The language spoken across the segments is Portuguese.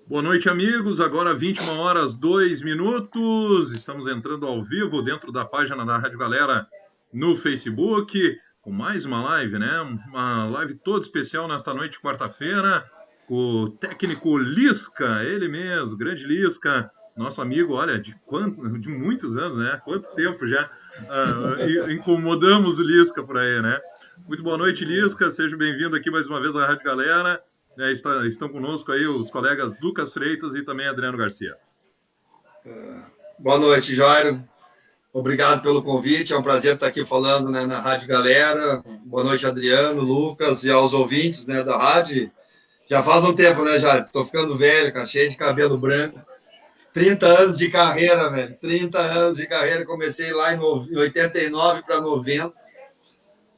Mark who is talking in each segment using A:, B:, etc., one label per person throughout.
A: Boa noite, amigos. Agora 21 horas 2 minutos. Estamos entrando ao vivo dentro da página da Rádio Galera no Facebook, com mais uma live, né? Uma live toda especial nesta noite de quarta-feira, com o técnico Lisca, ele mesmo, grande Lisca, nosso amigo, olha, de muitos anos, né? Quanto tempo já incomodamos o Lisca por aí, né? Muito boa noite, Lisca. Seja bem-vindo aqui mais uma vez à Rádio Galera. Estão conosco aí os colegas Lucas Freitas e também Adriano Garcia.
B: Boa noite, Jairo. Obrigado pelo convite. É um prazer estar aqui falando, né, na Rádio Galera. Boa noite, Adriano, Lucas e aos ouvintes, né, da rádio. Já faz um tempo, né, Jairo? Tô ficando velho, cara, cheio de cabelo branco. 30 anos de carreira, velho. 30 anos de carreira. Comecei lá em 89 para 90.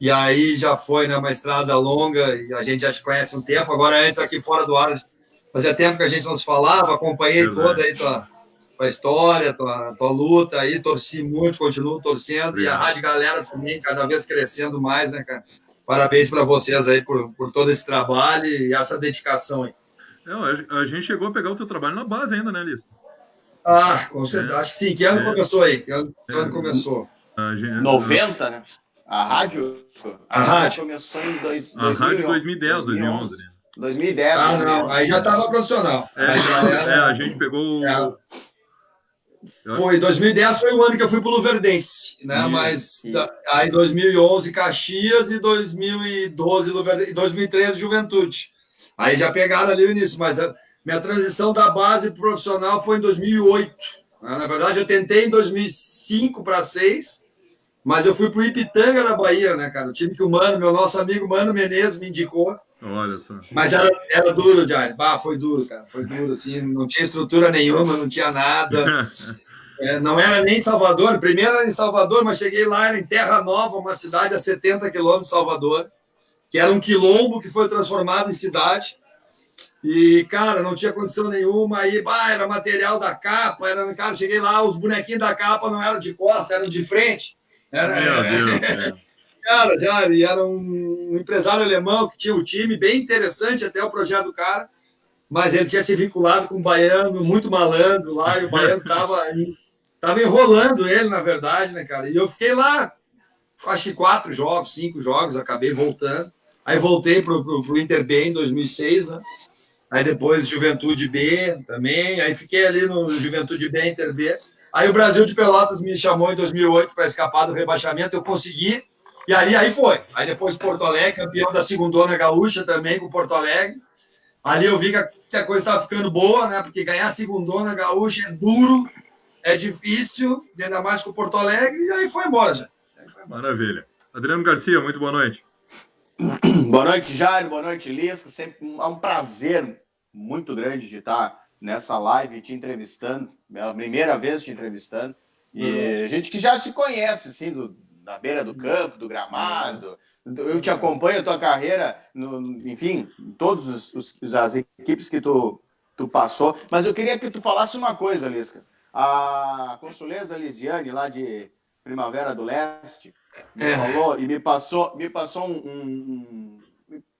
B: E aí já foi, né, uma estrada longa e a gente já se conhece um tempo. Agora, antes aqui fora do ar, fazia tempo que a gente não se falava. Acompanhei toda aí tua história, tua luta aí, torci muito, continuo torcendo. Obrigado. E a Rádio Galera também, cada vez crescendo mais, né, cara? Parabéns para vocês aí por todo esse trabalho e essa dedicação aí.
A: A gente chegou a pegar o teu trabalho na base ainda, né, Liz?
B: Ah, com certeza. Acho que sim. Que ano começou aí? Que ano começou?
C: 90, né? A rádio começou em 2000,
A: a rádio 2010, 2011.
C: 2010.
B: Ah, não. Aí já estava profissional.
A: A gente pegou...
B: Foi 2010 foi o ano que eu fui para o Luverdense, né? Mas aí 2011 Caxias e 2012 Luverdense, e 2013 Juventude. Aí já pegaram ali o início, mas a minha transição da base pro profissional foi em 2008. Na verdade, eu tentei em 2005 para 2006, mas eu fui para o Ipitanga da Bahia, né, cara? O time que o meu nosso amigo Mano Menezes me indicou.
A: Olha só.
B: Mas era duro, Jair. Foi duro, cara. Foi duro, assim. Não tinha estrutura nenhuma, não tinha nada. Não era nem em Salvador. Primeiro era em Salvador, mas cheguei lá, era em Terra Nova, uma cidade a 70 quilômetros de Salvador, que era um quilombo que foi transformado em cidade. E, cara, não tinha condição nenhuma. Aí, era material da capa. Cara, cheguei lá, os bonequinhos da capa não eram de costa, eram de frente.
A: Meu Deus.
B: Cara, e era um empresário alemão que tinha um time bem interessante, até o projeto do cara, mas ele tinha se vinculado com um baiano muito malandro lá, e o baiano tava enrolando ele, na verdade, né, cara? E eu fiquei lá, acho que 4 jogos, 5 jogos, acabei voltando. Aí voltei pro Inter B em 2006, né? Aí depois Juventude B também, aí fiquei ali no Juventude B, Inter B. Aí o Brasil de Pelotas me chamou em 2008 para escapar do rebaixamento, eu consegui. E aí foi. Aí depois Porto Alegre, campeão da segundona gaúcha também com Porto Alegre. Ali eu vi que a coisa estava ficando boa, né? Porque ganhar a segundona gaúcha é duro, é difícil, ainda mais com Porto Alegre, e aí foi embora já.
A: Maravilha. Adriano Garcia, muito boa noite.
C: Boa noite, Jair. Boa noite, Lisca. Sempre é um prazer muito grande de estar nessa live te entrevistando. É a primeira vez te entrevistando. E a gente que já se conhece, assim, da beira do campo, do gramado. Eu te acompanho a tua carreira, enfim, todas as equipes que tu passou. Mas eu queria que tu falasse uma coisa, Lisca. A Consuleza Lisiane, lá de Primavera do Leste, me falou e me passou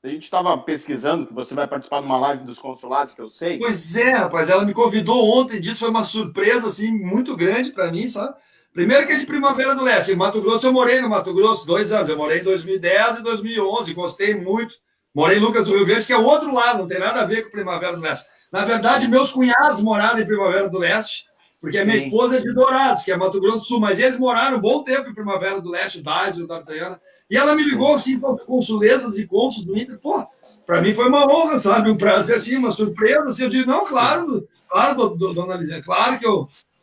C: a gente estava pesquisando que você vai participar de uma live dos consulados, que eu sei.
B: Pois é, rapaz, ela me convidou ontem disso, foi uma surpresa, assim, muito grande para mim, sabe? Primeiro que é de Primavera do Leste. Em Mato Grosso, eu morei no Mato Grosso 2 anos. Eu morei em 2010 e 2011, gostei muito. Morei em Lucas do Rio Verde, que é o outro lado, não tem nada a ver com Primavera do Leste. Na verdade, meus cunhados moraram em Primavera do Leste, porque a minha esposa é de Dourados, que é Mato Grosso do Sul, mas eles moraram um bom tempo em Primavera do Leste, o Dásio, o D'Artagnan. E ela me ligou, assim, com consulezas e cônsules do Inter. Pô, para mim foi uma honra, sabe? Um prazer, assim, uma surpresa. Assim, eu digo, não, claro, dona Lisiane, claro que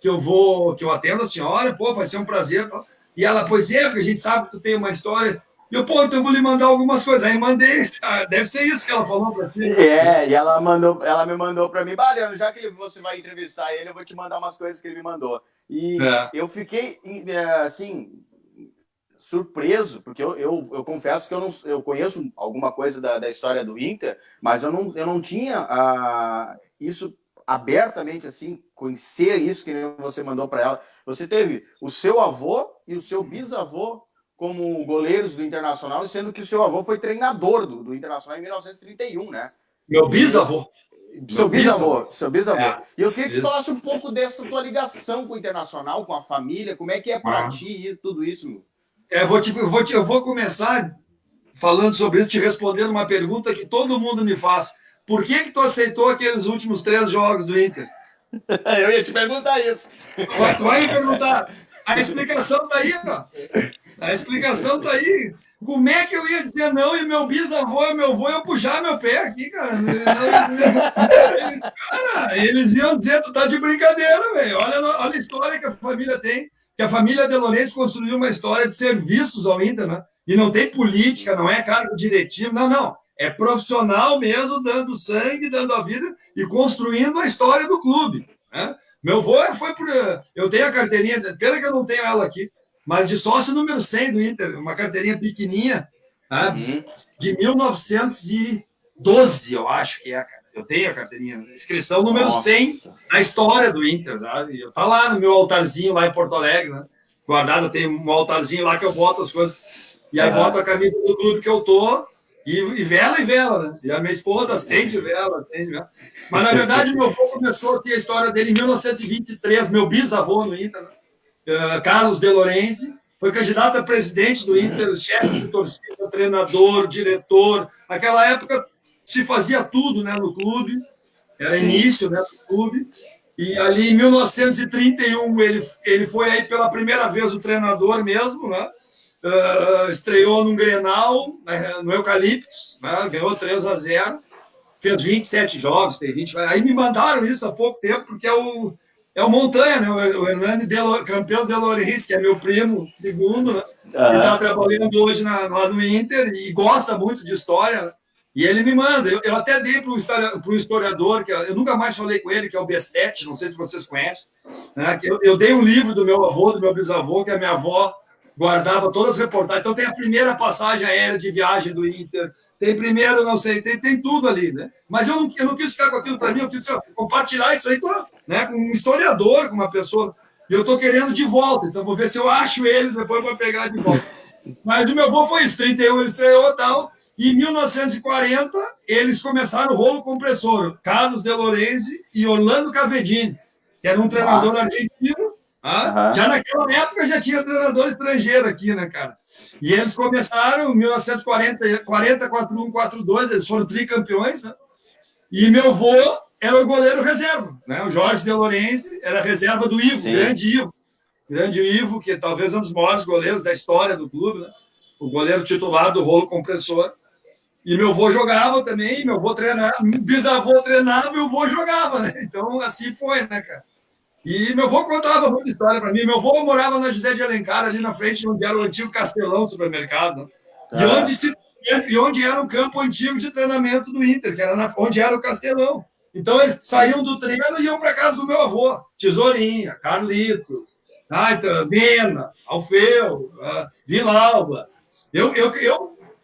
B: eu atendo a senhora, pô, vai ser um prazer. E ela, pois é, porque a gente sabe que tu tem uma história. E eu, pô, então eu vou lhe mandar algumas coisas. Aí mandei, deve ser isso que ela falou pra ti.
C: E ela me mandou pra mim, Adriano, já que você vai entrevistar ele, eu vou te mandar umas coisas que ele me mandou. E eu fiquei, assim, surpreso, porque eu confesso que eu conheço alguma coisa da história do Inter, mas eu não tinha isso abertamente, assim, conhecer isso que você mandou para ela. Você teve o seu avô e o seu bisavô como goleiros do Internacional, sendo que o seu avô foi treinador do Internacional em 1931, né?
B: Meu bisavô?
C: Seu bisavô. E eu queria que tu
B: Isso.
C: falasse um pouco dessa tua ligação com o Internacional, com a família, como é que é pra ti tudo isso, meu?
B: Eu vou começar falando sobre isso, te respondendo uma pergunta que todo mundo me faz. Por que tu aceitou aqueles últimos 3 jogos do Inter?
C: Eu ia te perguntar isso.
B: Tu vai me perguntar. A explicação tá aí, ó. A explicação tá aí. Como é que eu ia dizer não e meu bisavô e meu avô iam puxar meu pé aqui, cara? Cara, eles iam dizer, tu tá de brincadeira, velho. Olha a história que a família tem, que a família De Lourenço construiu uma história de serviços ao Inter, né? E não tem política, não é cargo diretivo, não. É profissional mesmo, dando sangue, dando a vida e construindo a história do clube, né? Meu avô foi por... Eu tenho a carteirinha, pena que eu não tenho ela aqui, mas de sócio número 100 do Inter, uma carteirinha pequenininha, né? De 1912, eu acho que é, cara. Eu tenho a carteirinha. Inscrição número 100 na história do Inter, sabe? Eu tá lá no meu altarzinho lá em Porto Alegre, né? Guardado, tem um altarzinho lá que eu boto as coisas. E aí boto a camisa do clube que eu tô e vela, né? E a minha esposa acende vela. Mas, na verdade, meu avô começou a ter a história dele em 1923, meu bisavô no Inter, né? Carlos De Lourenço, foi candidato a presidente do Inter, chefe de torcida, treinador, diretor. Naquela época se fazia tudo, né, no clube, era início, né, do clube. E ali em 1931 ele foi aí pela primeira vez o treinador mesmo, né? Estreou num Grenal, no Eucaliptus, né? Ganhou 3-0, fez 27 jogos, tem 20. Aí me mandaram isso há pouco tempo, porque é o Montanha, né? O Hernani, campeão De Lourenço, que é meu primo, segundo, né? Ele está trabalhando hoje lá no Inter e gosta muito de história, né? E ele me manda. Eu até dei para o historiador, que eu nunca mais falei com ele, que é o Bestete, não sei se vocês conhecem, né? Que eu dei um livro do meu avô, do meu bisavô, que a minha avó guardava todas as reportagens. Então tem a primeira passagem aérea de viagem do Inter, tem primeiro, não sei, tem tudo ali, né? Mas eu não quis ficar com aquilo para mim, eu quis compartilhar isso aí com um historiador, com uma pessoa, e eu estou querendo de volta, então vou ver se eu acho ele, depois vou pegar de volta. Mas o meu avô foi isso, 31 ele estreou e tal, e em 1940 eles começaram o rolo compressor, Carlos De Lourenço e Orlando Cavedini, que era um treinador argentino. Já naquela época já tinha treinador estrangeiro aqui, né, cara? E eles começaram em 1940, 4-1, 4-2, eles foram tricampeões, né? E meu avô era o goleiro reserva, né? O Jorge De Lourenço era reserva do Ivo, grande Ivo, que talvez é um dos maiores goleiros da história do clube, né? O goleiro titular do rolo compressor. E meu avô jogava também, meu avô treinava, bisavô treinava, meu avô jogava, né? Então assim foi, né, cara? E meu avô contava muita história para mim. Meu avô morava na José de Alencar, ali na frente, onde era o antigo Castelão supermercado, e onde era o campo antigo de treinamento do Inter, que era onde era o Castelão. Então eles saíam do treino e iam para casa do meu avô. Tesourinha, Carlitos, Mena, Alfeu, Vilalba. Eu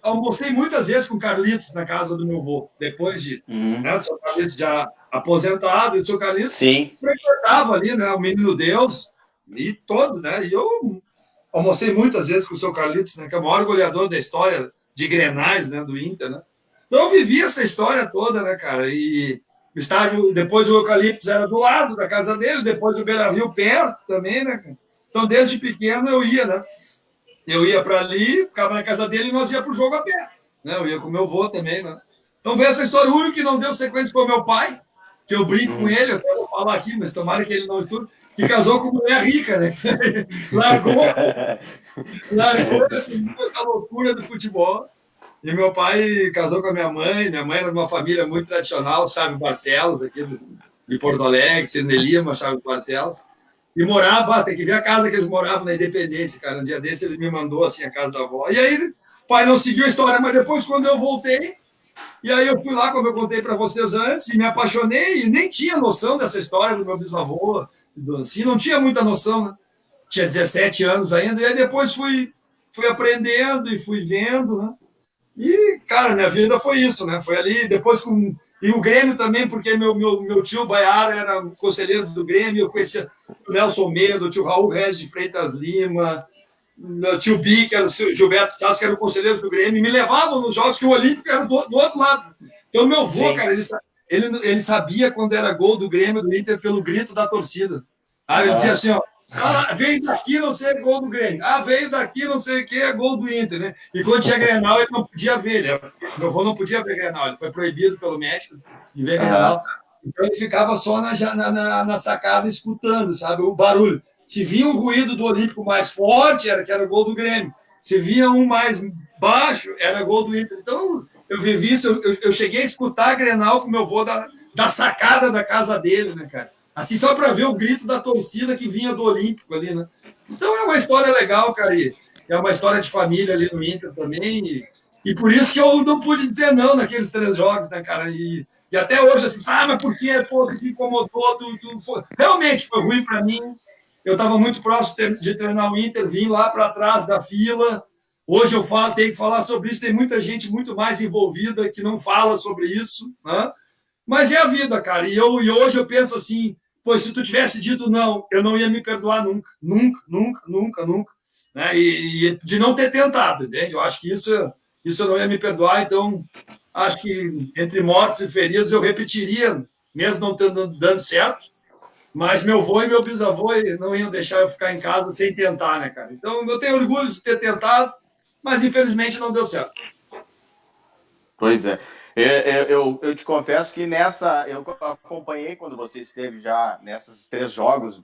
B: almocei muitas vezes com o Carlitos na casa do meu avô, depois de o seu Carlitos já aposentado, e o seu Carlitos frequentava ali, né, o Menino Deus, e todo, né? E eu almocei muitas vezes com o seu Carlitos, né, que é o maior goleador da história de Grenais, né, do Inter, né? Então eu vivi essa história toda, né, cara? E o estádio, depois o Eucaliptus era do lado da casa dele, depois o Beira-Rio perto também, né, cara? Então desde pequeno eu ia, né? Eu ia para ali, ficava na casa dele e nós ia para o jogo a pé, né? Eu ia com meu avô também, né? Então veio essa história. O único que não deu sequência foi o meu pai, que eu brinco com ele, eu até vou falar aqui, mas tomara que ele não estude, que casou com mulher rica, né? largou essa loucura do futebol. E meu pai casou com a minha mãe era de uma família muito tradicional, Chave Barcelos, aqui de Porto Alegre, Cirne Lima, Chave Barcelos. E morava, tem que ver a casa que eles moravam na Independência, cara. Um dia desse ele me mandou assim a casa da avó. E aí o pai não seguiu a história, mas depois quando eu voltei, e aí eu fui lá, como eu contei para vocês antes, e me apaixonei, e nem tinha noção dessa história do meu bisavô, assim, não tinha muita noção, né? Tinha 17 anos ainda, e aí depois fui aprendendo e fui vendo, né? E, cara, minha vida foi isso, né? Foi ali, depois com... E o Grêmio também, porque meu tio Baiara era conselheiro do Grêmio, eu conhecia o Nelson Medo, o tio Raul Regis de Freitas Lima, meu tio Bi, que era o Gilberto Tasso, que eram conselheiros do Grêmio, e me levavam nos jogos que o Olímpico era do outro lado. Então, meu avô, cara, ele sabia quando era gol do Grêmio, do Inter, pelo grito da torcida. Aí ele dizia assim, ó, veio daqui, não sei, gol do Grêmio. Veio daqui, não sei o que, é gol do Inter, né? E quando tinha Grenal, ele não podia ver. Meu avô não podia ver Grenal, ele foi proibido pelo médico de ver Grenal. Então ele ficava só na sacada escutando, sabe, o barulho. Se via um ruído do Olímpico mais forte, que era o gol do Grêmio. Se via um mais baixo, era gol do Inter. Então, eu vivi isso, eu cheguei a escutar a Grenal com meu avô da sacada da casa dele, né, cara? Assim, só para ver o grito da torcida que vinha do Olímpico ali, né? Então, é uma história legal, cara. E é uma história de família ali no Inter também. E por isso que eu não pude dizer não naqueles 3 jogos, né, cara? E até hoje, assim, mas por que, pô, que incomodou? Realmente foi ruim para mim. Eu estava muito próximo de treinar o Inter, vim lá para trás da fila. Hoje eu tenho que falar sobre isso. Tem muita gente muito mais envolvida que não fala sobre isso, né? Mas é a vida, cara. E hoje eu penso assim, pô, se tu tivesse dito não, eu não ia me perdoar nunca. Nunca. Né? E de não ter tentado, entende? Eu acho que isso eu não ia me perdoar. Então, acho que entre mortos e feridos eu repetiria, mesmo não dando certo. Mas meu avô e meu bisavô não iam deixar eu ficar em casa sem tentar, né, cara? Então, eu tenho orgulho de ter tentado, mas infelizmente não deu certo.
C: Pois é. Eu te confesso que eu acompanhei quando você esteve já nesses 3 jogos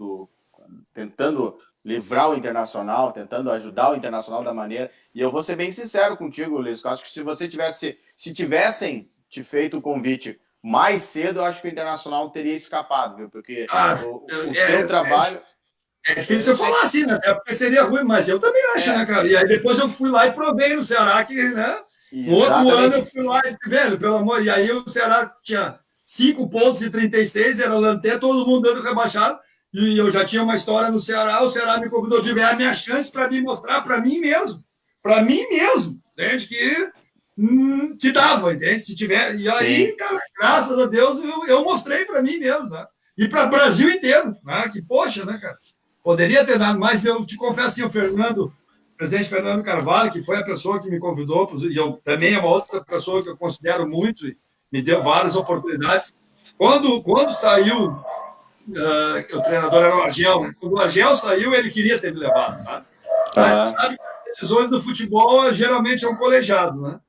C: tentando livrar o Internacional, tentando ajudar o Internacional da maneira. E eu vou ser bem sincero contigo, Luiz. Eu acho que se tivessem te feito o convite mais cedo, eu acho que o Internacional teria escapado, viu? Porque o teu trabalho...
B: É difícil eu falar assim, né? Porque seria ruim, mas eu também acho, né, cara? E aí depois eu fui lá e provei no Ceará que, né? No outro ano eu fui lá e disse, velho, pelo amor... E aí o Ceará tinha 5 pontos e 36, era lanterna, todo mundo dando rebaixado, e eu já tinha uma história no Ceará, o Ceará me convidou de ver a minha chance para me mostrar para mim mesmo, entende? Que dava, entende? Se tiver. E aí, cara, graças a Deus, eu mostrei para mim mesmo, né? E para o Brasil inteiro, né? Que, poxa, né, cara? Poderia ter dado, mas eu te confesso assim, o presidente Fernando Carvalho, que foi a pessoa que me convidou, e eu também é uma outra pessoa que eu considero muito, e me deu várias oportunidades. Quando saiu, o treinador era o Argel, né? Quando o Argel saiu, ele queria ter me levado, tá? Mas sabe que as decisões do futebol geralmente é um colegiado, né?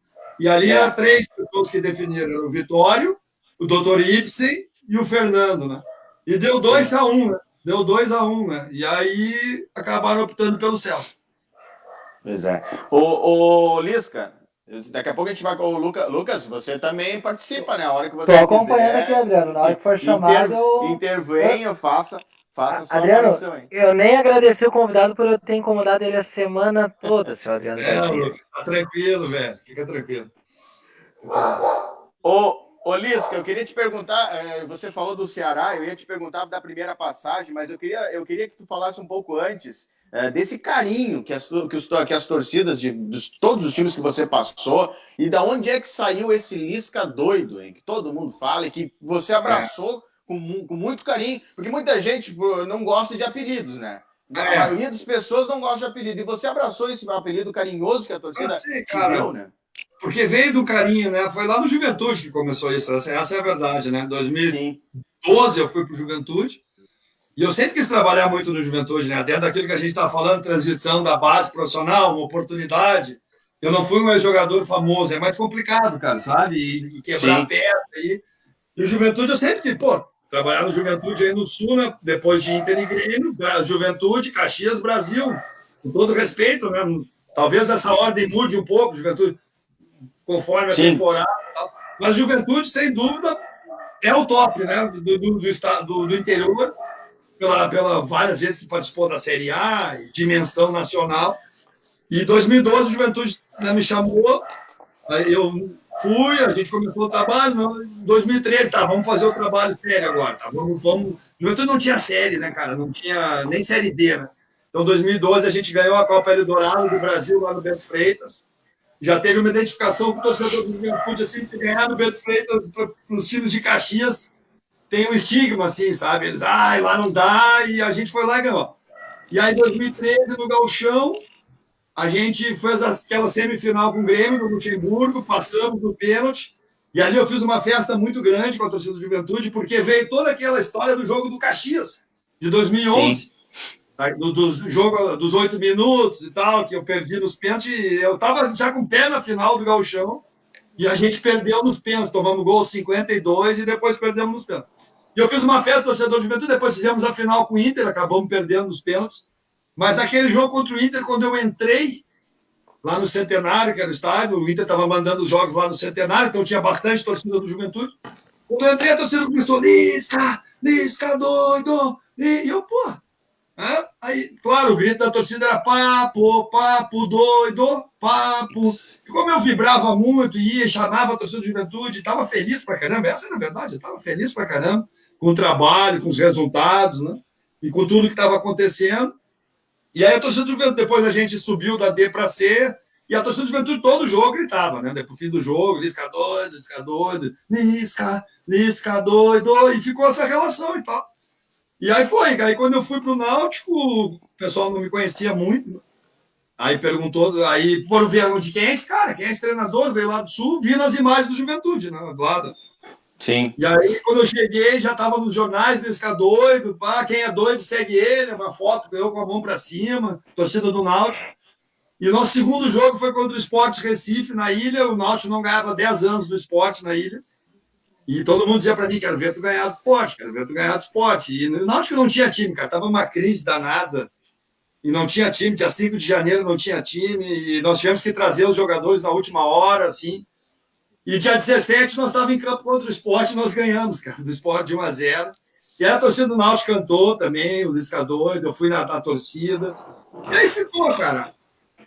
B: E ali eram 3 pessoas que definiram: o Vitório, o Dr. Ibsen e o Fernando, né? E deu 2-1, né? Deu 2-1, né? E aí acabaram optando pelo Celso.
C: Pois é. O Lisca, daqui a pouco a gente vai com o Lucas, você também participa, né? A hora que você
D: quiser. Estou acompanhando aqui, Adriano. Na hora que for chamado,
C: intervenha, faça a sua
D: Adriano,
C: aparição aí.
D: Eu nem agradeci o convidado por eu ter incomodado ele a semana toda, seu Adriano.
B: Tá tranquilo, velho. Fica tranquilo.
C: Ô Lisca, eu queria te perguntar, você falou do Ceará, eu ia te perguntar da primeira passagem, mas eu queria que tu falasse um pouco antes desse carinho que as torcidas de todos os times que você passou, e da onde é que saiu esse Lisca doido, hein, que todo mundo fala e que você abraçou com muito carinho, porque muita gente não gosta de apelidos, né? A maioria das pessoas não gosta de apelido, e você abraçou esse apelido carinhoso que a torcida te deu, né?
B: Porque veio do carinho, né? Foi lá no Juventude que começou isso. Essa é a verdade, né? Em 2012 eu fui para o Juventude. E eu sempre quis trabalhar muito no Juventude, né? Dentro daquilo que a gente está falando, transição da base profissional, uma oportunidade. Eu não fui um jogador famoso, é mais complicado, cara, sabe? E quebrar a perna. E o Juventude, eu sempre quis, trabalhar no Juventude aí no Sul, né? Depois de Inter e Grêmio, Juventude, Caxias, Brasil. Com todo respeito, né? Talvez essa ordem mude um pouco, Juventude, conforme a temporada. Mas Juventude, sem dúvida, é o top, né? Do interior, pela várias vezes que participou da Série A, dimensão nacional. E em 2012, a Juventude, né, me chamou, aí eu fui, a gente começou o trabalho. Em 2013, vamos fazer o trabalho sério agora. Tá? Vamos. Juventude não tinha série, né, cara? Não tinha nem Série D, né? Então, em 2012, a gente ganhou a Copa Eldorado do Brasil lá no Bento Freitas. Já teve uma identificação com o torcedor do Juventude, assim, que ganhar no Bento Freitas para os times de Caxias tem um estigma, assim, sabe? Eles, lá não dá, e a gente foi lá e ganhou. E aí, em 2013, no Gauchão, a gente fez aquela semifinal com o Grêmio, no Luxemburgo, passamos no pênalti, E ali eu fiz uma festa muito grande com a torcida do Juventude, porque veio toda aquela história do jogo do Caxias, de 2011. Do jogo dos 8 minutos e tal, que eu perdi nos pênaltis. Eu estava já com o pé na final do Gauchão e a gente perdeu nos pênaltis. Tomamos gol 52 e depois perdemos nos pênaltis. E eu fiz uma festa do torcedor de Juventude, depois fizemos a final com o Inter, acabamos perdendo nos pênaltis. Mas naquele jogo contra o Inter, quando eu entrei lá no Centenário, que era o estádio, o Inter estava mandando os jogos lá no Centenário, então tinha bastante torcida do Juventude. Quando eu entrei, a torcida começou, Lisca, doido! E eu, pô... Aí, claro, o grito da torcida era papo, doido, papo. E como eu vibrava muito, ia, chamava a torcida de Juventude, estava feliz pra caramba, essa é a verdade, eu estava feliz pra caramba, com o trabalho, com os resultados, né? E com tudo que estava acontecendo. E aí a torcida de Juventude, depois a gente subiu da D para C, e a torcida de Juventude todo jogo gritava, né? Depois do fim do jogo, Lisca doido, Lisca doido, e ficou essa relação e tal. E aí foi, aí quando eu fui para o Náutico, o pessoal não me conhecia muito, aí perguntou, aí foram ver de quem é esse cara, quem é esse treinador, veio lá do Sul, vi nas imagens do Juventude, né, do lado.
C: Sim.
B: E aí quando eu cheguei, já estava nos jornais, Lisca doido, pá, quem é doido segue ele, uma foto, eu com a mão para cima, torcida do Náutico. E o nosso segundo jogo foi contra o Sport Recife, na ilha, o Náutico não ganhava 10 anos do Sport na ilha. E todo mundo dizia para mim, quero ver tu ganhar do Sport, quero ver tu ganhar do Sport. E no Náutico não tinha time, cara. Tava uma crise danada. E não tinha time. Dia 5 de janeiro não tinha time. E nós tivemos que trazer os jogadores na última hora, assim. E dia 17 nós estávamos em campo contra o Sport e nós ganhamos, cara, do Sport de 1-0. E aí a torcida do Náutico cantou também, o Lisca doido, eu fui na torcida. E aí ficou, cara.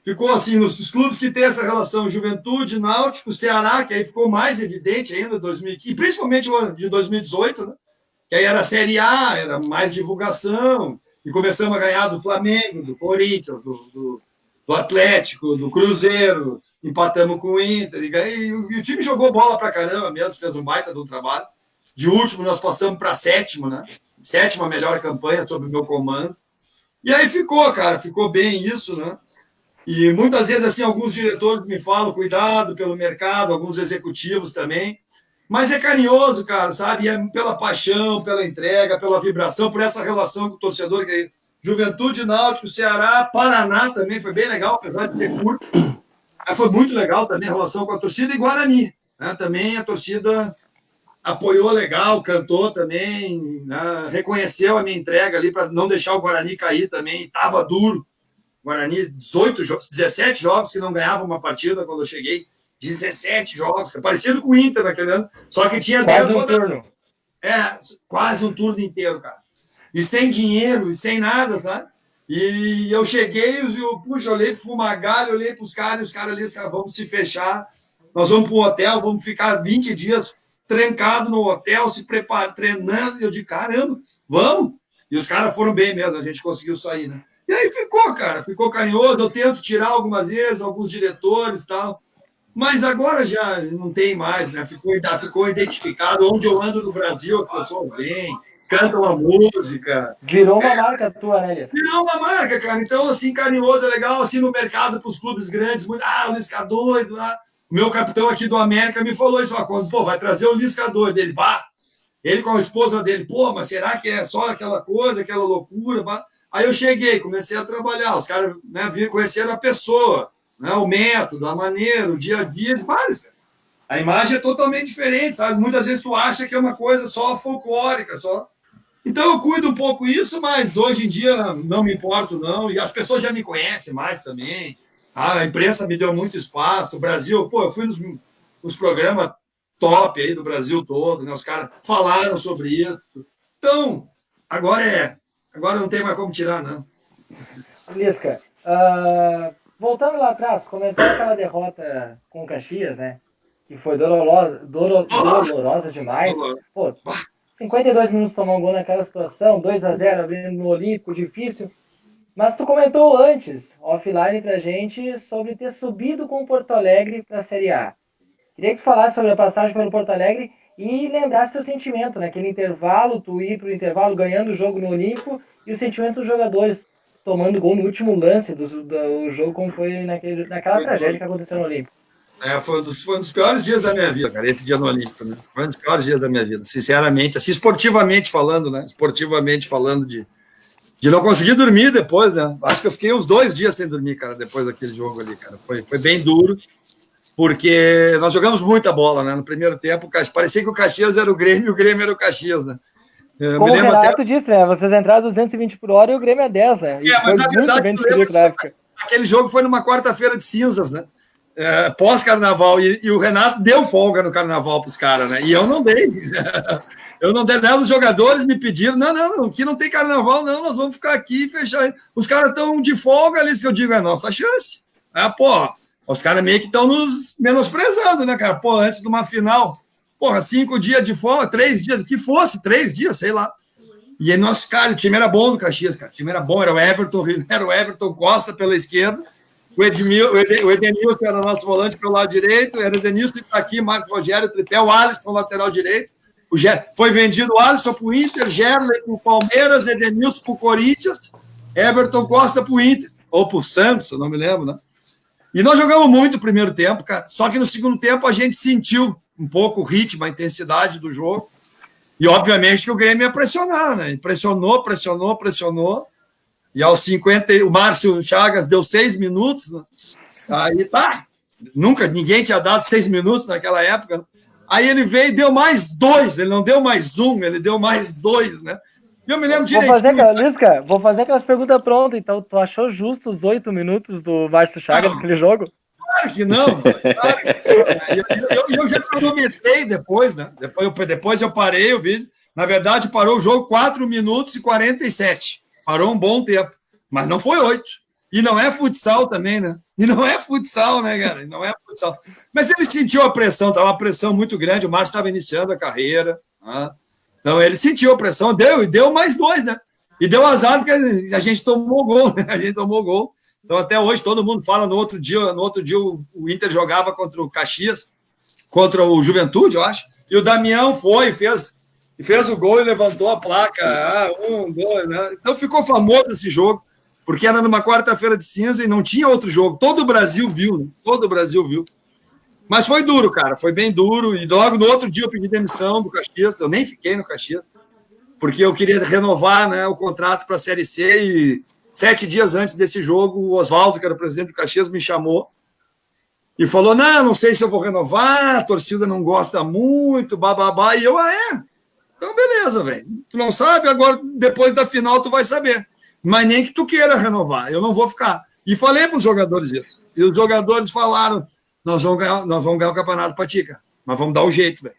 B: Ficou assim, nos clubes que tem essa relação Juventude, Náutico, Ceará, que aí ficou mais evidente ainda, 2015, principalmente de 2018, né? Que aí era a Série A, era mais divulgação, e começamos a ganhar do Flamengo, do Corinthians, do Atlético, do Cruzeiro, empatamos com o Inter, e o time jogou bola pra caramba mesmo, fez um baita do trabalho. De último, nós passamos para sétimo, né? Sétima melhor campanha sob o meu comando. E aí ficou, cara, ficou bem isso, né? E muitas vezes, assim, alguns diretores me falam, cuidado pelo mercado, alguns executivos também. Mas é carinhoso, cara, sabe? E é pela paixão, pela entrega, pela vibração, por essa relação com o torcedor. Que é Juventude, Náutico, Ceará, Paraná também foi bem legal, apesar de ser curto. Mas foi muito legal também a relação com a torcida. E Guarani, né? Também a torcida apoiou legal, cantou também, né? Reconheceu a minha entrega ali para não deixar o Guarani cair também. Estava duro. Guarani, 17 jogos que não ganhava uma partida quando eu cheguei. 17 jogos, parecido com o Inter naquele ano, só que tinha
D: quase um turno.
B: Quase um turno inteiro, cara. E sem dinheiro, e sem nada, sabe? E eu cheguei, eu olhei pro Fumagalli, olhei pros caras, e os caras ali, vamos se fechar, nós vamos pro hotel, vamos ficar 20 dias trancados no hotel, se preparando, treinando, e eu digo, caramba, vamos? E os caras foram bem mesmo, a gente conseguiu sair, né? E aí ficou, cara, ficou carinhoso. Eu tento tirar algumas vezes, alguns diretores e tal, mas agora já não tem mais, né? Ficou identificado. Onde eu ando no Brasil, as pessoas vêm, cantam a música.
D: Virou uma marca tua, né, Elias?
B: Virou uma marca, cara. Então, assim, carinhoso é legal, assim, no mercado, para os clubes grandes, muito, o Lisca doido lá. O meu capitão aqui do América me falou isso, quando, vai trazer o Lisca doido. Ele com a esposa dele, mas será que é só aquela coisa, aquela loucura, Aí eu cheguei, comecei a trabalhar, os caras, né, conheceram a pessoa, né, o método, a maneira, o dia a dia, a imagem é totalmente diferente, sabe? Muitas vezes tu acha que é uma coisa só folclórica, só. Então eu cuido um pouco isso, mas hoje em dia não me importo não, e as pessoas já me conhecem mais também, a imprensa me deu muito espaço, o Brasil, eu fui nos programas top aí do Brasil todo, né, os caras falaram sobre isso. Então, Agora não tem mais como tirar, não.
D: Lisca, voltando lá atrás, comentou aquela derrota com o Caxias, né? Que foi dolorosa demais. Pô, 52 minutos tomar um gol naquela situação, 2-0 abrindo no Olímpico, difícil. Mas tu comentou antes, offline pra gente, sobre ter subido com o Porto Alegre para a Série A. Queria que tu falasse sobre a passagem pelo Porto Alegre e lembrasse teu sentimento, naquele intervalo, tu ir pro intervalo ganhando o jogo no Olímpico e o sentimento dos jogadores tomando gol no último lance do jogo, como foi naquela tragédia que aconteceu no Olímpico.
B: Foi um dos piores dias da minha vida, cara, esse dia no Olímpico, né? Foi um dos piores dias da minha vida, sinceramente, assim, esportivamente falando, né? Esportivamente falando de não conseguir dormir depois, né? Acho que eu fiquei uns 2 dias sem dormir, cara, depois daquele jogo ali, cara. Foi bem duro, porque nós jogamos muita bola, né? No primeiro tempo, parecia que o Caxias era o Grêmio e o Grêmio era o Caxias, né?
D: Como o Renato disse, né? Vocês entraram 220 por hora e o Grêmio é 10, né? E foi muito bem descrito na época.
B: Aquele jogo foi numa quarta-feira de cinzas, né? Pós-carnaval, e o Renato deu folga no carnaval para os caras, né? E eu não dei. Eu não dei, né? Os jogadores me pediram, não, aqui não tem carnaval, não, nós vamos ficar aqui e fechar. Os caras estão de folga ali, isso que eu digo, é nossa chance. Os caras meio que estão nos menosprezando, né, cara? Antes de uma final, 5 dias de folga, 3 dias, que fosse, 3 dias, sei lá. E aí, nosso cara, o time era bom do Caxias, cara. O time era bom, era o Everton Costa pela esquerda, o Edenilson era o nosso volante pelo lado direito, era o Edenilson que está aqui, Marcos Rogério, Tripé, o Alisson, lateral direito. Foi vendido o Alisson para o Inter, Gerley para o Palmeiras, Edenilson para o Corinthians, Everton Costa para o Inter, ou para o Santos, eu não me lembro, né? E nós jogamos muito o primeiro tempo, cara. Só que no segundo tempo a gente sentiu um pouco o ritmo, a intensidade do jogo. E, obviamente, que o Grêmio ia pressionar, né? Pressionou. E aos 50, o Márcio Chagas deu 6 minutos, né? Aí tá. Ninguém tinha dado 6 minutos naquela época, né? Aí ele veio e deu mais 2, ele não deu mais 1, ele deu mais 2, né? E eu me lembro direitinho.
D: Lisca, vou fazer aquelas perguntas prontas, então tu achou justo os 8 minutos do Márcio Chagas naquele jogo?
B: Claro que não, claro que eu já cronometrei depois, né? Depois eu parei o vídeo. Na verdade, parou o jogo 4 minutos e 47. Parou um bom tempo, mas não foi 8. E não é futsal também, né? Cara? Não é futsal. Mas ele sentiu a pressão, estava uma pressão muito grande. O Márcio estava iniciando a carreira. Né? Então ele sentiu a pressão, deu mais 2, né? E deu azar porque a gente tomou gol, né? Então até hoje todo mundo fala, no outro dia o Inter jogava contra o Caxias, contra o Juventude, eu acho. E o Damião fez o gol e levantou a placa. 1, 2, né? Então ficou famoso esse jogo. Porque era numa quarta-feira de cinza e não tinha outro jogo. Todo o Brasil viu, né? Todo o Brasil viu. Mas foi duro, cara. Foi bem duro. E logo no outro dia eu pedi demissão do Caxias. Eu nem fiquei no Caxias. Porque eu queria renovar, né, o contrato para a Série C. E 7 dias antes desse jogo, o Oswaldo, que era o presidente do Caxias, me chamou. E falou, não sei se eu vou renovar. A torcida não gosta muito, bababá. E eu, então beleza, velho. Tu não sabe, agora depois da final tu vai saber. Mas nem que tu queira renovar, eu não vou ficar. E falei para os jogadores isso. E os jogadores falaram, nós vamos ganhar o campeonato para ti, cara. Mas vamos dar um jeito, velho.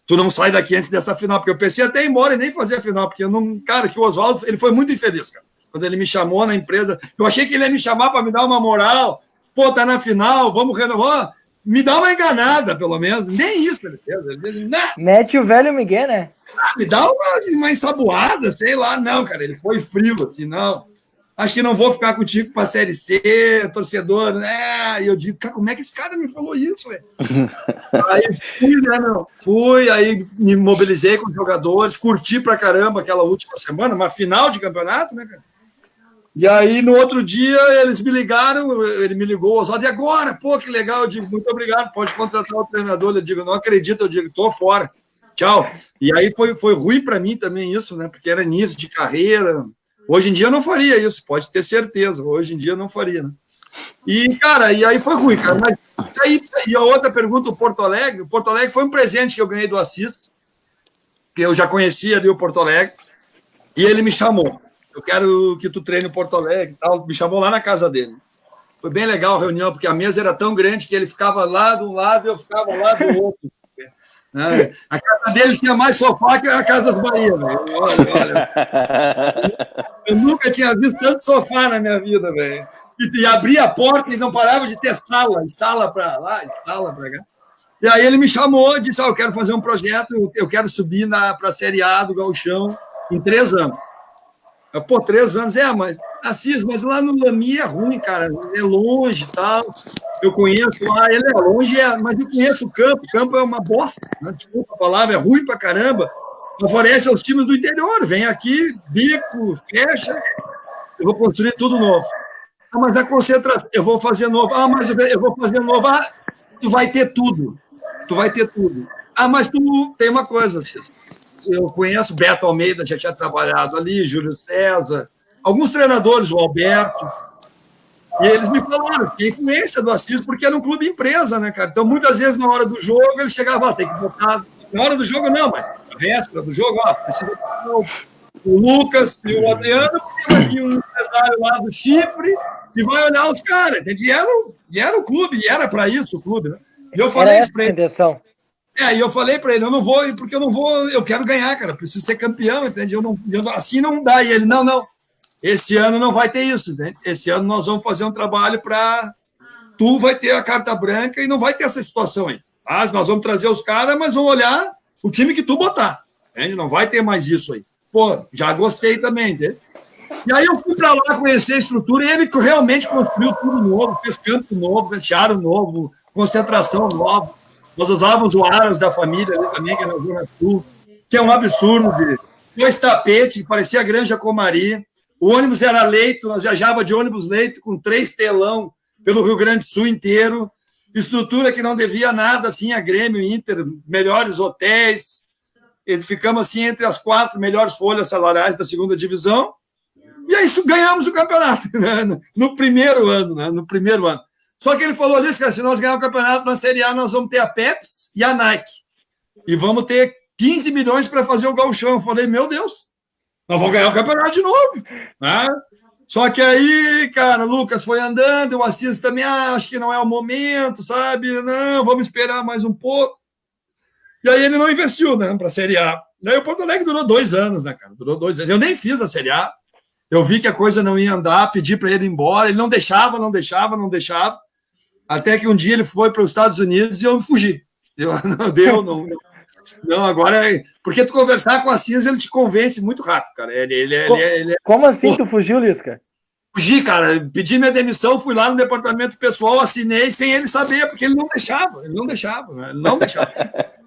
B: Tu não sai daqui antes dessa final, porque eu pensei até ir embora e nem fazer a final, porque eu não... Cara, que o Oswaldo, ele foi muito infeliz, cara. Quando ele me chamou na empresa, eu achei que ele ia me chamar para me dar uma moral. Tá na final, vamos renovar. Me dá uma enganada, pelo menos. Nem isso ele fez. Ele disse,
D: mete o velho Miguel, né?
B: Me dá uma ensaboada, sei lá. Não, cara, ele foi frio, assim, não. Acho que não vou ficar contigo para a Série C, torcedor, né? E eu digo, cara, como é que esse cara me falou isso, velho? Aí fui, né, meu? Aí me mobilizei com os jogadores, curti pra caramba aquela última semana, uma final de campeonato, né, cara? E aí, no outro dia, eles me ligaram, ele me ligou, Oswaldo, e agora? Que legal. Eu digo, muito obrigado, pode contratar o treinador. Eu digo, não acredito, eu digo, tô fora. Tchau. E aí foi ruim para mim também isso, né? Porque era início de carreira. Hoje em dia eu não faria isso, pode ter certeza. Hoje em dia eu não faria, né? E, cara, e aí foi ruim, cara. Mas aí, e a outra pergunta, o Porto Alegre. O Porto Alegre foi um presente que eu ganhei do Assis, que eu já conhecia ali o Porto Alegre, e ele me chamou. Eu quero que tu treine o Porto Alegre e tal. Me chamou lá na casa dele. Foi bem legal a reunião, porque a mesa era tão grande que ele ficava lá de um lado e eu ficava lá do outro. A casa dele tinha mais sofá que a Casas Bahia, velho. Olha. Eu nunca tinha visto tanto sofá na minha vida, velho. E abria a porta e não parava de ter sala para lá, sala para cá. E aí ele me chamou e disse, eu quero fazer um projeto, eu quero subir para a Série A do Gauchão em 3 anos. 3 anos, mas Assis, mas lá no Lami é ruim, cara, é longe e tal, eu conheço lá, ele é longe, mas eu conheço o campo é uma bosta, né? Desculpa a palavra, é ruim pra caramba, favorece aos times do interior, vem aqui, bico, fecha, eu vou construir tudo novo. Mas a concentração, eu vou fazer novo, mas eu vou fazer novo, tu vai ter tudo. Tu vai ter tudo. Ah, mas tu tem uma coisa, eu conheço Beto Almeida, já tinha trabalhado ali, Júlio César, alguns treinadores, o Alberto, e eles me falaram que a influência do Assis, porque era um clube empresa, né, cara? Então, muitas vezes, na hora do jogo, ele chegava, tem que botar... Na hora do jogo, não, mas na véspera do jogo, precisa botar o Lucas e o Adriano, porque vai vir um empresário lá do Chipre e vai olhar os caras, entende? E era o clube, e era para isso o clube, né? E eu falei isso para ele. E eu falei para ele, eu não vou, porque eu quero ganhar, cara, preciso ser campeão, entende? Assim não dá. E ele, não, esse ano não vai ter isso, entende? Esse ano nós vamos fazer um trabalho para... Tu vai ter a carta branca e não vai ter essa situação aí. Tá? Nós vamos trazer os caras, mas vamos olhar o time que tu botar, entende? Não vai ter mais isso aí. Pô, já gostei também, entende? E aí eu fui para lá conhecer a estrutura e ele realmente construiu tudo novo, fez campo novo, vestiário novo, concentração nova. Nós usávamos o Aras da família ali também, que é na Zona Sul, que é um absurdo. 2 tapetes, parecia a Granja Comari. O ônibus era leito, nós viajava de ônibus leito com 3 telão pelo Rio Grande do Sul inteiro. Estrutura que não devia nada, assim, a Grêmio, Inter, melhores hotéis. E ficamos, assim, entre as 4 melhores folhas salariais da segunda divisão. E aí ganhamos o campeonato, né? No primeiro ano, né? No primeiro ano. Só que ele falou ali, cara, se nós ganharmos o campeonato na Série A, nós vamos ter a Pepsi e a Nike. E vamos ter 15 milhões para fazer o gauchão. Eu falei, meu Deus, nós vamos ganhar o campeonato de novo. Né? Só que aí, cara, o Lucas foi andando, o Assis também, acho que não é o momento, sabe? Não, vamos esperar mais um pouco. E aí ele não investiu, né, para a Série A. E aí o Porto Alegre durou 2 anos, né, cara? Durou 2 anos. Eu nem fiz a Série A. Eu vi que a coisa não ia andar, pedi para ele ir embora. Ele não deixava. Até que um dia ele foi para os Estados Unidos e eu fugi. Não, agora... Porque tu conversar com a Assis, ele te convence muito rápido, cara. Ele
D: Como assim tu fugiu, Lisca?
B: Fugi, cara. Pedi minha demissão, fui lá no departamento pessoal, assinei sem ele saber, porque ele não deixava.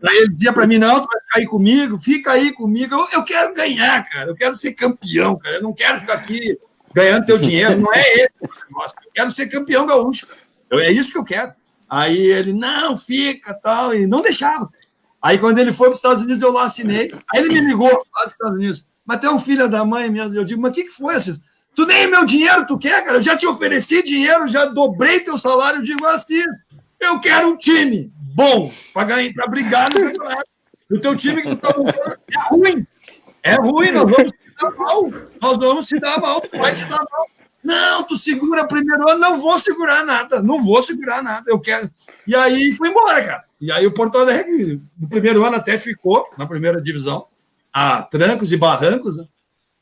B: Aí ele dizia para mim, não, tu vai ficar aí comigo, fica aí comigo. Eu quero ganhar, cara. Eu quero ser campeão, cara. Eu não quero ficar aqui ganhando teu dinheiro. Não é esse o negócio. Eu quero ser campeão gaúcho. É isso que eu quero. Aí ele, não, fica, tal. E não deixava. Aí quando ele foi para os Estados Unidos, eu lá assinei. Aí ele me ligou lá dos Estados Unidos. Mas tu é um filho da mãe mesmo. Eu digo, mas o que foi, Assis? Tu nem meu dinheiro tu quer, cara? Eu já te ofereci dinheiro, já dobrei teu salário. Eu digo assim, eu quero um time bom para brigar no campeonato. O teu time que tu tá montando é ruim, nós vamos se dar mal, tu vai te dar mal. Não, tu segura primeiro ano, não vou segurar nada, eu quero. E aí fui embora, cara. E aí o Porto Alegre, no primeiro ano até ficou na primeira divisão, a trancos e barrancos, né?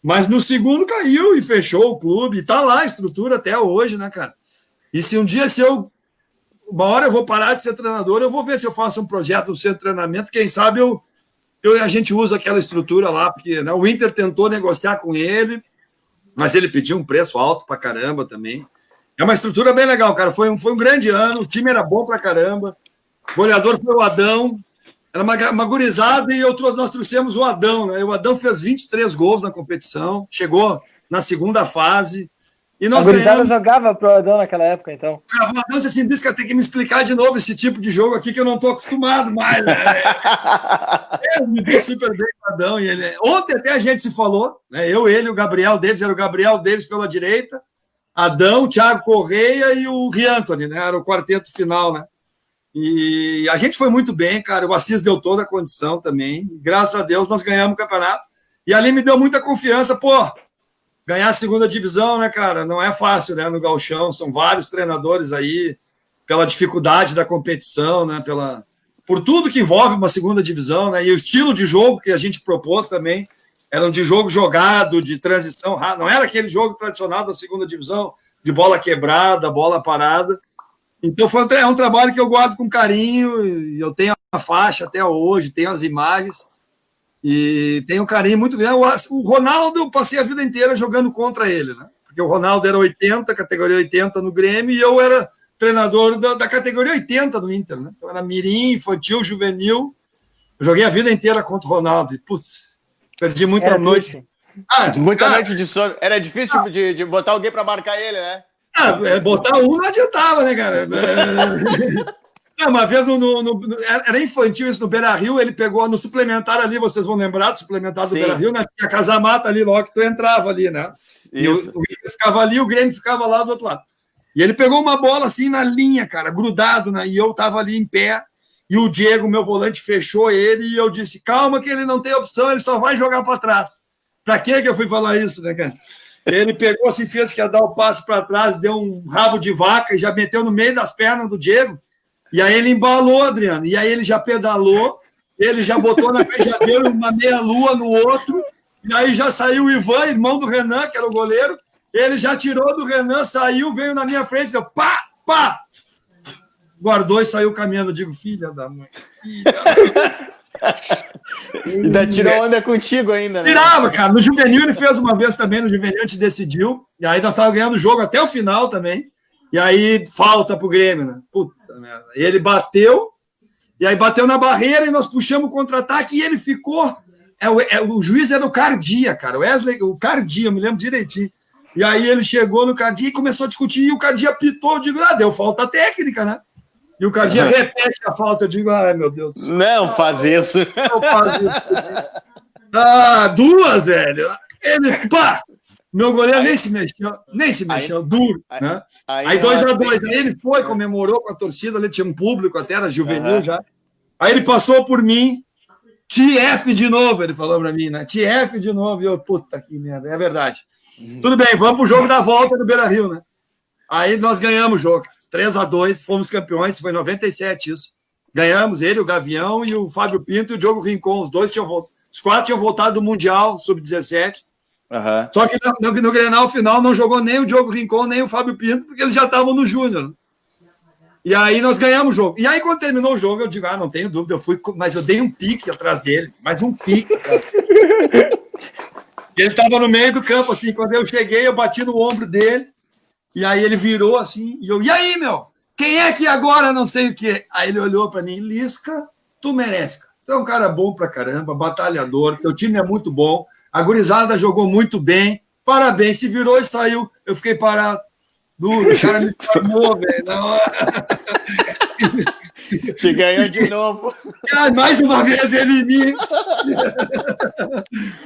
B: Mas no segundo caiu e fechou o clube. E tá lá a estrutura até hoje, né, cara? E se um dia, uma hora eu vou parar de ser treinador, eu vou ver se eu faço um projeto no centro de treinamento. Quem sabe a gente usa aquela estrutura lá, porque né, o Inter tentou negociar com ele, mas ele pediu um preço alto pra caramba também. É uma estrutura bem legal, cara. Foi um grande ano, o time era bom pra caramba. O goleador foi o Adão. Era uma gurizada e nós trouxemos o Adão, né? O Adão fez 23 gols na competição, chegou na segunda fase. E nós
D: a gurizada jogava pro Adão naquela época, então.
B: O Adão disse assim, que tem que me explicar de novo esse tipo de jogo aqui que eu não estou acostumado mais. Né? Eu me dei super bem com o Adão. Ontem até a gente se falou, né? Eu, ele, o Gabriel Davis, era o Gabriel Davis pela direita, Adão, Thiago Correia e o Riantoni, né? Era o quarteto final, né? E a gente foi muito bem, cara. O Assis deu toda a condição também. Graças a Deus, nós ganhamos o campeonato. E ali me deu muita confiança. Pô, ganhar a segunda divisão, né, cara? Não é fácil, né? No gauchão. São vários treinadores aí, pela dificuldade da competição, né? Por tudo que envolve uma segunda divisão, né? E o estilo de jogo que a gente propôs também era de jogo jogado, de transição. Não era aquele jogo tradicional da segunda divisão, de bola quebrada, bola parada. Então, é um trabalho que eu guardo com carinho, e eu tenho a faixa até hoje, tenho as imagens, e tenho um carinho muito grande. O Ronaldo, eu passei a vida inteira jogando contra ele, né? Porque o Ronaldo era 80, categoria 80 no Grêmio, e eu era treinador da categoria 80 no Inter, né? Então, era mirim, infantil, juvenil. Eu joguei a vida inteira contra o Ronaldo, e, putz, perdi muita noite.
C: Muita noite de sono. Era difícil de botar alguém para marcar ele, né?
B: Botar um não adiantava, né, cara? Uma vez era infantil isso no Beira-Rio, ele pegou no suplementar ali, vocês vão lembrar do suplementar do Beira-Rio, né? Tinha a casa-mata ali logo que tu entrava ali, né? E o Inter ficava ali, o Grêmio ficava lá do outro lado. E ele pegou uma bola assim na linha, cara, grudado, né? E eu tava ali em pé, e o Diego, meu volante, fechou ele, e eu disse, calma que ele não tem opção, ele só vai jogar para trás. Pra que eu fui falar isso, né, cara? Ele pegou assim, fez que ia dar o passe para trás, deu um rabo de vaca e já meteu no meio das pernas do Diego. E aí ele embalou, Adriano. E aí ele já pedalou, ele já botou na fechadeira uma meia-lua no outro. E aí já saiu o Ivan, irmão do Renan, que era o goleiro. Ele já tirou do Renan, saiu, veio na minha frente, deu pá, pá. Guardou e saiu caminhando. Eu digo, filha da mãe.
C: Ainda tirou onda contigo ainda, né?
B: Tirava, cara. No Juvenil ele fez uma vez também, no Juvenil a gente decidiu. E aí nós estávamos ganhando o jogo até o final também. E aí falta pro Grêmio, né? Puta merda. E ele bateu, e aí bateu na barreira e nós puxamos o contra-ataque e ele ficou. O juiz era o Cardia, cara. O Wesley, o Cardia, eu me lembro direitinho. E aí ele chegou no Cardia e começou a discutir, e o Cardia apitou, eu digo, deu falta técnica, né? E o Cardia repete a falta, eu digo, ai, meu Deus do céu.
C: Não faz isso.
B: Não faz isso. Duas, velho. Ele, pá! Meu goleiro nem se mexeu, duro, né? Aí 2-2, aí ele foi, comemorou com a torcida, ali tinha um público até, era juvenil já. Aí ele passou por mim, TF de novo, ele falou pra mim, né? TF de novo, e eu, puta que merda, é verdade. Tudo bem, vamos pro jogo da volta do Beira-Rio, né? Aí nós ganhamos o jogo, 3-2, fomos campeões, foi em 97 isso. Ganhamos, ele, o Gavião e o Fábio Pinto e o Diogo Rincon, os quatro tinham voltado do Mundial, sub-17. Só que no Grenal final não jogou nem o Diogo Rincon, nem o Fábio Pinto, porque eles já estavam no Júnior. E aí nós ganhamos o jogo. E aí quando terminou o jogo, eu digo, não tenho dúvida, mas eu dei um pique atrás dele, mais um pique. Ele estava no meio do campo, assim, quando eu cheguei, eu bati no ombro dele, e aí ele virou assim, e aí, meu, quem é que agora não sei o quê? Aí ele olhou para mim, Lisca, tu merece, cara. Tu é um cara bom pra caramba, batalhador, teu time é muito bom, a gurizada jogou muito bem, parabéns, se virou e saiu, eu fiquei parado, duro, o cara me formou, velho,
C: Te ganhou de novo.
B: Mais uma vez ele em mim.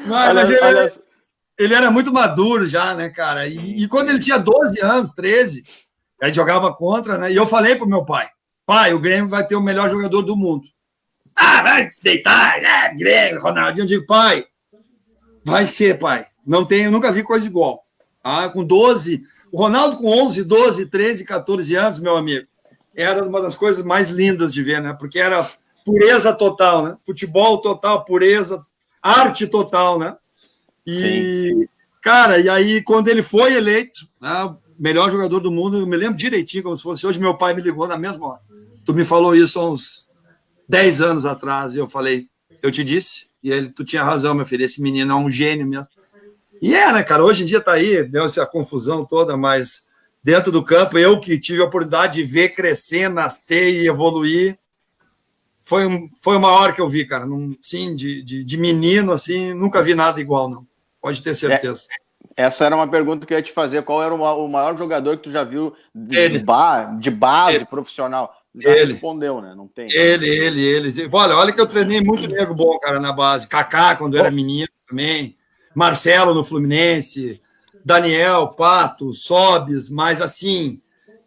B: Mas ele era muito maduro já, né, cara? E quando ele tinha 12 anos, 13, a gente jogava contra, né? E eu falei pro meu pai, o Grêmio vai ter o melhor jogador do mundo. Vai se deitar, né? Grêmio, Ronaldinho. Eu digo, pai, vai ser, pai. Nunca vi coisa igual. Com 12, o Ronaldo com 11, 12, 13, 14 anos, meu amigo, era uma das coisas mais lindas de ver, né? Porque era pureza total, né? Futebol total, pureza, arte total, né? E, cara, e aí quando ele foi eleito, né, melhor jogador do mundo, eu me lembro direitinho, como se fosse hoje, meu pai me ligou na mesma hora. Tu me falou isso há uns 10 anos atrás, e eu falei, eu te disse, e tu tinha razão, meu filho, esse menino é um gênio mesmo. E né, cara, hoje em dia tá aí, deu essa confusão toda, mas dentro do campo, eu que tive a oportunidade de ver crescer, nascer e evoluir, foi o maior que eu vi, cara, sim, de menino, assim, nunca vi nada igual, não, pode ter certeza.
C: Essa era uma pergunta que eu ia te fazer, qual era o maior jogador que tu já viu de base profissional? Já respondeu, né? Não tem.
B: Ele. Olha que eu treinei muito nego bom, cara, na base. Kaká, quando era menino também. Marcelo no Fluminense. Daniel, Pato, Sobis, mas assim,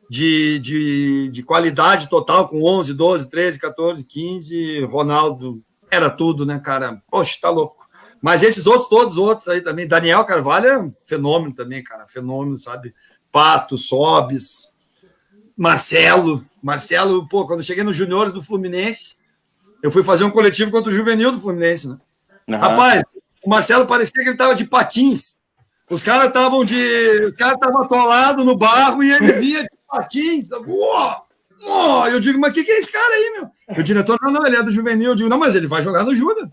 B: de qualidade total, com 11, 12, 13, 14, 15. Ronaldo, era tudo, né, cara? Poxa, tá louco. Mas esses todos os outros aí também. Daniel Carvalho é um fenômeno também, cara. Fenômeno, sabe? Pato, Sobis. Marcelo, pô, quando eu cheguei nos juniores do Fluminense, eu fui fazer um coletivo contra o juvenil do Fluminense, né? Rapaz, o Marcelo parecia que ele estava de patins. Os caras estavam atolados no barro e ele vinha de patins. Eu digo, mas o que é esse cara aí, meu? O diretor, não, ele é do juvenil. Eu digo, não, mas ele vai jogar no Júnior.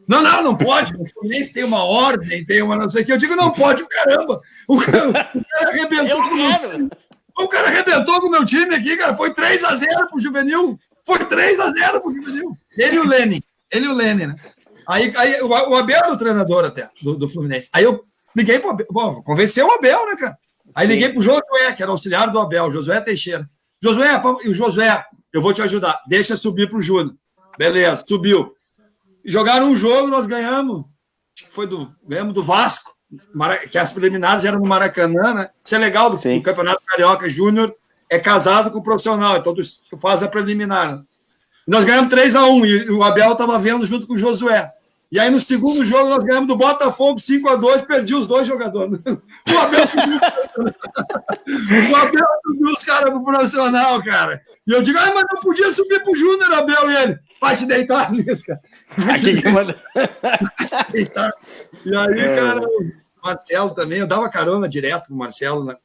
B: Não pode. O Fluminense tem uma ordem, tem uma não sei o que. Eu digo, não pode, caramba. O cara arrebentou com o cara arrebentou com o meu time aqui, cara. Foi 3-0 pro Juvenil. Ele e o Lene, né? Aí o Abel era o treinador até, do Fluminense. Aí eu liguei pro Abel. Bom, convenceu o Abel, né, cara? Aí liguei pro Josué, que era auxiliar do Abel, Josué Teixeira. O Josué, eu vou te ajudar. Deixa subir pro Júnior. Beleza, subiu. Jogaram um jogo, nós ganhamos. Acho que ganhamos do Vasco, que as preliminares eram no Maracanã, né? Isso é legal do Campeonato Carioca Júnior, é casado com o profissional, então tu faz a preliminar. Né? Nós ganhamos 3-1 e o Abel estava vendo junto com o Josué. E aí, no segundo jogo, nós ganhamos do Botafogo 5-2, perdi os 2 jogadores. O Abel subiu os caras pro profissional, cara. E eu digo, mas não podia subir pro Júnior, Abel, e ele. Vai te deitar, Lisca.
C: Aqui que manda.
B: E aí, cara, o Marcelo também, eu dava carona direto pro Marcelo, né?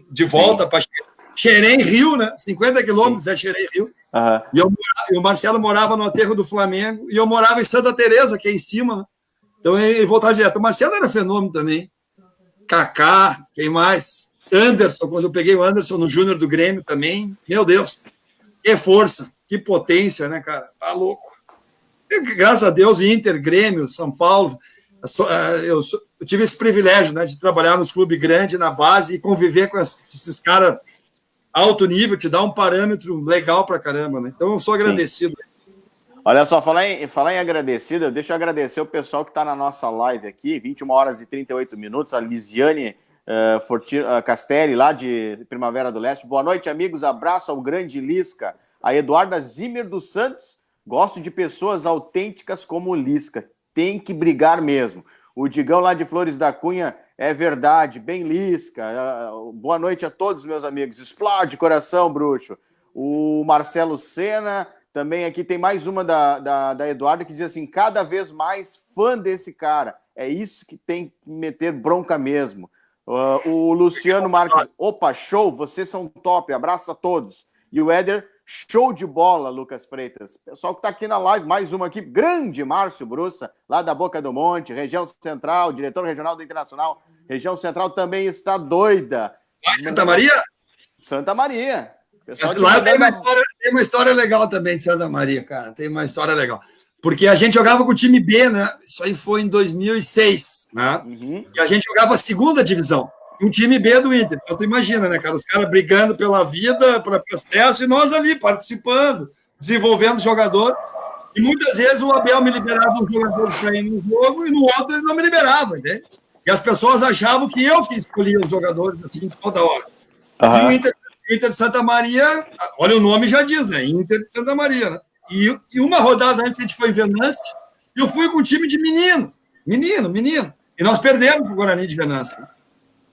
B: De volta para Xerém, Rio, né? 50 quilômetros é Xerém, Rio. Uhum. E o Marcelo morava no aterro do Flamengo e eu morava em Santa Teresa, que é em cima, né? Então ele voltava direto. O Marcelo era fenômeno também. Kaká, quem mais? Anderson, quando eu peguei o Anderson no Júnior do Grêmio também. Meu Deus, que força, que potência, né, cara? Tá louco. Graças a Deus, Inter, Grêmio, São Paulo. Eu tive esse privilégio, né, de trabalhar nos clubes grandes, na base, e conviver com esses caras alto nível, te dá um parâmetro legal pra caramba, né? Então, eu sou agradecido.
C: Sim. Olha só, falar em agradecido, deixa eu agradecer o pessoal que está na nossa live aqui, 21 horas e 38 minutos, a Lisiane Castelli, lá de Primavera do Leste. Boa noite, amigos, abraço ao grande Lisca. A Eduarda Zimmer dos Santos, gosto de pessoas autênticas como o Lisca, tem que brigar mesmo. O Digão lá de Flores da Cunha, é verdade, bem Lisca. Boa noite a todos, meus amigos. Explode coração, bruxo. O Marcelo Sena, também aqui tem mais uma da Eduarda, que diz assim, cada vez mais fã desse cara. É isso que tem que meter bronca mesmo. O Luciano Marques, opa, show, vocês são top, abraço a todos. E o Éder, show de bola, Lucas Freitas. Pessoal que está aqui na live, mais uma aqui, grande Márcio Brussa, lá da Boca do Monte, região central, diretor regional do Internacional, região central também está doida.
B: Santa Maria?
C: Santa Maria.
B: Lá tem uma história legal também de Santa Maria, cara, tem uma história legal. Porque a gente jogava com o time B, né? Isso aí foi em 2006, né? Uhum. E a gente jogava a segunda divisão. Um time B do Inter. Então, tu imagina, né, cara? Os caras brigando pela vida, para as testes, e nós ali participando, desenvolvendo jogador. E muitas vezes o Abel me liberava um jogador para ir no jogo e no outro ele não me liberava, entende? E as pessoas achavam que eu que escolhia os jogadores assim toda hora. Uhum. E o Inter de Santa Maria, olha, o nome já diz, né? Inter de Santa Maria, né? E uma rodada antes que a gente foi em Venâncio, eu fui com um time de menino. E nós perdemos para o Guarani de Venâncio.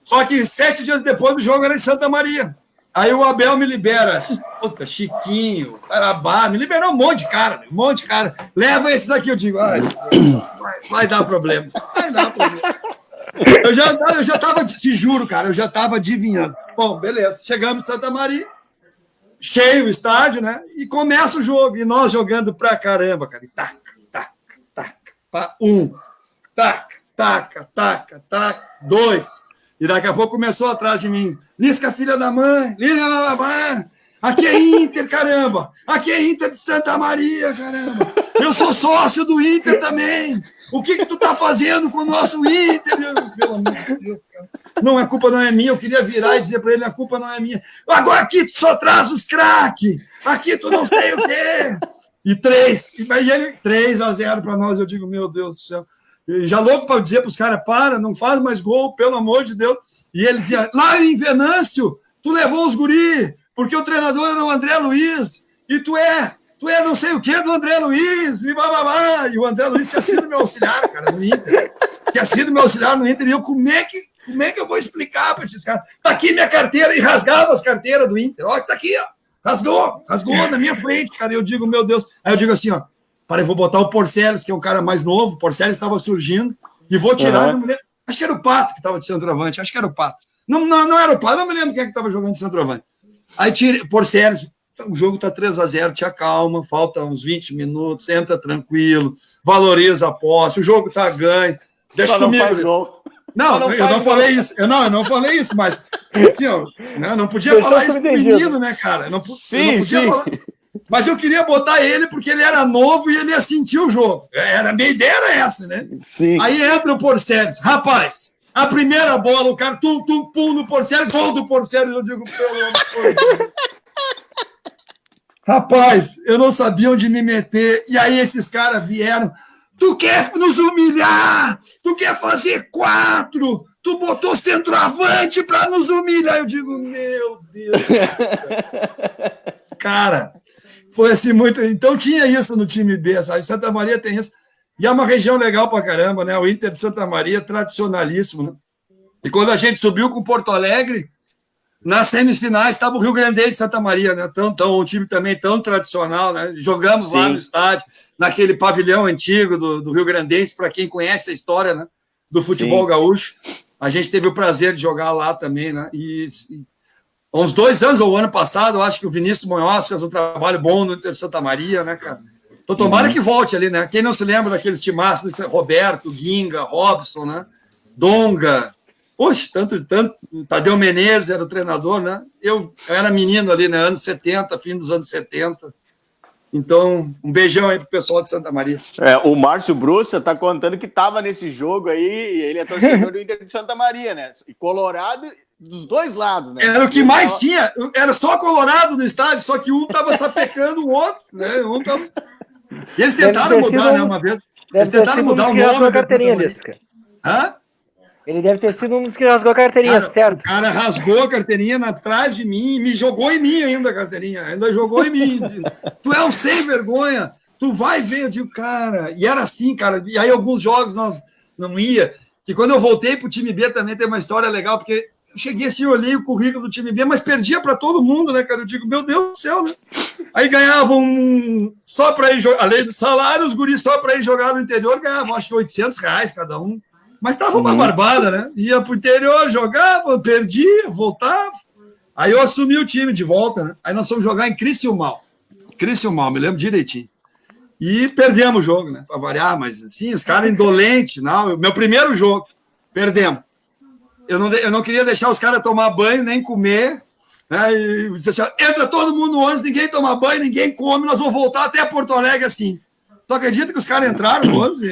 B: Só que 7 dias depois do jogo era em Santa Maria. Aí o Abel me libera. Puta, Chiquinho, Carabá, me liberou um monte de cara. Leva esses aqui, eu digo, vai dar problema. Eu já tava, te juro, cara, eu já tava adivinhando. Bom, beleza. Chegamos em Santa Maria, cheio o estádio, né? E começa o jogo. E nós jogando pra caramba, cara. E taca. Taca. 2. E daqui a pouco começou atrás de mim. Lisca, filha da mãe. Aqui é Inter, caramba. Aqui é Inter de Santa Maria, caramba. Eu sou sócio do Inter também. O que tu tá fazendo com o nosso Inter? Pelo amor de Deus, cara. Não, a culpa não é minha. Eu queria virar e dizer para ele, a culpa não é minha. Agora aqui tu só traz os craques. Aqui tu não sei o quê. E 3-0 para nós. Eu digo, meu Deus do céu. Já louco para dizer para os caras, não faz mais gol, pelo amor de Deus. E ele dizia, lá em Venâncio, tu levou os guri, porque o treinador era o André Luiz, e tu é não sei o que do André Luiz, e bababá. E o André Luiz tinha sido meu auxiliar, cara, no Inter. Tinha sido meu auxiliar no Inter, e eu, como é que eu vou explicar para esses caras? Tá aqui minha carteira, e rasgava as carteiras do Inter. Ó, tá aqui, ó. Rasgou na minha frente, cara. E eu digo, meu Deus. Aí eu digo assim, ó, eu vou botar o Porceles, que é um cara mais novo, o Porceles estava surgindo, e vou tirar, não me lembro, acho que era o Pato que estava de centroavante, não era o Pato, não me lembro quem é que estava jogando de centroavante. Aí tira, Porceles, o jogo está 3-0, te acalma, falta uns 20 minutos, entra tranquilo, valoriza a posse, o jogo está ganho, deixa comigo. Não, eu não falei isso, eu não falei isso, mas assim, ó, não podia falar isso pro menino, né, cara? Eu não podia falar. Mas eu queria botar ele porque ele era novo e ele ia sentir o jogo. A minha ideia era essa, né? Sim. Aí entra o Porceles. Rapaz, a primeira bola, o cara pum no Porceles, gol do Porceles. Eu digo, pelo amor de Deus. Rapaz, eu não sabia onde me meter. E aí esses caras vieram. Tu quer nos humilhar? Tu quer fazer 4? Tu botou centroavante para nos humilhar. Eu digo, meu Deus. Cara, foi assim muito... Então tinha isso no time B, sabe? Santa Maria tem isso. E é uma região legal pra caramba, né? O Inter de Santa Maria, tradicionalíssimo, né? E quando a gente subiu com Porto Alegre, nas semifinais estava o Rio Grandense de Santa Maria, né? Um time também tão tradicional, né? Jogamos lá no estádio, naquele pavilhão antigo do Rio Grandense, para quem conhece a história, né? Do futebol gaúcho. A gente teve o prazer de jogar lá também, né? E há uns 2 anos, ou ano passado, eu acho que o Vinícius Munhoz fez um trabalho bom no Inter de Santa Maria, né, cara? Então, tomara que volte ali, né? Quem não se lembra daqueles timaços, Roberto, Guinga, Robson, né? Donga. Poxa, tanto. Tadeu Menezes era o treinador, né? Eu era menino ali, né? Anos 70, fim dos anos 70. Então, um beijão aí pro pessoal de Santa Maria.
C: O Márcio Bruxa tá contando que tava nesse jogo aí, e ele é torcedor do Inter de Santa Maria, né? E Colorado dos 2 lados, né?
B: Era o que mais tinha. Era só Colorado no estádio, só que um tava sapecando o outro, né? E eles tentaram mudar, né, uma vez. Eles tentaram mudar o nome
D: da carteirinha, Lisca.
B: Hã?
D: Ele deve ter sido um dos que rasgou a carteirinha,
B: cara,
D: certo?
B: O cara rasgou a carteirinha atrás de mim e me jogou em mim ainda a carteirinha. Ainda jogou em mim. Tu é um sem vergonha. Tu vai ver. Eu digo, cara... E era assim, cara. E aí alguns jogos nós não ia. Que quando eu voltei pro time B também tem uma história legal, porque eu cheguei assim, olhei o currículo do time B, mas perdia para todo mundo, né, cara? Eu digo, meu Deus do céu, né? Aí ganhavam só para ir jogar, além do salário, os guris só para ir jogar no interior ganhavam, acho que R$800 cada um. Mas estava uma barbada, né? Ia pro interior, jogava, perdia, voltava. Aí eu assumi o time de volta, né? Aí nós fomos jogar em Criciúmal. Me lembro direitinho. E perdemos o jogo, né? Para variar, mas assim, os caras indolentes. Meu primeiro jogo, perdemos. Eu não queria deixar os caras tomar banho, nem comer. Né? E disse assim, entra todo mundo no ônibus, ninguém toma banho, ninguém come, nós vamos voltar até Porto Alegre assim. Tu acredita que os caras entraram no ônibus?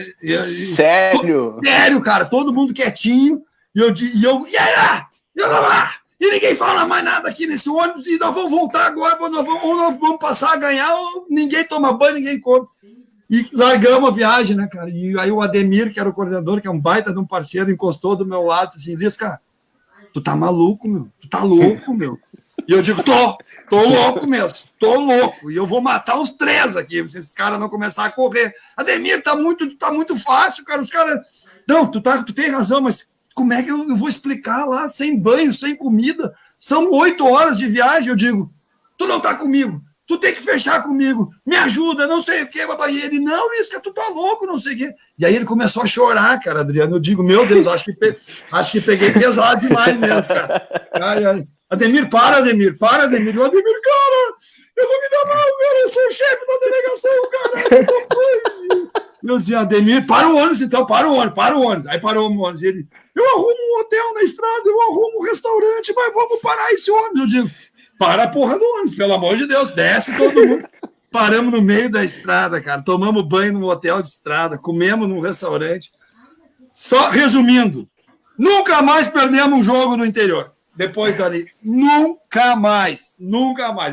C: Sério?
B: Sério, cara, todo mundo quietinho. E ninguém fala mais nada aqui nesse ônibus, e nós vamos voltar agora, ou nós vamos passar a ganhar, ou ninguém toma banho, ninguém come. E largamos a viagem, né, cara? E aí o Ademir, que era o coordenador, que é um baita de um parceiro, encostou do meu lado e disse assim, Lisca, tu tá maluco, meu? Tu tá louco, meu? E eu digo, tô louco mesmo, tô louco. E eu vou matar os 3 aqui, se esses caras não começarem a correr. Ademir, tá muito fácil, cara. Os caras... Não, tu tem razão, mas como é que eu vou explicar lá, sem banho, sem comida? São 8 horas de viagem, eu digo, tu não tá comigo. Tu tem que fechar comigo, me ajuda, não sei o quê, babai. E ele, não, Lisca, tu tá louco, não sei o quê. E aí ele começou a chorar, cara, Adriano. Eu digo, meu Deus, acho que peguei pesado demais mesmo, cara. Ai. Ademir, para, Ademir. O Ademir, cara, eu vou me dar mal, cara, eu sou o chefe da delegação, cara. Eu dizia, Ademir, para o ônibus, então, para o ônibus. Aí parou o ônibus. Ele, eu arrumo um hotel na estrada, eu arrumo um restaurante, mas vamos parar esse ônibus. Eu digo, para a porra do ônibus, pelo amor de Deus, desce todo mundo. Paramos no meio da estrada, cara, tomamos banho num hotel de estrada, comemos num restaurante. Só resumindo, nunca mais perdemos um jogo no interior. Depois dali, nunca mais.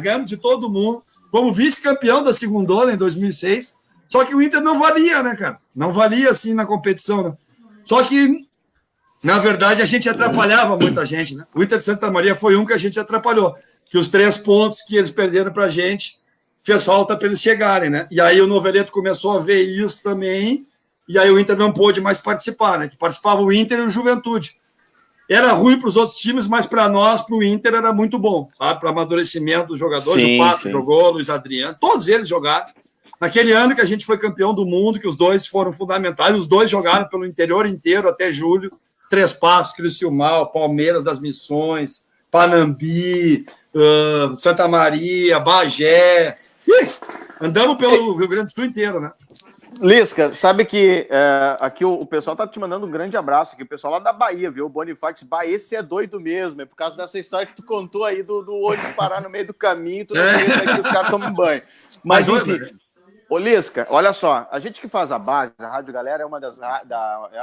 B: Ganhamos de todo mundo. Fomos vice-campeão da Segundona em 2006. Só que o Inter não valia, né, cara? Não valia, assim, na competição, né? Só que, na verdade, a gente atrapalhava muita gente, né? O Inter de Santa Maria foi um que a gente atrapalhou. Que os 3 pontos que eles perderam pra gente fez falta para eles chegarem, né? E aí o Noveleto começou a ver isso também. E aí o Inter não pôde mais participar, né? Que participava o Inter e o Juventude. Era ruim para os outros times, mas para nós, para o Inter, era muito bom, sabe? Para amadurecimento dos jogadores. O Pato jogou, o Luiz Adriano, todos eles jogaram. Naquele ano que a gente foi campeão do mundo, que os 2 foram fundamentais, os 2 jogaram pelo interior inteiro até julho. 3 Passos, Criciúmal, Palmeiras das Missões, Panambi, Santa Maria, Bagé. Andamos pelo Rio Grande do Sul inteiro, né?
C: Lisca, sabe que aqui o pessoal tá te mandando um grande abraço aqui, o pessoal lá da Bahia, viu? O Bonifácio, esse é doido mesmo, é por causa dessa história que tu contou aí do ônibus parar no meio do caminho, tu não vê que os caras tomam banho. Mas enfim, ô Lisca, olha só, a gente que faz a base, a Rádio Galera é uma das...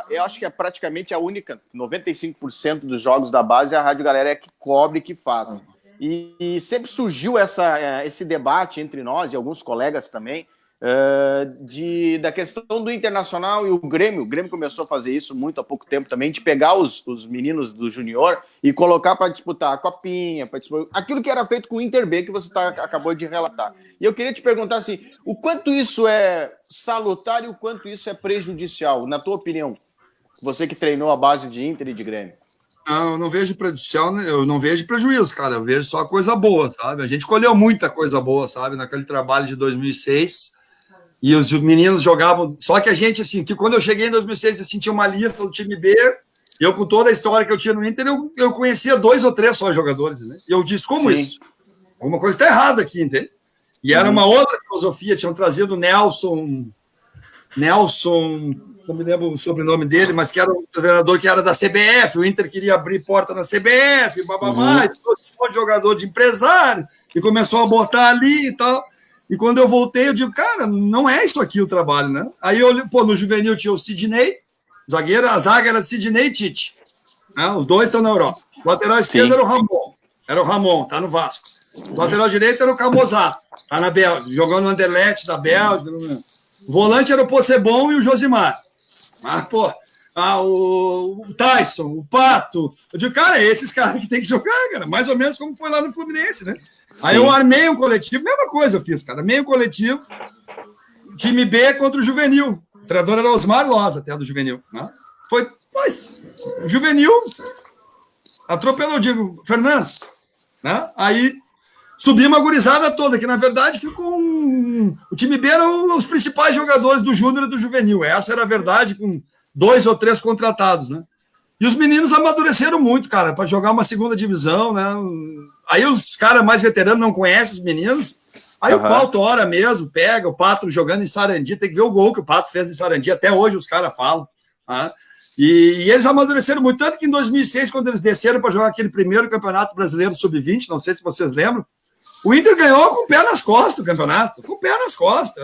C: eu acho que é praticamente a única, 95% dos jogos da base, a Rádio Galera é que cobre e que faz. E sempre surgiu esse debate entre nós e alguns colegas também, da questão do Internacional e o Grêmio. O Grêmio começou a fazer isso muito há pouco tempo também, de pegar os meninos do Júnior e colocar para disputar a Copinha, para disputar aquilo que era feito com o Inter B, que você acabou de relatar. E eu queria te perguntar assim, o quanto isso é salutar e o quanto isso é prejudicial, na tua opinião? Você que treinou a base de Inter e de Grêmio.
B: Não, eu não vejo prejudicial, eu não vejo prejuízo, cara. Eu vejo só coisa boa, sabe? A gente colheu muita coisa boa, sabe? Naquele trabalho de 2006. E os meninos jogavam. Só que a gente, assim, que quando eu cheguei em 2006, eu sentia uma lista do time B. Eu, com toda a história que eu tinha no Inter, eu conhecia 2 ou 3 só jogadores, né? E eu disse, como isso? Alguma coisa está errada aqui, entende? E era uma outra filosofia. Tinham trazido o Nelson, não me lembro o sobrenome dele, mas que era um treinador que era da CBF. O Inter queria abrir porta na CBF, bababá, e trouxe um monte de jogador de empresário, e começou a botar ali e tal. E quando eu voltei, eu digo, cara, não é isso aqui o trabalho, né? Aí eu, no juvenil tinha o Sidney, zagueiro, a zaga era Sidney e Tite. Né? Os dois estão na Europa. O lateral esquerdo era o Ramon. Era o Ramon, tá no Vasco. O lateral direito era o Camozato, tá na Bélgica, jogando no Anderlecht da Bélgica. O volante era o Possebon e o Josimar. O Tyson, o Pato. Eu digo, cara, é esses caras que tem que jogar, cara. Mais ou menos como foi lá no Fluminense, né? Sim. Aí eu armei um coletivo, mesma coisa eu fiz, cara. Armei um coletivo, time B contra o Juvenil. O treinador era Osmar Loz, até do Juvenil. Né? Mas, o Juvenil atropelou, digo, Fernando. Né? Aí subimos a gurizada toda, que na verdade ficou o time B eram os principais jogadores do Júnior e do Juvenil. Essa era a verdade, com 2 ou 3 contratados, né? E os meninos amadureceram muito, cara, para jogar uma segunda divisão, né? Aí os caras mais veteranos não conhecem os meninos. Aí o Pato, hora mesmo, pega o Pato jogando em Sarandi, tem que ver o gol que o Pato fez em Sarandi, até hoje os caras falam. Tá? E eles amadureceram muito, tanto que em 2006, quando eles desceram para jogar aquele primeiro campeonato brasileiro sub-20, não sei se vocês lembram, o Inter ganhou com o pé nas costas o campeonato, com o pé nas costas,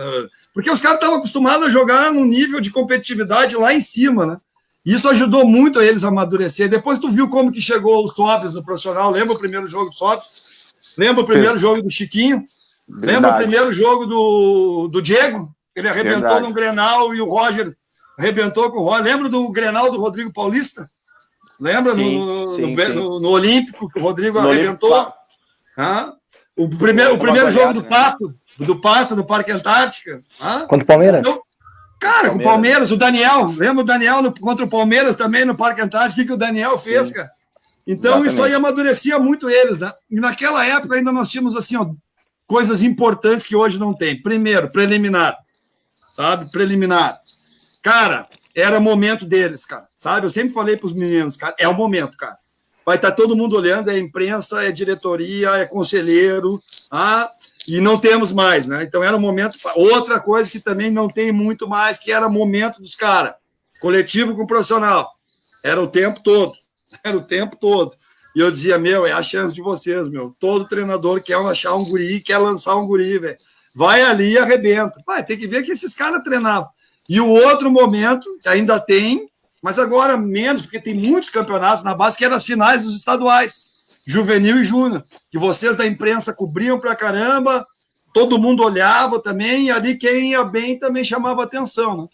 B: porque os caras estavam acostumados a jogar num nível de competitividade lá em cima, né? Isso ajudou muito a eles a amadurecer. Depois tu viu como que chegou o Sobres no profissional, lembra o primeiro jogo do Sobres? Lembra o primeiro jogo do Chiquinho? Verdade. Lembra o primeiro jogo do Diego? Ele arrebentou no Grenal e o Roger arrebentou com o Roger. Lembra do Grenal do Rodrigo Paulista? Lembra no Olímpico que o Rodrigo arrebentou? O primeiro jogo do Pato no Parque Antártica.
D: Contra o Palmeiras?
B: Então, cara, com o Palmeiras, o Daniel. Lembra o Daniel contra o Palmeiras também no Parque Antártico? O que o Daniel fez, cara? Então, exatamente. Isso aí amadurecia muito eles, né? E naquela época ainda nós tínhamos, assim, coisas importantes que hoje não tem. Primeiro, preliminar. Sabe? Preliminar. Cara, era momento deles, cara. Sabe? Eu sempre falei para os meninos, cara, é o momento, cara. Vai estar todo mundo olhando, é imprensa, é diretoria, é conselheiro, e não temos mais, né? Então era um momento. Outra coisa que também não tem muito mais, que era momento dos caras. Coletivo com profissional. Era o tempo todo. Era o tempo todo. E eu dizia, é a chance de vocês, Todo treinador quer achar um guri, quer lançar um guri, velho. Vai ali e arrebenta. Tem que ver que esses caras treinavam. E o outro momento, que ainda tem, mas agora menos, porque tem muitos campeonatos na base, que eram as finais dos estaduais. Juvenil e Júnior, que vocês da imprensa cobriam pra caramba, todo mundo olhava também, e ali quem ia bem também chamava atenção, né?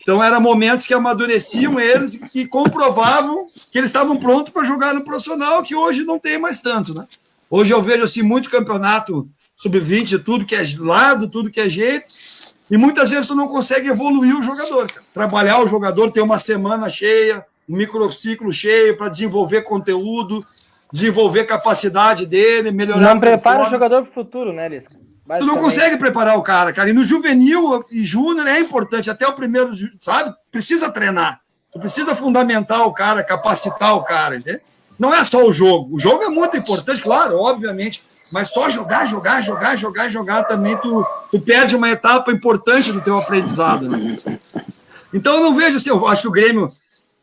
B: Então, eram momentos que amadureciam eles e que comprovavam que eles estavam prontos para jogar no profissional, que hoje não tem mais tanto, né? Hoje eu vejo, assim, muito campeonato sub-20, tudo que é lado, tudo que é jeito, e muitas vezes tu não consegue evoluir o jogador, cara. Trabalhar o jogador, ter uma semana cheia, um microciclo cheio para desenvolver conteúdo, desenvolver capacidade dele, melhorar.
D: Não prepara o jogador para o futuro, né, Lisca?
B: Tu não consegue preparar o cara. E no juvenil e júnior é importante, até o primeiro, sabe? Precisa treinar. Tu precisa fundamentar o cara, capacitar o cara, entendeu? Não é só o jogo. O jogo é muito importante, claro, obviamente, mas só jogar também tu perde uma etapa importante do teu aprendizado, né? Então eu não vejo assim, eu acho que o Grêmio,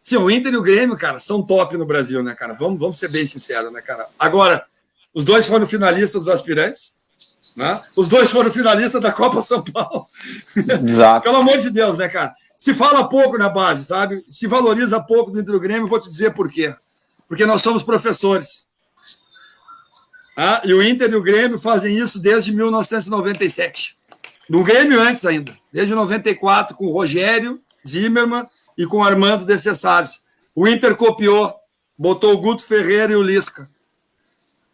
B: sim, o Inter e o Grêmio, cara, são top no Brasil, né, cara? Vamos ser bem sinceros, né, cara? Agora, os dois foram finalistas dos aspirantes, né? Os dois foram finalistas da Copa São Paulo.
C: Exato.
B: Pelo amor de Deus, né, cara? Se fala pouco na no sabe? Se valoriza pouco dentro do Grêmio, vou te dizer por quê. Porque nós somos professores. E o Inter e o Grêmio fazem isso desde 1997. No Grêmio antes ainda, desde 94, com o Rogério Zimmermann e com o Armando de Cessares. O Inter copiou, botou o Guto Ferreira e o Lisca.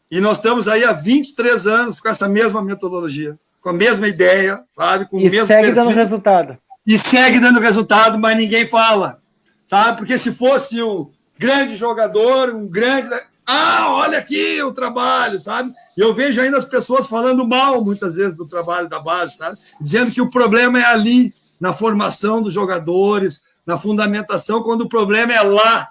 B: E nós estamos aí há 23 anos com essa mesma metodologia, com a mesma ideia, sabe? Com o mesmo
D: segue dando resultado.
B: E segue dando resultado, mas ninguém fala, sabe? Porque se fosse um grande jogador, um grande... olha aqui o trabalho, sabe? E eu vejo ainda as pessoas falando mal, muitas vezes, do trabalho da base, sabe? Dizendo que o problema é ali, na formação dos jogadores, na fundamentação, quando o problema é lá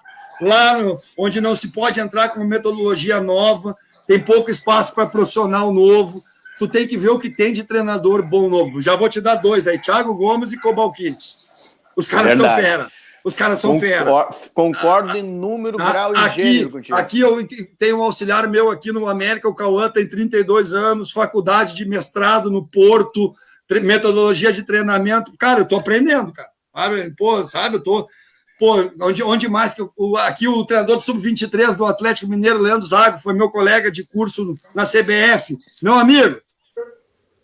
B: onde não se pode entrar com uma metodologia nova, tem pouco espaço para profissional novo, tu tem que ver o que tem de treinador bom novo. Já vou te dar 2 aí, Thiago Gomes e Cobalcini. Os caras são fera. Os caras são fera.
C: Concordo em número, grau e gênero contigo.
B: Aqui eu tenho um auxiliar meu aqui no América, o Cauã tem 32 anos, faculdade de mestrado no Porto, metodologia de treinamento. Cara, eu tô aprendendo, cara. Sabe, eu tô... onde mais que aqui o treinador do Sub-23 do Atlético Mineiro, Leandro Zago, foi meu colega de curso na CBF. Meu amigo,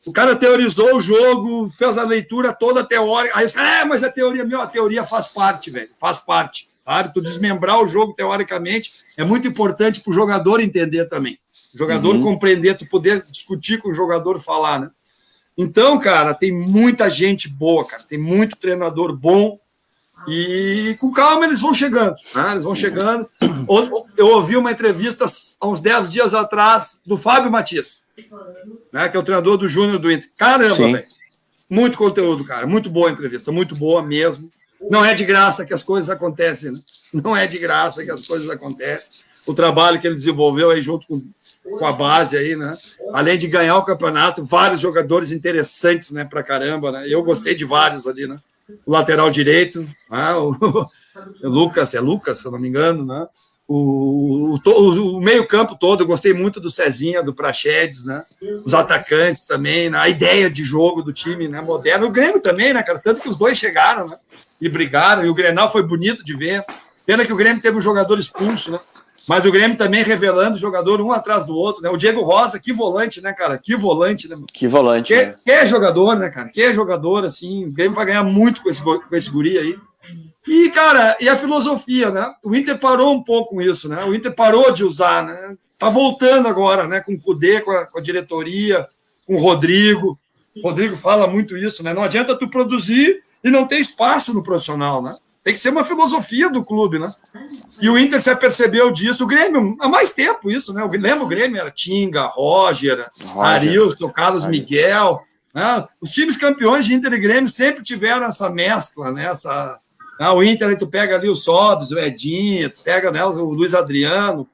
B: o cara teorizou o jogo, fez a leitura toda teórica. Aí os caras, mas a teoria faz parte, velho. Faz parte, sabe? Tu desmembrar o jogo teoricamente é muito importante para o jogador entender também. O jogador compreender, tu poder discutir com o jogador falar, né? Então, cara, tem muita gente boa, cara. Tem muito treinador bom. E com calma eles vão chegando, né? Eles vão chegando. Eu ouvi uma entrevista há uns 10 dias atrás do Fábio Matias, né, que é o treinador do Júnior do Inter. Caramba, velho. Muito conteúdo, cara. Muito boa a entrevista, muito boa mesmo. Não é de graça que as coisas acontecem, né? Não é de graça que as coisas acontecem. O trabalho que ele desenvolveu aí junto com a base aí, né? Além de ganhar o campeonato, vários jogadores interessantes, né, pra caramba, né? Eu gostei de vários ali, né? O lateral direito, né? o Lucas, se eu não me engano, né? O meio-campo todo, eu gostei muito do Cezinha, do Praxedes, né? Os atacantes também, né? A ideia de jogo do time, né? Moderno. O Grêmio também, né, cara? Tanto que os dois chegaram, né? E brigaram, e o Grenal foi bonito de ver. Pena que o Grêmio teve um jogador expulso, né? Mas o Grêmio também revelando jogador um atrás do outro, né? O Diego Rosa, que volante, né, cara? Que volante, né?
C: Que volante, né?
B: Que é jogador, né, cara? Que é jogador, assim. O Grêmio vai ganhar muito com esse guri aí. E, cara, e a filosofia, né? O Inter parou um pouco com isso, né? O Inter parou de usar, né? Tá voltando agora, né? Com o Cudê, com a diretoria, com o Rodrigo. O Rodrigo fala muito isso, né? Não adianta tu produzir e não ter espaço no profissional, né? Tem que ser uma filosofia do clube, né? E o Inter se apercebeu disso. O Grêmio, há mais tempo isso, né? Lembra o Grêmio? Era Tinga, Roger, Arilson, Carlos Miguel. Né? Os times campeões de Inter e Grêmio sempre tiveram essa mescla, né? O Inter, aí tu pega ali o Sobis, o Edinho, tu pega, né, o Luiz Adriano,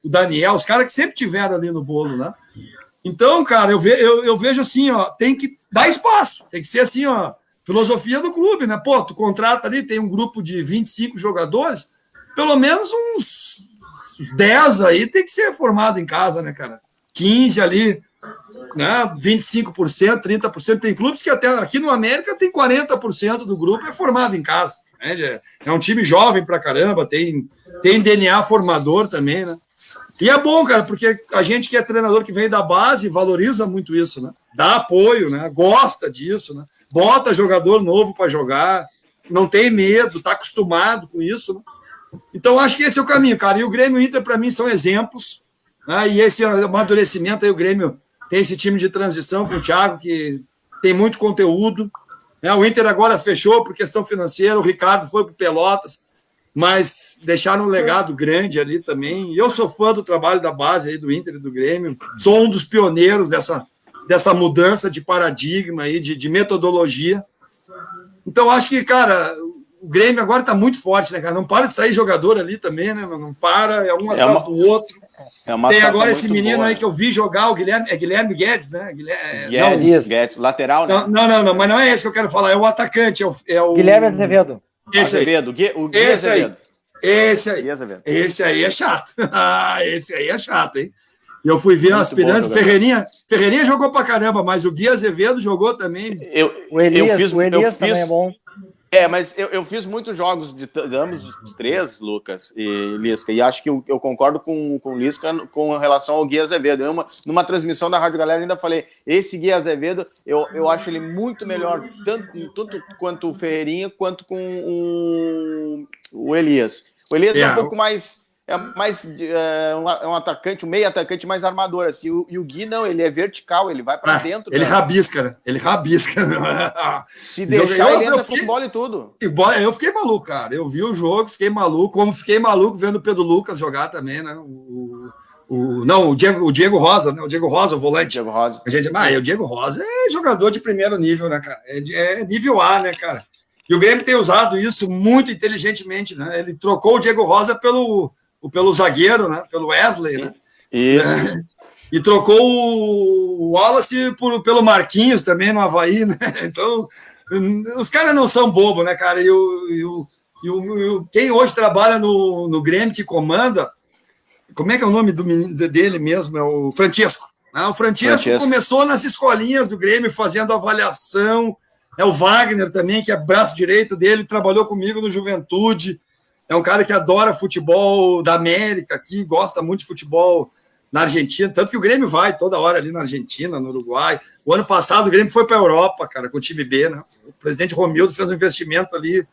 B: o Daniel, os caras que sempre tiveram ali no bolo, né? Então, cara, eu vejo assim, ó, tem que dar espaço, tem que ser assim, ó, filosofia do clube, né? Pô, tu contrata ali, tem um grupo de 25 jogadores, pelo menos uns 10 aí tem que ser formado em casa, né, cara? 15 ali, né? 25%, 30%. Tem clubes que até aqui no América tem 40% do grupo é formado em casa. Né? É um time jovem pra caramba, tem DNA formador também, né? E é bom, cara, porque a gente que é treinador que vem da base valoriza muito isso, né? Dá apoio, né? Gosta disso, né? Bota jogador novo para jogar, não tem medo, tá acostumado com isso, né? Então, acho que esse é o caminho, cara. E o Grêmio e o Inter, para mim, são exemplos, né? E esse amadurecimento aí, o Grêmio tem esse time de transição com o Thiago, que tem muito conteúdo, né? O Inter agora fechou por questão financeira, o Ricardo foi para o Pelotas, mas deixaram um legado grande ali também. E eu sou fã do trabalho da base aí do Inter e do Grêmio, sou um dos pioneiros dessa mudança de paradigma aí, de metodologia. Então, acho que, cara, o Grêmio agora está muito forte, né, cara? Não para de sair jogador ali também, né? Não para, é um atrás do outro. Tem agora esse menino boa, aí que eu vi jogar, o Guilherme Guedes, né?
C: Guedes, lateral, né?
B: Não, mas não é esse que eu quero falar, é o atacante, é o...
D: Guilherme Azevedo.
B: Esse aí.
C: O Gui Azevedo.
B: Esse aí é chato. Esse aí é chato, hein? E eu fui ver
C: Muito
B: aspirantes.
C: bom
B: Ferreirinha jogou pra caramba, mas o Gui Azevedo jogou também.
D: O Elias também é bom.
C: Mas eu fiz muitos jogos de ambos os três, Lucas e Lisca, e acho que eu concordo com o Lisca com relação ao Gui Azevedo. Numa transmissão da Rádio Galera, ainda falei, esse Gui Azevedo, eu acho ele muito melhor, tanto quanto o Ferreirinha, quanto com o Elias. O Elias é um pouco mais... um atacante, um meio atacante mais armador, assim. E o Gui não, ele é vertical, ele vai pra dentro.
B: Ele rabisca, né? Ele rabisca.
C: Se deixar, ele entra futebol e tudo.
B: Eu fiquei maluco, cara. Eu vi o jogo, fiquei maluco, como fiquei maluco vendo o Pedro Lucas jogar também, né? O Diego Rosa, né? O Diego Rosa, o volante.
C: Diego Rosa.
B: O Diego Rosa é jogador de primeiro nível, né, cara? É nível A, né, cara? E o Grêmio tem usado isso muito inteligentemente, né? Ele trocou o Diego Rosa pelo zagueiro, né? Pelo Wesley, né?
C: Isso.
B: E trocou o Wallace pelo Marquinhos também no Avaí, né? Então, os caras não são bobos, né, cara? Quem hoje trabalha no Grêmio, que comanda, como é que é o nome dele mesmo? É o Francisco. O Francisco começou nas escolinhas do Grêmio fazendo avaliação. É o Wagner também, que é braço direito dele, trabalhou comigo no Juventude. É um cara que adora futebol da América aqui, gosta muito de futebol na Argentina, tanto que o Grêmio vai toda hora ali na Argentina, no Uruguai. O ano passado o Grêmio foi para a Europa, cara, com o time B, né? O presidente Romildo fez um investimento ali.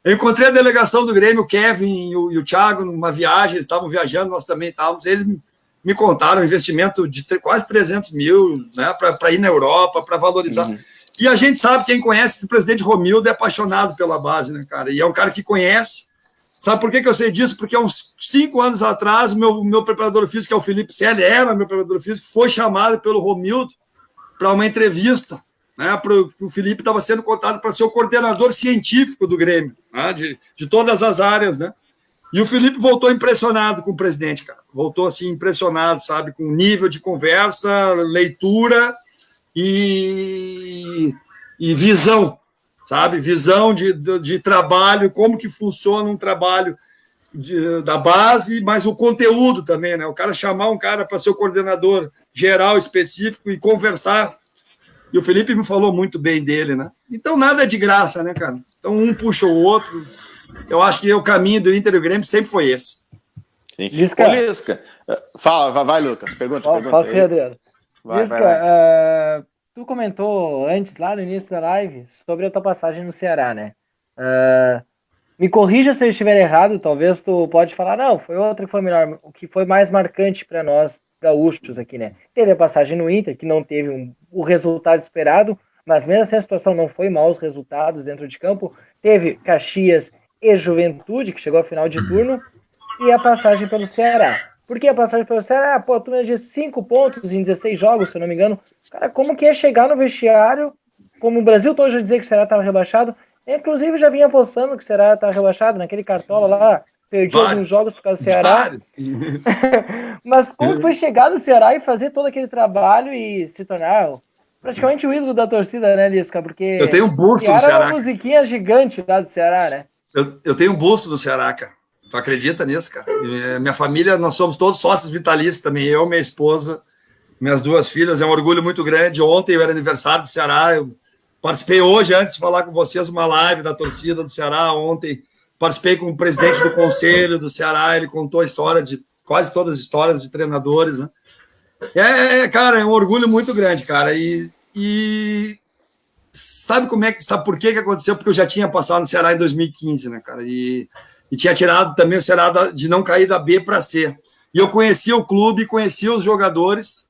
B: Eu encontrei a delegação do Grêmio, o Kevin e o Thiago, numa viagem, eles estavam viajando, nós também estávamos. Eles me contaram um investimento de quase 300 mil, né, para ir na Europa, para valorizar. Uhum. E a gente sabe, quem conhece, que o presidente Romildo é apaixonado pela base, né, cara? E é um cara que conhece. Sabe por que eu sei disso? Porque há uns 5 anos atrás, meu preparador físico, que é o Felipe Selle, era meu preparador físico, foi chamado pelo Romildo para uma entrevista. Né, o Felipe estava sendo cotado para ser o coordenador científico do Grêmio, né, de todas as áreas, né? E o Felipe voltou impressionado com o presidente, cara. Voltou assim, impressionado, sabe? Com o nível de conversa, leitura e visão. Sabe, visão de trabalho, como que funciona um trabalho da base, mas o conteúdo também, né? O cara chamar um cara para ser o coordenador geral específico e conversar. E o Felipe me falou muito bem dele, né? Então nada é de graça, né, cara? Então um puxa o outro. Eu acho que o caminho do Inter e do Grêmio sempre foi esse.
C: Sim. Lisca. Fala, vai, Lucas. Pergunta.
D: Posso ir, Adriano? Lisca, tu comentou antes, lá no início da live, sobre a tua passagem no Ceará, né? Me corrija se eu estiver errado, talvez tu pode falar, não, foi outra que foi melhor, o que foi mais marcante para nós gaúchos aqui, né? Teve a passagem no Inter, que não teve o resultado esperado, mas mesmo assim a situação não foi mal, os resultados dentro de campo. Teve Caxias e Juventude, que chegou à final de turno, e a passagem pelo Ceará. Por que a passagem pelo Ceará? Pô, tu me disse 5 pontos em 16 jogos, se eu não me engano. Cara, como que é chegar no vestiário, como o Brasil todo já dizia que o Ceará estava rebaixado, inclusive já vinha apostando que o Ceará estava rebaixado, naquele cartola lá, perdi alguns jogos por causa do Ceará. Mas como foi chegar no Ceará e fazer todo aquele trabalho e se tornar praticamente o ídolo da torcida, né, Lisca? Porque
B: eu tenho um busto do Ceará.
D: Era uma musiquinha gigante lá do Ceará, né?
B: Eu tenho um busto do Ceará, cara. Tu acredita nisso, cara? Minha família, nós somos todos sócios vitalícios também, eu, minha esposa, minhas 2 filhas, é um orgulho muito grande. Ontem era aniversário do Ceará, eu participei hoje, antes de falar com vocês, uma live da torcida do Ceará. Ontem participei com o presidente do conselho do Ceará, ele contou a história de quase todas as histórias de treinadores, né? Cara, é um orgulho muito grande, cara. E sabe por que aconteceu? Porque eu já tinha passado no Ceará em 2015, né, cara? E tinha tirado também o Ceará de não cair da B para C. E eu conhecia o clube, conhecia os jogadores.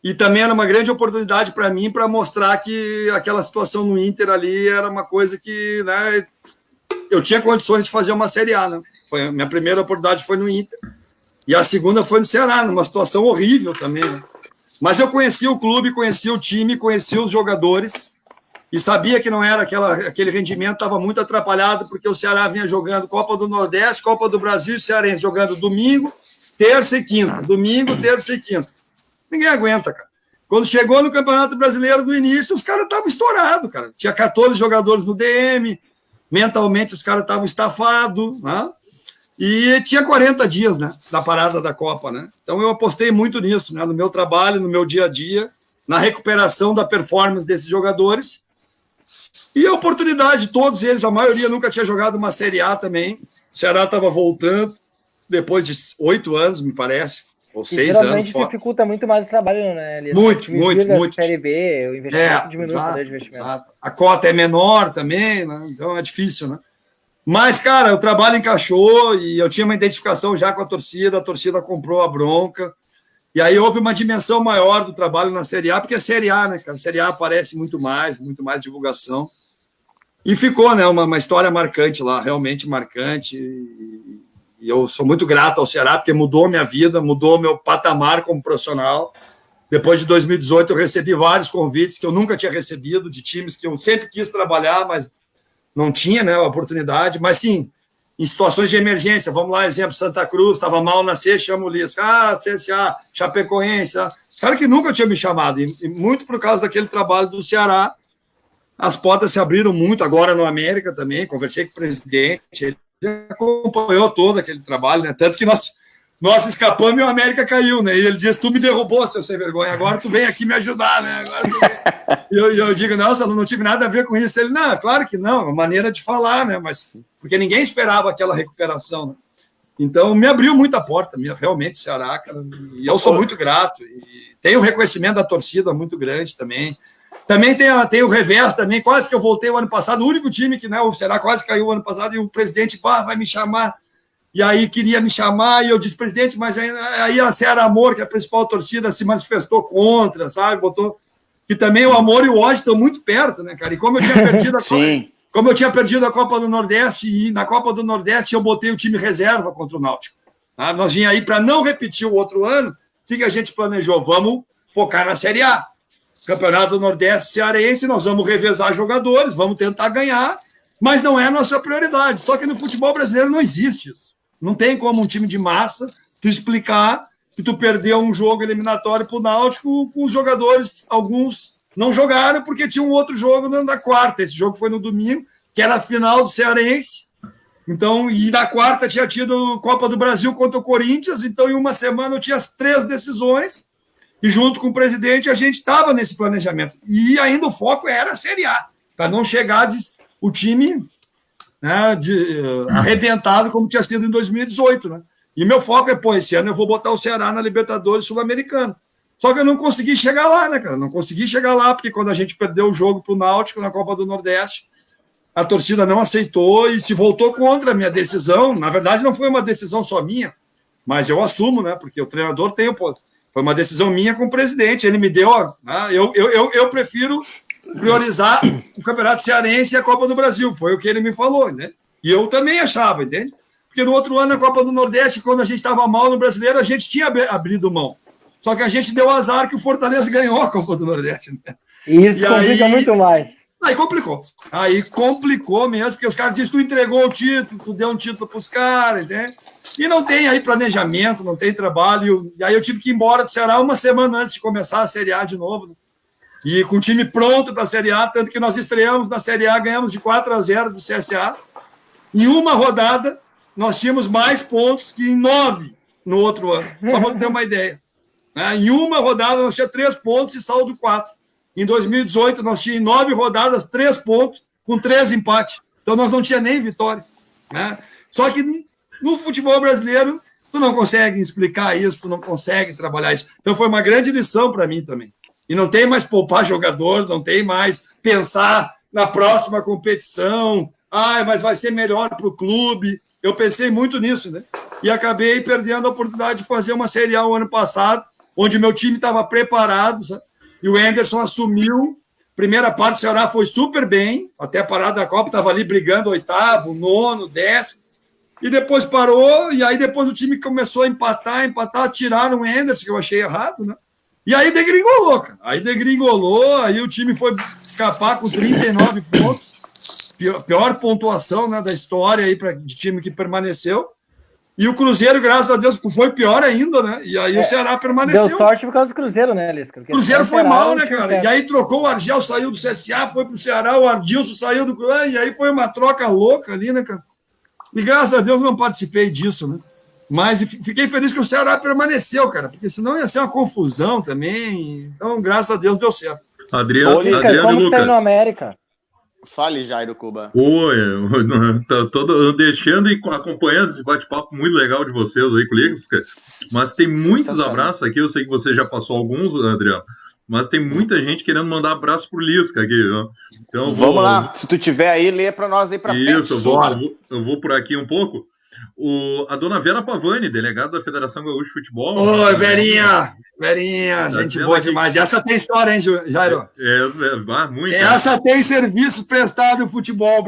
B: E também era uma grande oportunidade para mim para mostrar que aquela situação no Inter ali era uma coisa que, né, eu tinha condições de fazer uma Série A, né? Minha primeira oportunidade foi no Inter e a segunda foi no Ceará, numa situação horrível também, né? Mas eu conhecia o clube, conhecia o time, conhecia os jogadores e sabia que não era aquele rendimento, estava muito atrapalhado porque o Ceará vinha jogando Copa do Nordeste, Copa do Brasil e Cearense, jogando domingo, terça e quinta. Domingo, terça e quinta. Ninguém aguenta, cara. Quando chegou no Campeonato Brasileiro do início, os caras estavam estourados, cara. Tinha 14 jogadores no DM, mentalmente os caras estavam estafados, né? E tinha 40 dias, né, da parada da Copa, né? Então eu apostei muito nisso, né, no meu trabalho, no meu dia a dia, na recuperação da performance desses jogadores. E a oportunidade, todos eles, a maioria nunca tinha jogado uma Série A também. O Ceará estava voltando depois de 8 anos, me parece, ou 6 anos.
D: Geralmente dificulta muito mais o trabalho, né?
B: Muito.
D: Série B, o investimento diminui o poder de investimento.
B: Exato. A cota é menor também, né? Então é difícil, né? Mas, cara, o trabalho encaixou e eu tinha uma identificação já com a torcida comprou a bronca. E aí houve uma dimensão maior do trabalho na Série A, porque é Série A, né, cara? Série A aparece muito mais divulgação. E ficou, né, uma história marcante lá, realmente marcante. E eu sou muito grato ao Ceará, porque mudou minha vida, mudou meu patamar como profissional. Depois de 2018, eu recebi vários convites que eu nunca tinha recebido, de times que eu sempre quis trabalhar, mas não tinha, né, a oportunidade. Mas sim, em situações de emergência, vamos lá, exemplo, Santa Cruz, estava mal na C, chama o Lisca, CSA, Chapecoense, os caras que nunca tinham me chamado, e muito por causa daquele trabalho do Ceará, as portas se abriram muito, agora no América também, conversei com o presidente, ele acompanhou todo aquele trabalho, né? Tanto que nós escapamos e o América caiu, né? E ele disse, tu me derrubou, seu sem vergonha, agora tu vem aqui me ajudar, né? Eu digo, não, eu não tive nada a ver com isso. Ele, não, claro que não, é uma maneira de falar, né? Mas, porque ninguém esperava aquela recuperação, né? Então, me abriu muita porta, realmente, Ceará, cara, e eu sou muito grato, e tem um reconhecimento da torcida muito grande também. Também tem o revés também, quase que eu voltei o ano passado, o único time que, né, o Ceará quase caiu o ano passado, e o presidente, vai me chamar, e aí queria me chamar, e eu disse, presidente, mas aí a Ceará Amor, que é a principal torcida, se manifestou contra, sabe, botou, que também o amor e o ódio estão muito perto, né, cara, e como eu tinha perdido a como eu tinha perdido a Copa do Nordeste, e na Copa do Nordeste eu botei o time reserva contra o Náutico, tá? Nós vinha aí para não repetir o outro ano, o que a gente planejou? Vamos focar na Série A. Campeonato do Nordeste Cearense, nós vamos revezar jogadores, vamos tentar ganhar, mas não é a nossa prioridade. Só que no futebol brasileiro não existe isso. Não tem como um time de massa tu explicar que tu perdeu um jogo eliminatório para o Náutico com os jogadores, alguns não jogaram porque tinha um outro jogo na quarta. Esse jogo foi no domingo, que era a final do Cearense. Então, e na quarta tinha tido Copa do Brasil contra o Corinthians, então em uma semana eu tinha as 3 decisões. E junto com o presidente, a gente estava nesse planejamento. E ainda o foco era a Série A, para não chegar o time, né, arrebentado como tinha sido em 2018. Né? E meu foco é, esse ano eu vou botar o Ceará na Libertadores Sul-Americana. Só que eu não consegui chegar lá, né, cara? Não consegui chegar lá, porque quando a gente perdeu o jogo para o Náutico na Copa do Nordeste, a torcida não aceitou e se voltou contra a minha decisão. Na verdade, não foi uma decisão só minha, mas eu assumo, né? Porque o treinador tem o poder. Foi uma decisão minha com o presidente. Ele me deu. Eu prefiro priorizar o Campeonato Cearense e a Copa do Brasil. Foi o que ele me falou, né? E eu também achava, entende? Porque no outro ano, na Copa do Nordeste, quando a gente estava mal no Brasileiro, a gente tinha abrido mão. Só que a gente deu azar que o Fortaleza ganhou a Copa do Nordeste. Né?
D: E isso complica muito mais.
B: Aí complicou. Aí complicou mesmo, porque os caras dizem que tu entregou o título, tu deu um título para os caras, entende? E não tem aí planejamento, não tem trabalho. E aí eu tive que ir embora do Ceará uma semana antes de começar a Série A de novo. Né? E com o time pronto para a Série A, tanto que nós estreamos na Série A, ganhamos de 4-0 do CSA. Em uma rodada, nós tínhamos mais pontos que em 9 no outro ano. Só para ter uma ideia. Né? Em uma rodada, nós tínhamos 3 pontos e saldo 4. Em 2018, nós tínhamos 9 rodadas, 3 pontos, com 3 empates. Então, nós não tínhamos nem vitória. Né? Só que no futebol brasileiro, tu não consegue explicar isso, tu não consegue trabalhar isso. Então, foi uma grande lição para mim também. E não tem mais poupar jogador, não tem mais pensar na próxima competição. Mas vai ser melhor para o clube. Eu pensei muito nisso, né? E acabei perdendo a oportunidade de fazer uma Série A o ano passado, onde meu time estava preparado, sabe? E o Anderson assumiu. Primeira parte, o Ceará foi super bem, até a parada da Copa, estava ali brigando 8º, 9º, 10º, e depois parou, e aí depois o time começou a empatar, tiraram o Anderson, que eu achei errado, né? E aí degringolou, cara. Aí o time foi escapar com 39 pontos, pior pontuação, né, da história aí de time que permaneceu. E o Cruzeiro, graças a Deus, foi pior ainda, né? E aí o Ceará permaneceu.
D: Deu sorte por causa do Cruzeiro, né, Lisca?
B: O Cruzeiro foi mal, né, cara? E aí trocou o Argel, saiu do CSA, foi pro Ceará, o Ardilson saiu do Cruzeiro, e aí foi uma troca louca ali, né, cara? E graças a Deus não participei disso, né? Mas fiquei feliz que o Ceará permaneceu, cara, porque senão ia ser uma confusão também. Então, graças a Deus, deu certo.
A: Adriano e
D: Como
A: Lucas.
D: tá no América?
C: Fale, Jairo Cuba.
A: Oi, tô deixando e acompanhando esse bate-papo muito legal de vocês aí com o Lisca. Mas tem muitos abraços aqui, eu sei que você já passou alguns, Adriano, mas tem muita gente querendo mandar abraço pro Lisca aqui. Né? Então,
C: vamos lá, se tu tiver aí, lê pra nós aí pra frente.
A: Isso, eu vou por aqui um pouco. A dona Vera Pavani, delegada da Federação Gaúcha de Futebol.
B: Oi, Verinha! Verinha, gente boa demais. E essa tem história, hein, Jairo?
A: Muito.
B: Essa tem serviço prestado no futebol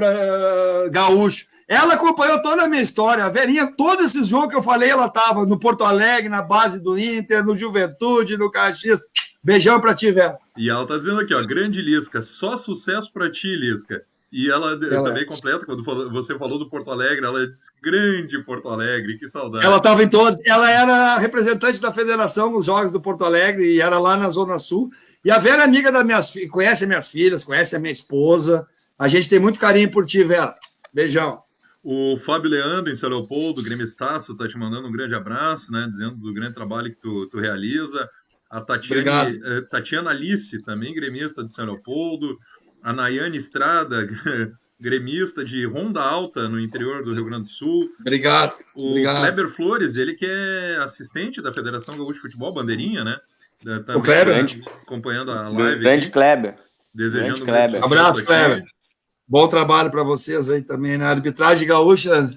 B: gaúcho. Ela acompanhou toda a minha história. A Verinha, todos esses jogos que eu falei, ela estava no Porto Alegre, na base do Inter, no Juventude, no Caxias. Beijão pra ti, Vera.
A: E ela tá dizendo aqui, ó, grande Lisca, só sucesso pra ti, Lisca. E ela também completa, quando você falou do Porto Alegre, ela disse, grande Porto Alegre, que saudade.
B: Ela estava em todos. Ela era representante da federação nos Jogos do Porto Alegre e era lá na Zona Sul. E a Vera é amiga das minhas filhas, conhece minhas filhas, conhece a minha esposa. A gente tem muito carinho por ti, Vera. Beijão.
A: O Fábio Leandro, em São Leopoldo, o Grêmio Estácio, tá te mandando um grande abraço, né? Dizendo do grande trabalho que tu realiza. A Tatiana Alice, também gremista de São Leopoldo. A Nayane Estrada, gremista de Ronda Alta, no interior do Rio Grande do Sul.
B: Obrigado.
A: Kleber Flores, ele que é assistente da Federação Gaúcha de Futebol, bandeirinha, né?
B: O Kleber.
A: Acompanhando a live.
C: Grande Kleber.
A: Desejando
C: Kleber.
B: Abraço, Kleber. Bom trabalho para vocês aí também, na arbitragem gaúcha.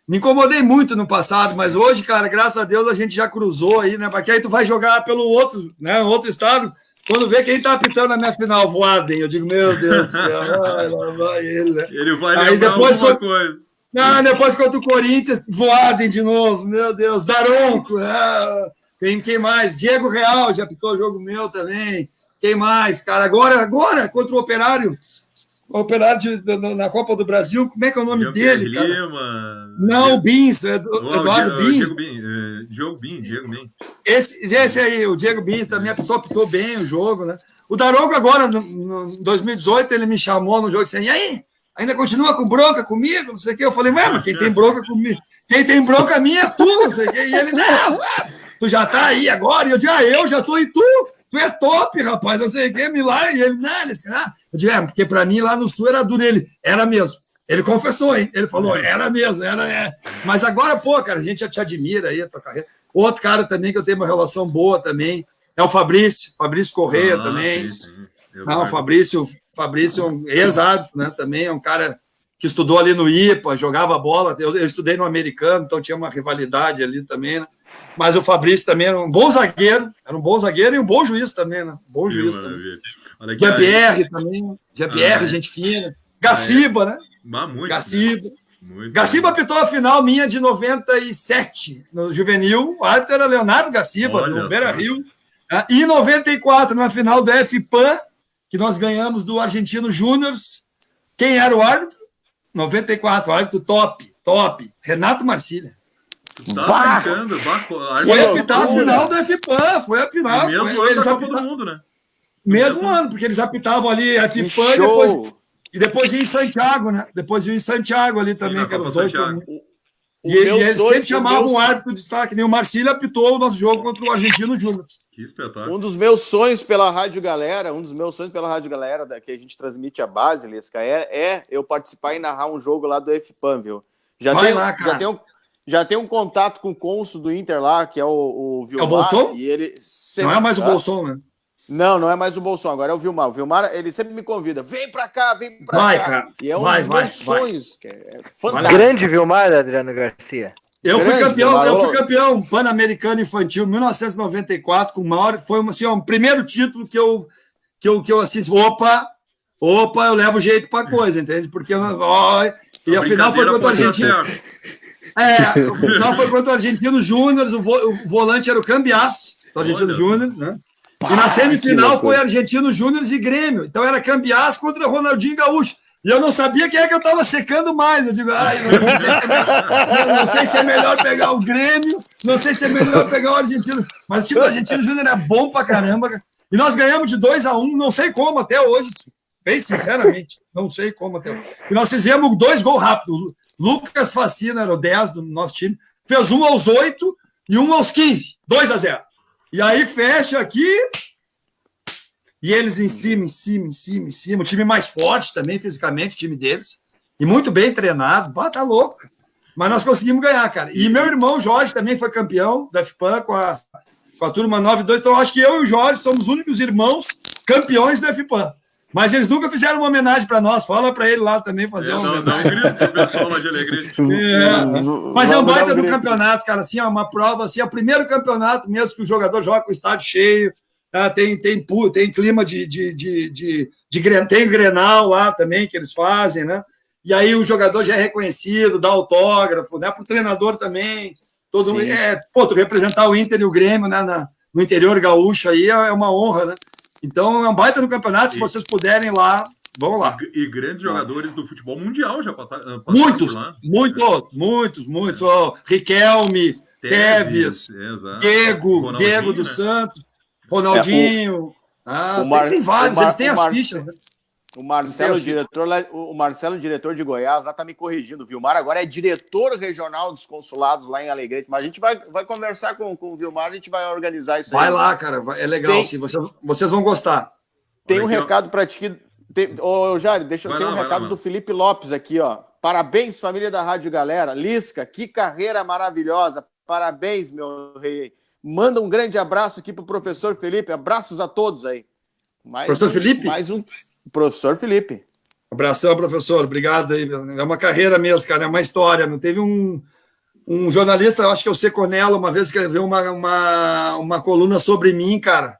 B: Me incomodei muito no passado, mas hoje, cara, graças a Deus a gente já cruzou aí, né? Porque aí tu vai jogar pelo outro, né? Outro estado. Quando vê quem tá apitando na minha final, Voaden, eu digo, meu Deus do céu, lá vai ele, né?
A: Ele vai lembrar alguma coisa.
B: Não, depois contra o Corinthians, Voaden de novo, meu Deus, Daronco, quem mais? Diego Real, já apitou jogo meu também. Quem mais, cara? Agora, contra o Operário na Copa do Brasil, como é que é o nome dele, cara?
A: Lima.
B: Não, o Bins, Eduardo Bins.
A: Diego Bins.
B: Esse aí, o Diego Bins também apitou bem o jogo, né? O Daronco agora, no 2018, ele me chamou no jogo e disse, e aí? Ainda continua com bronca comigo? Não sei o quê. Eu falei, mas quem tem bronca comigo? Quem tem bronca minha é tu, não sei o quê. E ele, não, tu já tá aí agora? E eu digo, eu já tô em tu. Tu é top, rapaz, não sei o que, Milagre. E ele, não, eu digo, porque pra mim lá no Sul era duro. Ele, era mesmo. Ele confessou, hein? Ele falou, era mesmo, era. Mas agora, pô, cara, a gente já te admira aí, a tua carreira. Outro cara também que eu tenho uma relação boa também é o Fabrício Correia também. Não, o Fabrício é um ex-árbitro, né? Também é um cara que estudou ali no IPA, jogava bola. Eu estudei no americano, então tinha uma rivalidade ali também, né? Mas o Fabrício também era um bom zagueiro, e um bom juiz também, né? Bom juiz também. Jean-Pierre também, gente fina. Gaciba, né? Gaciba. Gaciba apitou a final minha de 97, no juvenil. O árbitro era Leonardo Gaciba, do Beira-Rio. E em 94, na final da FPAN, que nós ganhamos do Argentino Júnior. Quem era o árbitro? 94, árbitro top. Renato Marcília.
A: Tá brincando,
B: foi apitar a final da FPAN, foi a final.
A: Mesmo ano da Copa do Mundo, né?
B: Mesmo ano, porque eles apitavam ali a FPAN e depois ia em Santiago, né? Depois ia em Santiago ali também, que eram os dois também. E eles sempre chamavam um árbitro de destaque. E o Marcílio apitou o nosso jogo contra o Argentino Júnior.
A: Que espetáculo.
C: Um dos meus sonhos pela Rádio Galera, que a gente transmite a base, Lisca, é eu participar e narrar um jogo lá do FPAN, viu? Já tem um contato com o cônsul do Inter lá, que é o Vilmar.
B: É o Bolson?
C: E ele sempre...
B: Não é mais o Bolson, né?
C: Não é mais o Bolson, agora é o Vilmar. O Vilmar, ele sempre me convida, vem pra cá.
B: Cara.
C: E é um dos meus sonhos, que é fantástico.
D: Grande Vilmar, Adriano Garcia.
B: Eu fui campeão pan-americano infantil em 1994, com o maior, foi assim, o primeiro título que eu assisti. Opa, eu levo jeito pra coisa, entende? Porque e a final foi contra o Argentino. O final foi contra o Argentino Júnior, o volante era o Cambiasso, do Argentino Júnior, né? E na semifinal foi Argentino Júnior e Grêmio. Então era Cambiasso contra Ronaldinho Gaúcho. E eu não sabia quem é que eu estava secando mais. Eu digo, não sei se é melhor pegar o Grêmio, não sei se é melhor pegar o Argentino. Mas o time do Argentino Júnior é bom pra caramba. E nós ganhamos de 2-1, não sei como até hoje. bem sinceramente, não sei como até. E nós fizemos 2 gols rápidos. Lucas Facina era o 10 do nosso time, fez um aos 8 e um aos 15, 2-0. E aí fecha aqui, e eles em cima. O time mais forte também, fisicamente, o time deles. E muito bem treinado. Tá louco. Mas nós conseguimos ganhar, cara. E meu irmão Jorge também foi campeão da FIPAM com a turma 9-2. Então, eu acho que eu e o Jorge somos os únicos irmãos campeões da FIPAM. Mas eles nunca fizeram uma homenagem para nós. Fala para ele lá também fazer uma homenagem.
A: Não grito pro pessoal lá de Alegrete.
B: Mas é um baita do campeonato, cara. Assim, é uma prova. Assim, é o primeiro campeonato mesmo que o jogador joga com o estádio cheio. Tá? Tem clima tem Grenal lá também que eles fazem, né? E aí o jogador já é reconhecido, dá autógrafo, né? Para o treinador também. Tu representar o Inter e o Grêmio, né? No interior gaúcho aí é uma honra, né? Então é um baita do campeonato. Se vocês puderem ir lá, vão lá.
A: E grandes jogadores do futebol mundial já passaram
B: muitos,
A: por lá.
B: Muitos. Oh, Riquelme, Teves, Diego dos Santos, Ronaldinho. Tem vários, eles têm as fichas, né?
C: O Marcelo, diretor de Goiás, lá tá me corrigindo. O Vilmar agora é diretor regional dos consulados lá em Alegrete. Mas a gente vai conversar com o Vilmar, a gente vai organizar isso aí.
B: Vai lá, cara, é legal, sim. Vocês vão gostar.
C: Tem um recado para ti. Ô, Jair, deixa eu ter um recado do Felipe Lopes aqui, ó. Parabéns, família da Rádio Galera. Lisca, que carreira maravilhosa. Parabéns, meu rei. Manda um grande abraço aqui pro professor Felipe. Abraços a todos aí.
B: Professor Felipe?
C: Mais um. Professor Felipe.
B: Abração, professor. Obrigado aí. É uma carreira mesmo, cara. É uma história. Não teve um jornalista, eu acho que é o Seconello, uma vez escreveu uma coluna sobre mim, cara.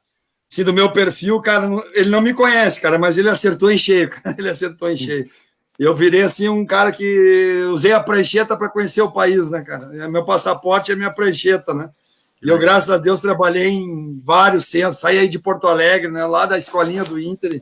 B: Assim, do meu perfil, cara. Ele não me conhece, cara, mas ele acertou em cheio, cara. Ele acertou em cheio. Eu virei, assim, um cara que usei a prancheta para conhecer o país, né, cara? Meu passaporte é minha prancheta, né? E eu, graças a Deus, trabalhei em vários centros. Saí aí de Porto Alegre, né? Lá da escolinha do Inter.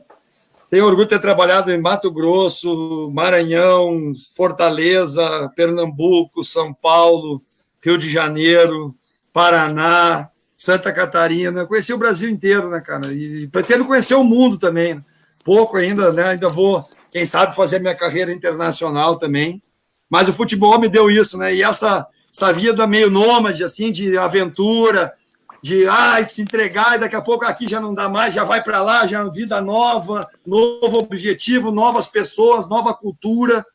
B: Tenho orgulho de ter trabalhado em Mato Grosso, Maranhão, Fortaleza, Pernambuco, São Paulo, Rio de Janeiro, Paraná, Santa Catarina. Conheci o Brasil inteiro, né, cara? E pretendo conhecer o mundo também. Né? Pouco ainda, né? Ainda vou, quem sabe, fazer minha carreira internacional também. Mas o futebol me deu isso, né? E essa vida meio nômade, assim, de aventura, de se entregar e daqui a pouco aqui já não dá mais, já vai para lá, já é uma vida nova, novo objetivo, novas pessoas, nova cultura.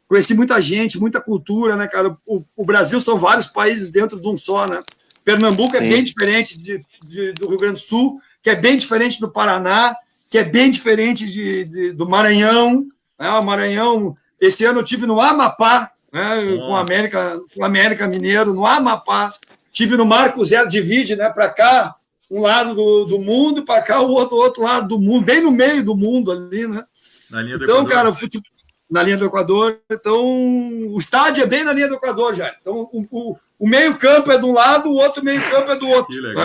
B: Conheci muita gente, muita cultura, né, cara? O Brasil são vários países dentro de um só, né? Pernambuco Sim. É bem diferente do Rio Grande do Sul, que é bem diferente do Paraná, que é bem diferente do Maranhão. Né? O Maranhão, esse ano eu tive no Amapá, né? Com o América Mineiro, no Amapá. Tive no Marco Zero, divide, né? Para cá, um lado do mundo, para cá, o outro lado do mundo, bem no meio do mundo ali, né?
A: Na linha do
B: Equador.
A: Cara,
B: na linha do Equador. Então, o estádio é bem na linha do Equador já. Então, o meio-campo é de um lado, o outro meio-campo é do outro.
A: Que legal.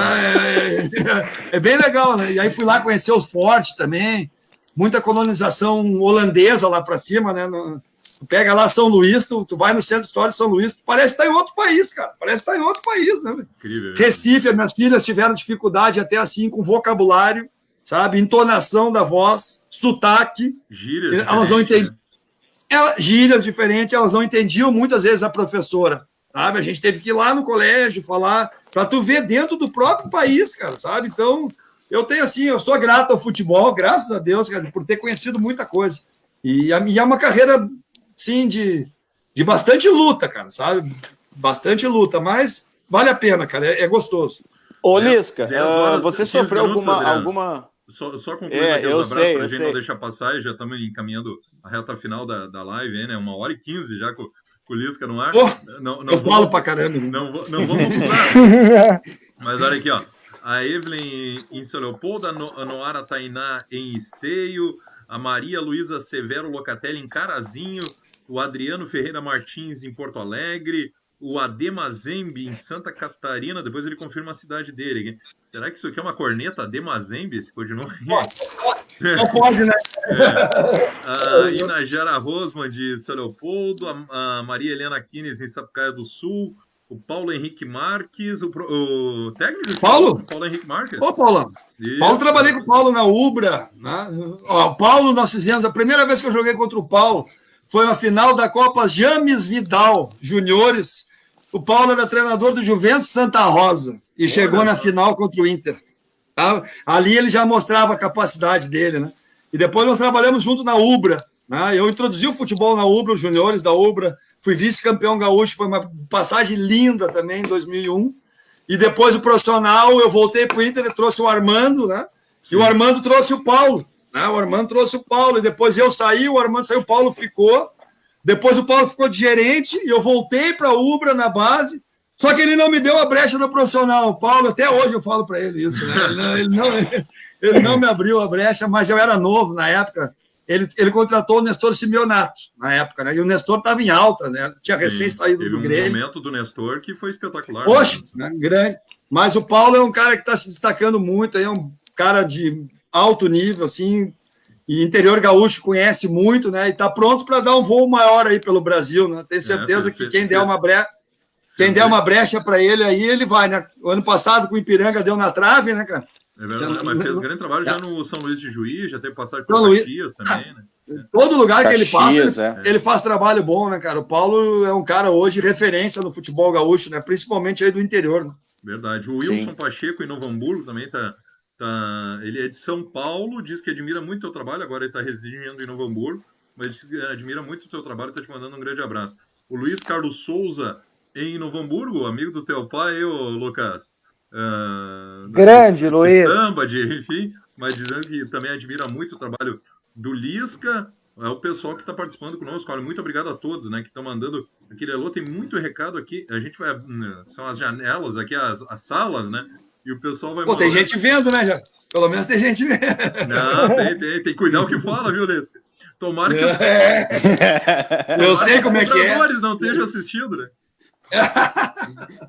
B: É bem legal, né? E aí fui lá conhecer os fortes também. Muita colonização holandesa lá para cima, né? Tu pega lá São Luís, tu vai no centro histórico de São Luís, parece que tá em outro país, cara. Parece que tá em outro país, né?
A: Incrível.
B: Recife, minhas filhas tiveram dificuldade até assim com vocabulário, sabe? Entonação da voz, sotaque.
A: Gírias
B: elas não entendiam. Gírias diferentes, elas não entendiam muitas vezes a professora, sabe? A gente teve que ir lá no colégio falar, para tu ver dentro do próprio país, cara, sabe? Então, eu sou grato ao futebol, graças a Deus, cara, por ter conhecido muita coisa. E é uma carreira, sim, de bastante luta, cara, sabe? Bastante luta, mas vale a pena, cara, é gostoso.
C: Ô, Lisca, você sofreu alguma...
A: Só concluindo aqui os abraços para a gente não deixar passar, e já estamos encaminhando a reta final da live, né? 1h15 já com o Lisca no ar.
B: Eu falo pra caramba.
A: Não vamos mudar. Mas olha aqui, ó. A Evelyn em São Leopoldo, a Noara Tainá em Esteio, a Maria Luísa Severo Locatelli em Carazinho, o Adriano Ferreira Martins em Porto Alegre, o Ademazembe em Santa Catarina, depois ele confirma a cidade dele. Será que isso aqui é uma corneta? Ademazembe, esse codinome?
B: Não pode, né?
A: A Inajara Rosman de São Leopoldo, a Maria Helena Kines em Sapucaia do Sul, o Paulo Henrique Marques, o técnico?
B: Paulo?
A: Paulo Henrique Marques.
B: Ô, Paulão. Paulo, trabalhei com o Paulo na Ubra. Né? Ó, o Paulo, nós fizemos, a primeira vez que eu joguei contra o Paulo foi na final da Copa James Vidal Juniores. O Paulo era treinador do Juventus Santa Rosa e chegou na final contra o Inter. Tá? Ali ele já mostrava a capacidade dele, né? E depois nós trabalhamos junto na Ubra. Né? Eu introduzi o futebol na Ubra, os juniores da Ubra. Fui vice-campeão gaúcho, foi uma passagem linda também em 2001. E depois o profissional, eu voltei para o Inter e trouxe o Armando, né? E o Armando trouxe o Paulo. Né? O Armando trouxe o Paulo. E depois eu saí, o Armando saiu, o Paulo ficou. Depois o Paulo ficou de gerente e eu voltei para a Ubra na base. Só que ele não me deu a brecha no profissional. O Paulo, até hoje eu falo para ele isso. Né? Ele não me abriu a brecha, mas eu era novo na época. Ele contratou o Nestor Simeonato na época, né? E o Nestor estava em alta, né? Tinha recém saído do Grêmio.
A: Teve um momento do Nestor que foi espetacular.
B: Poxa, né? Grande. Mas o Paulo é um cara que está se destacando muito, é um cara de alto nível, assim, e interior gaúcho conhece muito, né? E está pronto para dar um voo maior aí pelo Brasil, né? Tenho certeza que quem der uma brecha para ele aí, ele vai, né? O ano passado com o Ipiranga deu na trave, né, cara?
A: É verdade, mas fez grande trabalho já no São Luís de Juiz, já teve passagem por Caxias também, né?
B: Todo lugar que ele passa, ele faz trabalho bom, né, cara? O Paulo é um cara hoje referência no futebol gaúcho, né? Principalmente aí do interior, né?
A: Verdade. O Wilson Pacheco, em Novo Hamburgo, também ele é de São Paulo, diz que admira muito o teu trabalho, agora ele está residindo em Novo Hamburgo, mas diz que admira muito o teu trabalho e está te mandando um grande abraço. O Luiz Carlos Souza, em Novo Hamburgo, amigo do teu pai, Lucas.
D: Grande, Luiz.
A: Enfim, mas dizendo que também admira muito o trabalho do Lisca. É o pessoal que está participando conosco. Olha, muito obrigado a todos, né, que estão mandando. Aqui, Lelô, tem muito recado aqui. A gente vai. São as janelas aqui, as salas, né? E o pessoal vai.
B: Pô, tem gente vendo, né, já? Pelo menos tem gente vendo.
A: Não, tem que cuidar o que fala, viu, Lisca? Tomara que
B: eu sei como é que é.
A: Os não estejam assistindo, né?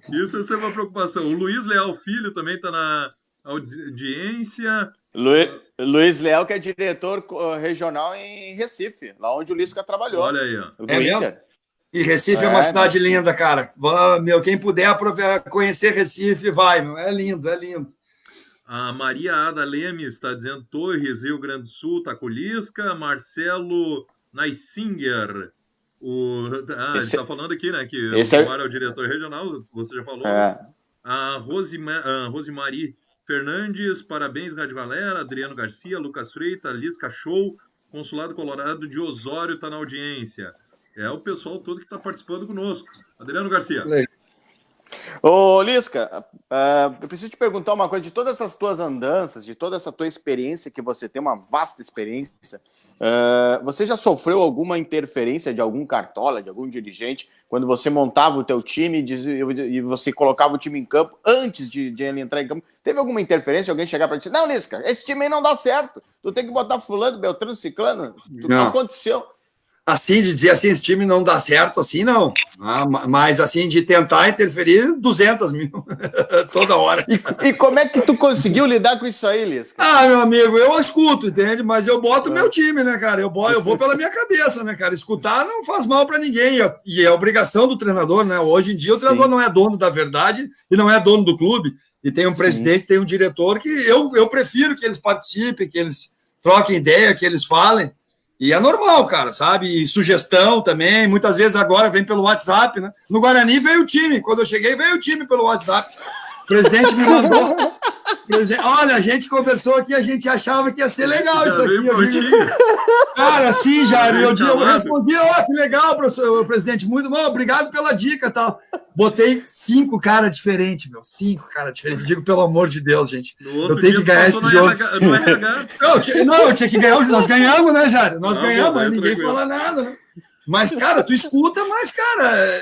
A: Isso é sempre uma preocupação. O Luiz Leal Filho também está na audiência.
C: Luiz Leal, que é diretor regional em Recife, lá onde o Lisca trabalhou.
A: Olha aí, ó.
B: Mesmo? E Recife é uma cidade linda, cara. Meu, quem puder conhecer Recife, vai, meu. É lindo, é lindo.
A: A Maria Ada Lemes está dizendo Torres, Rio Grande do Sul, tá com o Lisca. Marcelo Neisinger. Ele está falando aqui, né? Que o Tomar é o diretor regional, você já falou. A Rosemary Fernandes, parabéns, Rádio Galera. Adriano Garcia, Lucas Freitas, Lisca Show, Consulado Colorado de Osório está na audiência. É o pessoal todo que está participando conosco. Adriano Garcia.
C: Ô, Lisca, eu preciso te perguntar uma coisa. De todas essas tuas andanças, de toda essa tua experiência, que você tem uma vasta experiência, você já sofreu alguma interferência de algum cartola, de algum dirigente, quando você montava o teu time e você colocava o time em campo antes de ele entrar em campo? Teve alguma interferência? Alguém chegar para dizer, não, Lisca, esse time aí não dá certo, tu tem que botar fulano, Beltrano, Ciclano? Não aconteceu.
B: Assim, de dizer assim, esse time não dá certo, assim, não. Mas, assim, de tentar interferir, 200 mil toda hora.
C: E como é que tu conseguiu lidar com isso aí, Lisca?
B: Meu amigo, eu escuto, entende? Mas eu boto o meu time, né, cara? Eu vou pela minha cabeça, né, cara? Escutar não faz mal para ninguém. E é obrigação do treinador, né? Hoje em dia, o treinador não é dono da verdade e não é dono do clube. E tem um presidente, tem um diretor que eu prefiro que eles participem, que eles troquem ideia, que eles falem. E é normal, cara, sabe? E sugestão também. Muitas vezes agora vem pelo WhatsApp, né? No Guarani veio o time. Quando eu cheguei, veio o time pelo WhatsApp. O presidente me mandou. Olha, a gente conversou aqui, a gente achava que ia ser legal isso aqui. Cara, sim, Jair. Eu respondi, que legal, professor, presidente, muito bom, obrigado pela dica e tal. Botei 5 caras diferentes, meu. 5 caras diferentes. Digo, pelo amor de Deus, gente. Eu tenho que ganhar esse jogo. Não, eu tinha que ganhar. Nós ganhamos, né, Jair? Nós ganhamos, mas ninguém fala nada, né? Mas, cara, tu escuta, mas, cara,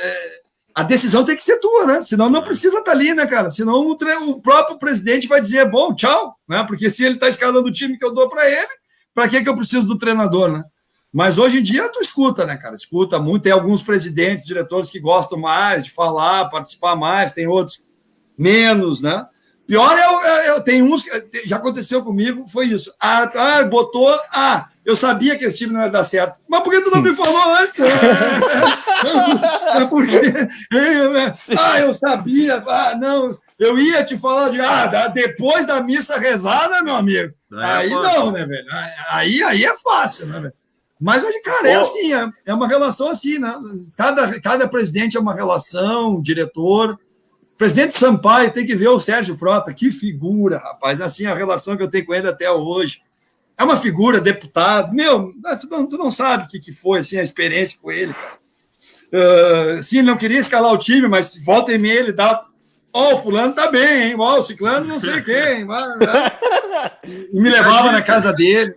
B: a decisão tem que ser tua, né? Senão não precisa estar ali, né, cara? Senão o próprio presidente vai dizer, bom, tchau, né? Porque se ele está escalando o time que eu dou para ele, para que eu preciso do treinador, né? Mas hoje em dia tu escuta, né, cara? Escuta muito. Tem alguns presidentes, diretores que gostam mais de falar, participar mais, tem outros menos, né? Pior tem uns, já aconteceu comigo, foi isso. Botou, eu sabia que esse time não ia dar certo. Mas por que tu não me falou antes? Porque eu sabia. Não, eu ia te falar depois da missa rezada, meu amigo. Aí não, né, velho? Aí é fácil, né, velho? Mas, cara, é assim, é uma relação assim, né? Cada presidente é uma relação, diretor. Presidente Sampaio, tem que ver o Sérgio Frota, que figura, rapaz. Assim, a relação que eu tenho com ele até hoje. É uma figura, deputado. Meu, tu não sabe o que foi assim, a experiência com ele, cara. Sim, ele não queria escalar o time, mas volta e meia ele dá. O fulano tá bem, hein? O ciclano não sei quem. E me levava na casa dele.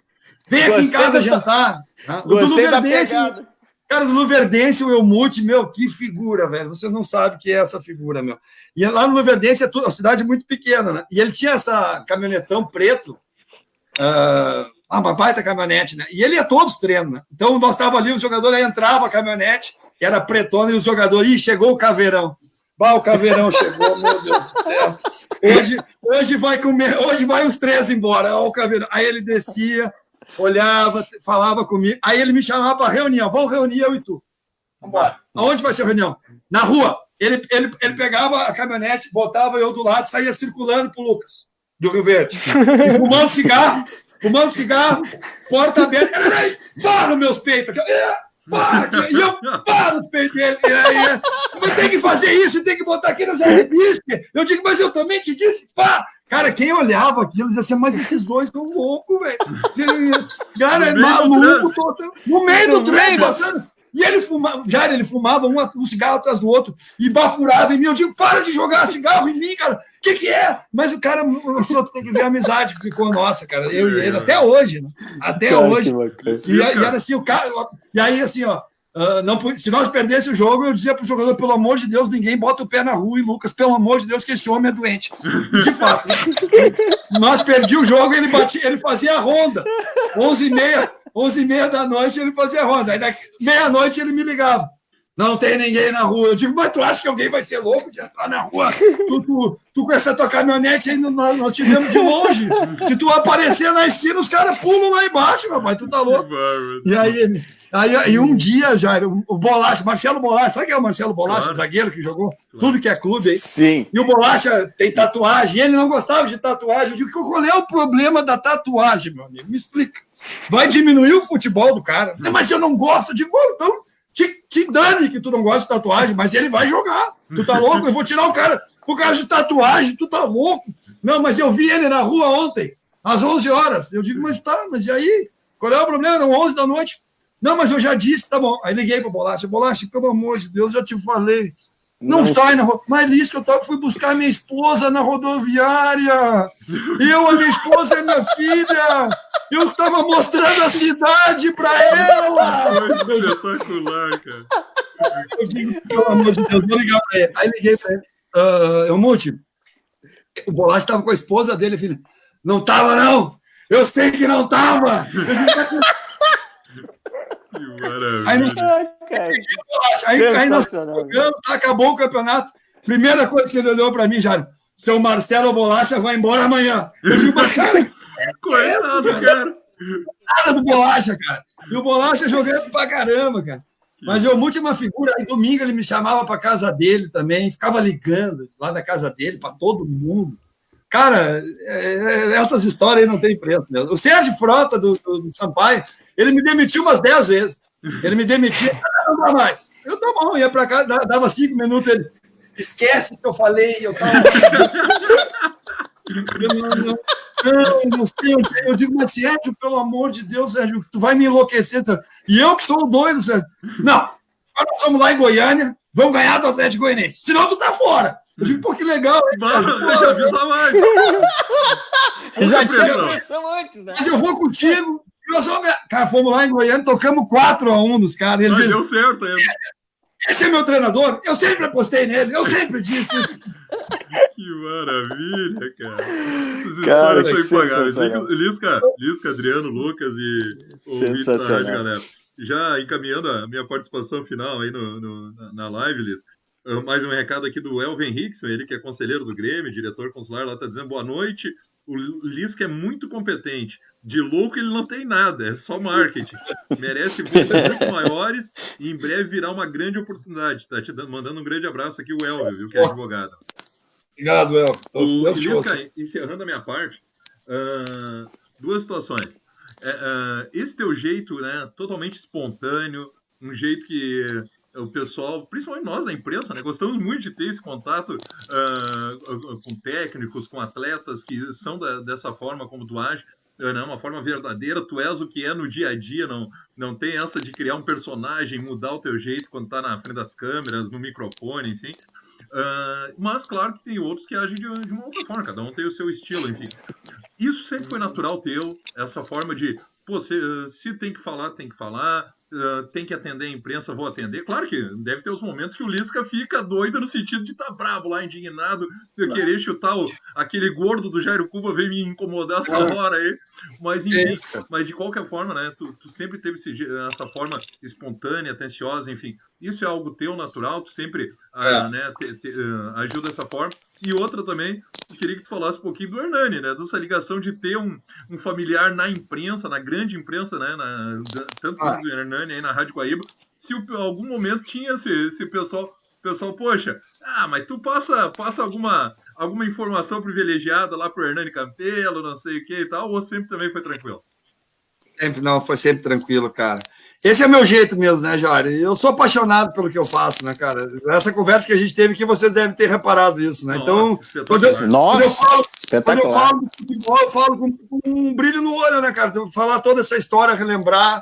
B: Vem aqui em casa jantar. O do Luverdense, cara, do Luverdense, o Elmute, meu, que figura, velho. Vocês não sabem o que é essa figura, meu. E lá no Luverdense é a cidade muito pequena, né? E ele tinha essa caminhonetão preto, uma baita caminhonete, né? E ele ia todos os treinos, né? Então nós estávamos ali, o jogador aí entrava a caminhonete, era pretona, e o jogador, chegou o Caveirão. O Caveirão chegou, meu Deus do céu. Hoje vai os três embora. O Caveirão. Aí ele descia, olhava, falava comigo. Aí ele me chamava para reunião. Vamos reunir eu e tu. Vamos embora. Aonde vai ser a reunião? Na rua. Ele pegava a caminhonete, botava eu do lado, saía circulando pro Lucas, do Rio Verde. E fumando cigarro, porta aberta. Para os meus peitos. E eu paro no peito dele. Mas tem que fazer isso, tem que botar aqui, eu já me disse. Eu digo, mas eu também te disse. Cara, quem olhava aquilo dizia assim, mas esses dois estão loucos, velho. Cara, é maluco. No meio do trem, passando. E ele fumava um cigarro atrás do outro e bafurava em mim. Eu digo, para de jogar cigarro em mim, cara. O que é? Mas o cara, tem que ver a amizade que ficou nossa, cara. Eu e ele, até hoje, né? Até cara, hoje. E era assim, o cara. E aí, assim, se nós perdêssemos o jogo, eu dizia pro jogador, pelo amor de Deus, ninguém bota o pé na rua, e Lucas, pelo amor de Deus, que esse homem é doente. De fato. Nós perdíamos o jogo, ele fazia a ronda. 11h30 da noite ele fazia a ronda. Aí meia-noite ele me ligava. Não tem ninguém na rua. Eu digo, mas tu acha que alguém vai ser louco de entrar na rua? Tu com essa tua caminhonete aí, nós tivemos de longe. Se tu aparecer na esquina, os caras pulam lá embaixo, meu pai. Tu tá louco. E aí um dia, Jair, o Bolacha, Marcelo Bolacha, sabe quem é o Marcelo Bolacha, claro. Zagueiro que jogou? Claro. Tudo que é clube aí.
C: Sim.
B: E o Bolacha tem tatuagem, e ele não gostava de tatuagem. Eu digo, qual é o problema da tatuagem, meu amigo? Me explica. Vai diminuir o futebol do cara. Mas eu não gosto de gol, então te dane que tu não gosta de tatuagem, mas ele vai jogar. Tu tá louco? Eu vou tirar o cara por causa de tatuagem, tu tá louco? Não, mas eu vi ele na rua ontem, às 11 horas. Eu digo, mas e aí? Qual é o problema? Eram 11 da noite. Não, mas eu já disse, tá bom. Aí liguei pro Bolacha. Bolacha, pelo amor de Deus, já te falei. Não sai na rua. Mas isso que eu fui buscar minha esposa na rodoviária. A minha esposa e minha filha. Eu estava mostrando a cidade para ela.
A: Foi espetacular, cara.
B: Eu digo, pelo amor de Deus, vou ligar para ele. Aí liguei para ele. Mute, o Bolacha estava com a esposa dele, filho. Não estava, não. Eu sei que não estava.
A: Que maravilha.
B: Aí nós jogamos, acabou o campeonato. Primeira coisa que ele olhou para mim, já, seu Marcelo Bolacha vai embora amanhã. Eu digo, mas cara,
A: coitado, cara.
B: Nada do Bolacha, cara. E o Bolacha jogando pra caramba, cara. Mas eu muito uma figura. Aí domingo ele me chamava pra casa dele também, ficava ligando lá da casa dele pra todo mundo. Cara, essas histórias aí não tem preço mesmo. O Sérgio Frota, do Sampaio, ele me demitiu umas 10 vezes. Ele me demitia, não dá mais. Eu, tá bom, ia pra casa, dava 5 minutos, ele esquece que eu falei, eu tava... Não sei, eu digo, mas Sérgio, pelo amor de Deus, Sérgio, tu vai me enlouquecer, Sérgio. E eu que sou o doido, Sérgio. Não, agora nós vamos lá em Goiânia, vamos ganhar do Atlético Goianiense, senão tu tá fora. Eu digo, pô, que legal.
A: Eu já vi lá mais.
C: Já tinha pressão antes, né?
B: Mas eu vou contigo. Cara, fomos lá em Goiânia, tocamos 4-1 nos caras. Ele
A: deu certo ainda.
B: Esse é meu treinador, eu sempre apostei nele, eu sempre disse.
A: Que maravilha, cara. Essas histórias são impagáveis. Lisca, Adriano, Lucas e ouvintes da rádio, galera. Já encaminhando a minha participação final aí na live, Lisca. Mais um recado aqui do Elvin Rickson, ele que é conselheiro do Grêmio, diretor consular lá, está dizendo boa noite. o Lisca é muito competente. De louco ele não tem nada, é só marketing. Merece voos muito maiores e em breve virá uma grande oportunidade. Tá te mandando um grande abraço aqui o Elvio, viu, que é advogado.
B: Obrigado, Elvio.
A: Lisca, encerrando a minha parte, duas situações. Esse teu jeito, né, totalmente espontâneo, um jeito que o pessoal, principalmente nós da imprensa, né, gostamos muito de ter esse contato com técnicos, com atletas que são dessa forma como tu age, né, uma forma verdadeira, tu és o que é no dia a dia, não tem essa de criar um personagem, mudar o teu jeito quando tá na frente das câmeras, no microfone, enfim. Mas claro que tem outros que agem de uma outra forma, cada um tem o seu estilo, enfim. Isso sempre foi natural teu, essa forma de, pô, se tem que falar, tem que atender a imprensa, vou atender. Claro que deve ter os momentos que o Lisca fica doido no sentido de estar bravo lá, indignado, de querer chutar aquele gordo do Jairo Cuba, veio me incomodar essa hora aí. Mas enfim, mas de qualquer forma, né, tu sempre teve essa forma espontânea, atenciosa, enfim. Isso é algo teu, natural, tu sempre né, agiu dessa forma. E outra também, eu queria que tu falasse um pouquinho do Hernani, né? Dessa ligação de ter um familiar na imprensa, na grande imprensa, né? Tanto do Hernani aí na Rádio Guaíba, se em algum momento tinha esse pessoal, poxa, mas tu passa alguma informação privilegiada lá pro Hernani Campelo, não sei o que e tal, ou sempre também foi tranquilo?
B: Foi sempre tranquilo, cara. Esse é meu jeito mesmo, né, Jair? Eu sou apaixonado pelo que eu faço, né, cara? Essa conversa que a gente teve aqui, vocês devem ter reparado isso, né? Então, quando eu falo do futebol, eu falo com um brilho no olho, né, cara? Falar toda essa história, relembrar,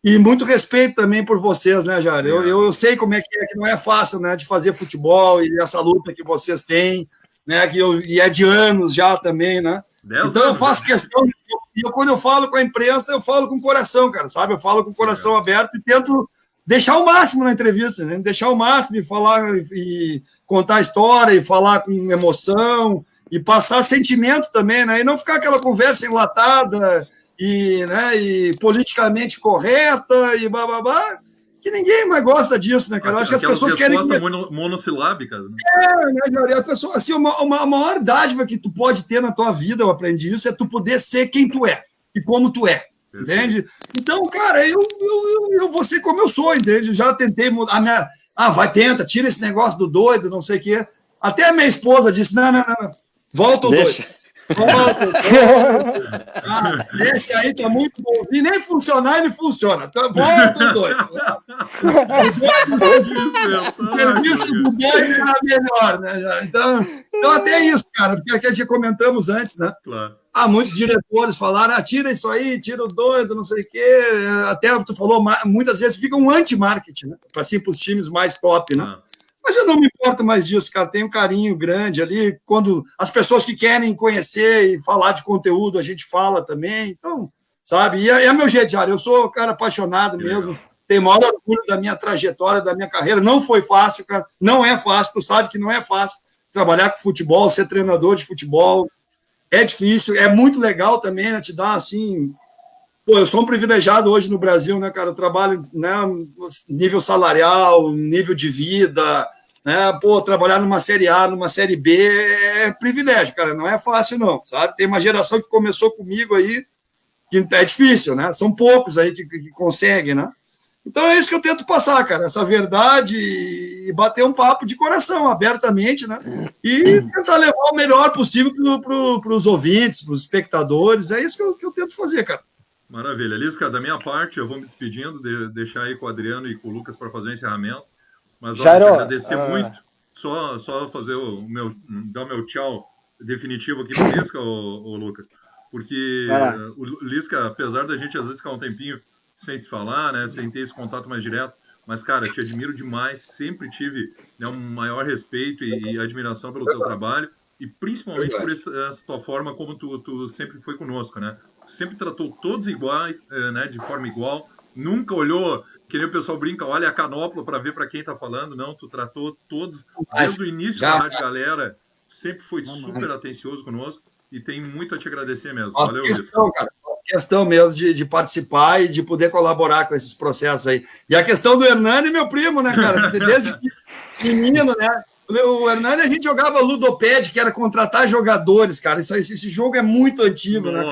B: e muito respeito também por vocês, né, Jair? Eu sei como é que não é fácil, né, de fazer futebol e essa luta que vocês têm, né, e é de anos já também, né? Então eu faço questão, quando eu falo com a imprensa, eu falo com o coração, cara, sabe? Eu falo com o coração aberto e tento deixar o máximo na entrevista, né? Deixar o máximo e falar, e contar a história, e falar com emoção, e passar sentimento também, né? E não ficar aquela conversa enlatada e politicamente correta e bababá, que ninguém mais gosta disso, né, cara? Eu acho que as pessoas querem...
A: monossilábica. Né?
B: Né, as pessoas, assim, uma maior dádiva que tu pode ter na tua vida, eu aprendi isso, é tu poder ser quem tu é e como tu é, entende? Então, cara, eu vou ser como eu sou, entende? Eu já tentei mudar tira esse negócio do doido, não sei o quê. Até a minha esposa disse, não, volta o doido. Esse aí tá muito bom. E nem funcionar, ele funciona. Então, volta o doido. O serviço do doido era melhor, né? Então, até isso, cara, porque aqui a gente comentamos antes, né?
A: Claro.
B: Muitos diretores falaram, tira isso aí, tira o doido, não sei o quê. Até tu falou, muitas vezes fica um anti-marketing, né? Para os times mais top, né? Mas eu não me importo mais disso, cara. Tem um carinho grande ali. Quando as pessoas que querem conhecer e falar de conteúdo, a gente fala também. Então, sabe? E é meu jeito, Jair. Eu sou um cara apaixonado mesmo. Tenho o maior orgulho da minha trajetória, da minha carreira. Não foi fácil, cara. Não é fácil. Tu sabe que não é fácil trabalhar com futebol, ser treinador de futebol. É difícil. É muito legal também, né? Te dar, assim... Pô, eu sou um privilegiado hoje no Brasil, né, cara? Eu trabalho, né, nível salarial, nível de vida, né? Pô, trabalhar numa Série A, numa Série B é privilégio, cara. Não é fácil, não, sabe? Tem uma geração que começou comigo aí que é difícil, né? São poucos aí que conseguem, né? Então é isso que eu tento passar, cara. Essa verdade e bater um papo de coração, abertamente, né? E tentar levar o melhor possível para os ouvintes, para os espectadores. É isso que eu tento fazer, cara.
A: Maravilha. Lisca, da minha parte, eu vou me despedindo, deixar aí com o Adriano e com o Lucas para fazer o encerramento. Mas olha,
D: Jairo,
A: agradecer muito. Só fazer dar o meu tchau definitivo aqui pro Lisca, o Lucas. Porque o Lisca, apesar da gente às vezes ficar um tempinho sem se falar, né, sem ter esse contato mais direto, mas, cara, te admiro demais. Sempre tive, né, um maior respeito e admiração pelo teu trabalho. E principalmente por essa tua forma como tu sempre foi conosco, né? Tu sempre tratou todos iguais, né? De forma igual. Nunca olhou, que nem o pessoal brinca, olha a canopla para ver para quem tá falando. Não, tu tratou todos, desde o início da Rádio Galera, sempre foi super atencioso conosco e tem muito a te agradecer mesmo. Valeu,
B: questão, cara. Questão mesmo de participar e de poder colaborar com esses processos aí. E a questão do Hernani, meu primo, né, cara? Desde menino, né? O Hernani, a gente jogava Ludopad, que era contratar jogadores, cara. Esse jogo é muito antigo, né?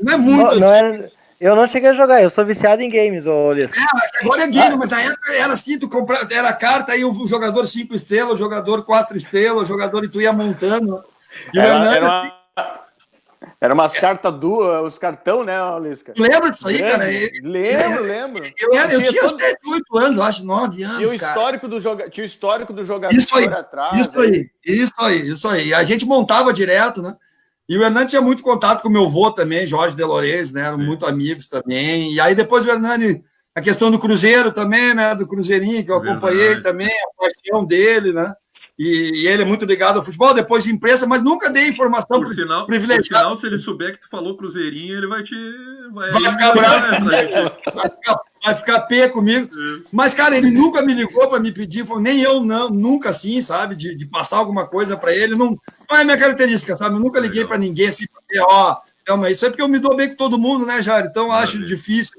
B: Não é muito antigo.
D: Eu não cheguei a jogar, eu sou viciado em games, ô Lisca.
B: Agora é game, mas na época era assim, tu comprava, era carta, aí o jogador 5 estrelas, o jogador 4 estrelas, o jogador e tu ia montando. E
C: era umas cartas duas, os cartão, né, Lisca?
B: Lembra disso aí, cara?
C: Lembro.
B: Eu tinha 7, 8 anos, eu acho, 9 anos.
C: E tinha o histórico do jogador
B: atrás. Isso aí. A gente montava direto, né? E o Hernani tinha muito contato com o meu avô também, Jorge De Lorenzo, né? Eram muito amigos também. E aí depois o Hernani, a questão do Cruzeiro também, né? Do Cruzeirinho, que eu acompanhei também, a paixão dele, né? E ele é muito ligado ao futebol, depois de imprensa, mas nunca dei informação
A: privilegiada. Por sinal, se ele souber que tu falou Cruzeirinho, ele vai
B: ficar bravo. Vai ficar pé comigo. Mas, cara, ele nunca me ligou para me pedir, nem eu, não, nunca assim, sabe, de passar alguma coisa para ele. Não é minha característica, sabe? Eu nunca liguei para ninguém assim, isso é porque eu me dou bem com todo mundo, né, Jair? Então, acho difícil.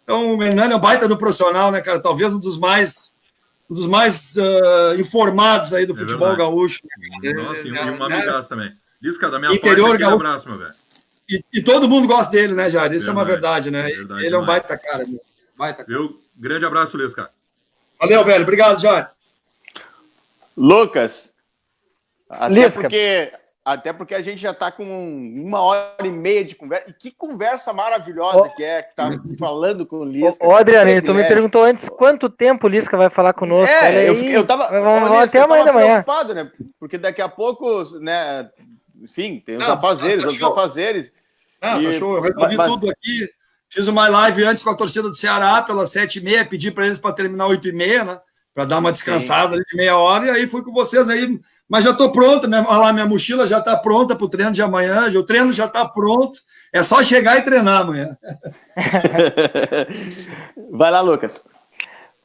B: Então, o Hernani é um baita do profissional, né, cara? Talvez um dos mais informados aí do futebol gaúcho.
A: Nossa, e um amigaço também. Lisca, da minha interior parte, aquele abraço, meu velho.
B: E todo mundo gosta dele, né, Jair? Isso é uma verdade, né? Ele é um baita cara.
A: Grande abraço, Lisca.
B: Valeu, velho. Obrigado, Jair.
C: Lucas, até porque a gente já está com 1h30 de conversa. E que conversa maravilhosa que tá falando com o Lisca.
D: Ô, Adriano, tu me perguntou antes quanto tempo o Lisca vai falar conosco.
C: Eu tava
D: até amanhã da manhã.
C: Preocupado, né? Porque daqui a pouco, né? Enfim, tem os afazeres.
B: Tá show. Eu resolvi tudo aqui. Fiz uma live antes com a torcida do Ceará pelas 7h30, pedi para eles para terminar 8h30, né? Para dar uma descansada ali de meia hora, e aí fui com vocês aí. Mas já estou pronto, minha mochila já está pronta para o treino de amanhã, o treino já está pronto, é só chegar e treinar amanhã.
C: Vai lá, Lucas.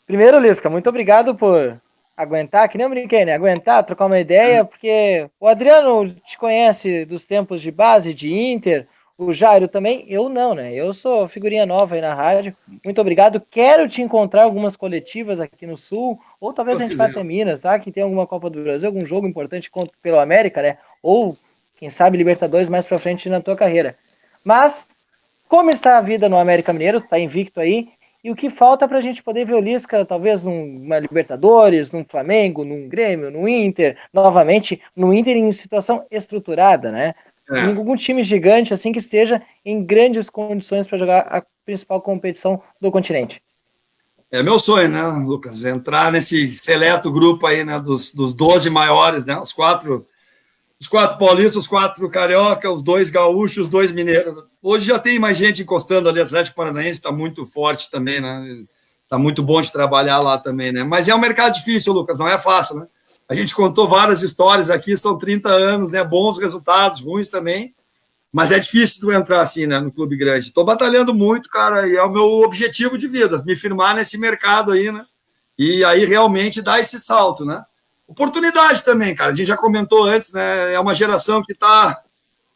D: Primeiro, Lisca, muito obrigado por aguentar, que nem eu brinquei, né? Aguentar, trocar uma ideia, porque o Adriano te conhece dos tempos de base, de Inter, o Jairo também, eu não, né? Eu sou figurinha nova aí na rádio. Muito obrigado. Quero te encontrar algumas coletivas aqui no Sul, ou talvez a gente vá até Minas, sabe? Que tem alguma Copa do Brasil, algum jogo importante pelo América, né? Ou, quem sabe, Libertadores mais pra frente na tua carreira. Mas, como está a vida no América Mineiro? Tá invicto aí. E o que falta pra gente poder ver o Lisca, talvez numa Libertadores, num Flamengo, num Grêmio, num Inter, novamente, no Inter em situação estruturada, né? Em algum time gigante assim que esteja em grandes condições para jogar a principal competição do continente.
B: É meu sonho, né, Lucas? Entrar nesse seleto grupo aí, né, dos 12 maiores, né? Os quatro paulistas, os 4 carioca, os 2 gaúchos, os 2 mineiros. Hoje já tem mais gente encostando ali. Atlético Paranaense está muito forte também, né? Está muito bom de trabalhar lá também, né? Mas é um mercado difícil, Lucas, não é fácil, né? A gente contou várias histórias aqui, são 30 anos, né? Bons resultados, ruins também, mas é difícil tu entrar assim, né, no clube grande. Estou batalhando muito, cara, e é o meu objetivo de vida, me firmar nesse mercado aí, né? E aí realmente dar esse salto, né? Oportunidade também, cara. A gente já comentou antes, né? É uma geração que está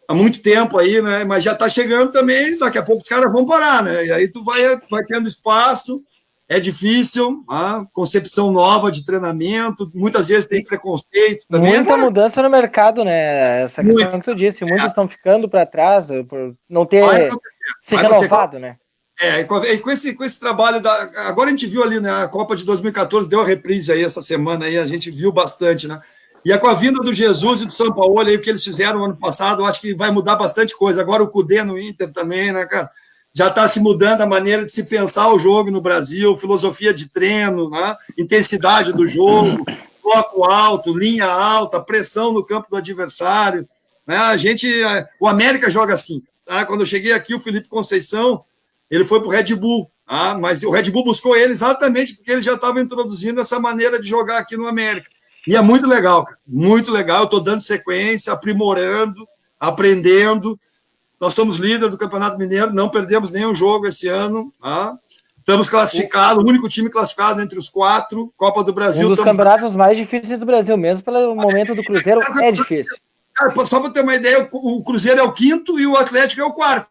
B: há muito tempo aí, né? Mas já está chegando também, daqui a pouco os caras vão parar, né? E aí tu vai tendo espaço. É difícil, concepção nova de treinamento, muitas vezes tem preconceito também.
D: Muita mudança no mercado, né? Essa questão que tu disse, muitos estão ficando para trás por não ter se renovado, né?
B: E com esse trabalho, agora a gente viu ali, né, a Copa de 2014 deu a reprise aí essa semana, aí a gente viu bastante, né? E com a vinda do Jesus e do São Paulo, aí, o que eles fizeram no ano passado, eu acho que vai mudar bastante coisa. Agora o Cudê no Inter também, né, cara? Já está se mudando a maneira de se pensar o jogo no Brasil, filosofia de treino, né? Intensidade do jogo, bloco alto, linha alta, pressão no campo do adversário. Né? O América joga assim. Tá? Quando eu cheguei aqui, o Felipe Conceição, ele foi para o Red Bull, mas o Red Bull buscou ele exatamente porque ele já estava introduzindo essa maneira de jogar aqui no América. E é muito legal, cara, muito legal. Eu estou dando sequência, aprimorando, aprendendo. Nós somos líder do Campeonato Mineiro, não perdemos nenhum jogo esse ano. Estamos classificados, o único time classificado entre os 4, Copa do Brasil.
D: Um dos campeonatos mais difíceis do Brasil, mesmo pelo momento do Cruzeiro, é difícil.
B: Cara, só para ter uma ideia, o Cruzeiro é o 5º e o Atlético é o 4º.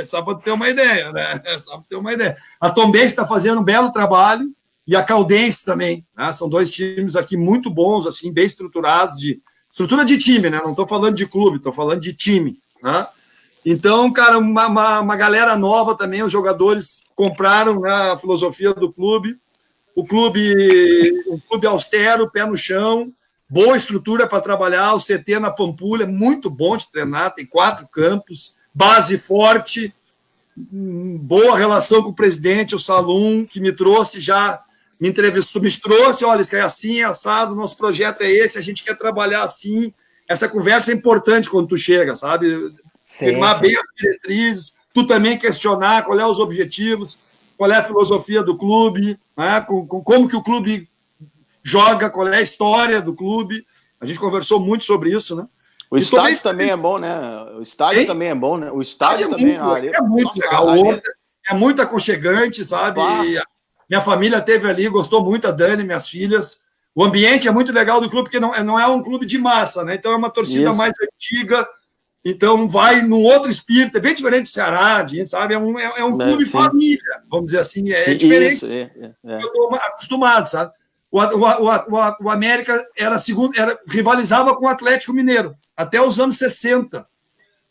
B: Só para ter uma ideia, né? Só para ter uma ideia. A Tombense está fazendo um belo trabalho, e a Caldense também, né? São 2 times aqui muito bons, assim, bem estruturados, de estrutura de time, né? Não estou falando de clube, estou falando de time, né? Então, cara, uma galera nova também, os jogadores compraram, né, a filosofia do clube, um clube austero, pé no chão, boa estrutura para trabalhar, o CT na Pampulha, muito bom de treinar, tem 4 campos, base forte, boa relação com o presidente, o Salum, que me trouxe já, me entrevistou, me trouxe, olha, isso é assim, é assado, nosso projeto é esse, a gente quer trabalhar assim. Essa conversa é importante quando tu chega, sabe? Firmar bem as diretrizes, tu também questionar qual é os objetivos, qual é a filosofia do clube, né? Como que o clube joga, qual é a história do clube. A gente conversou muito sobre isso, né?
C: O estádio também é bom, né? O estádio também é bom, né? O estádio também
B: é muito legal. É muito aconchegante, sabe? Minha família teve ali, gostou muito, a Dani, minhas filhas. O ambiente é muito legal do clube, porque não é um clube de massa, né? Então é uma torcida mais antiga, então vai num outro espírito, é bem diferente do Ceará, sabe? É um clube família, vamos dizer assim, é diferente. Isso, Eu estou acostumado, sabe? O América rivalizava com o Atlético Mineiro, até os anos 60,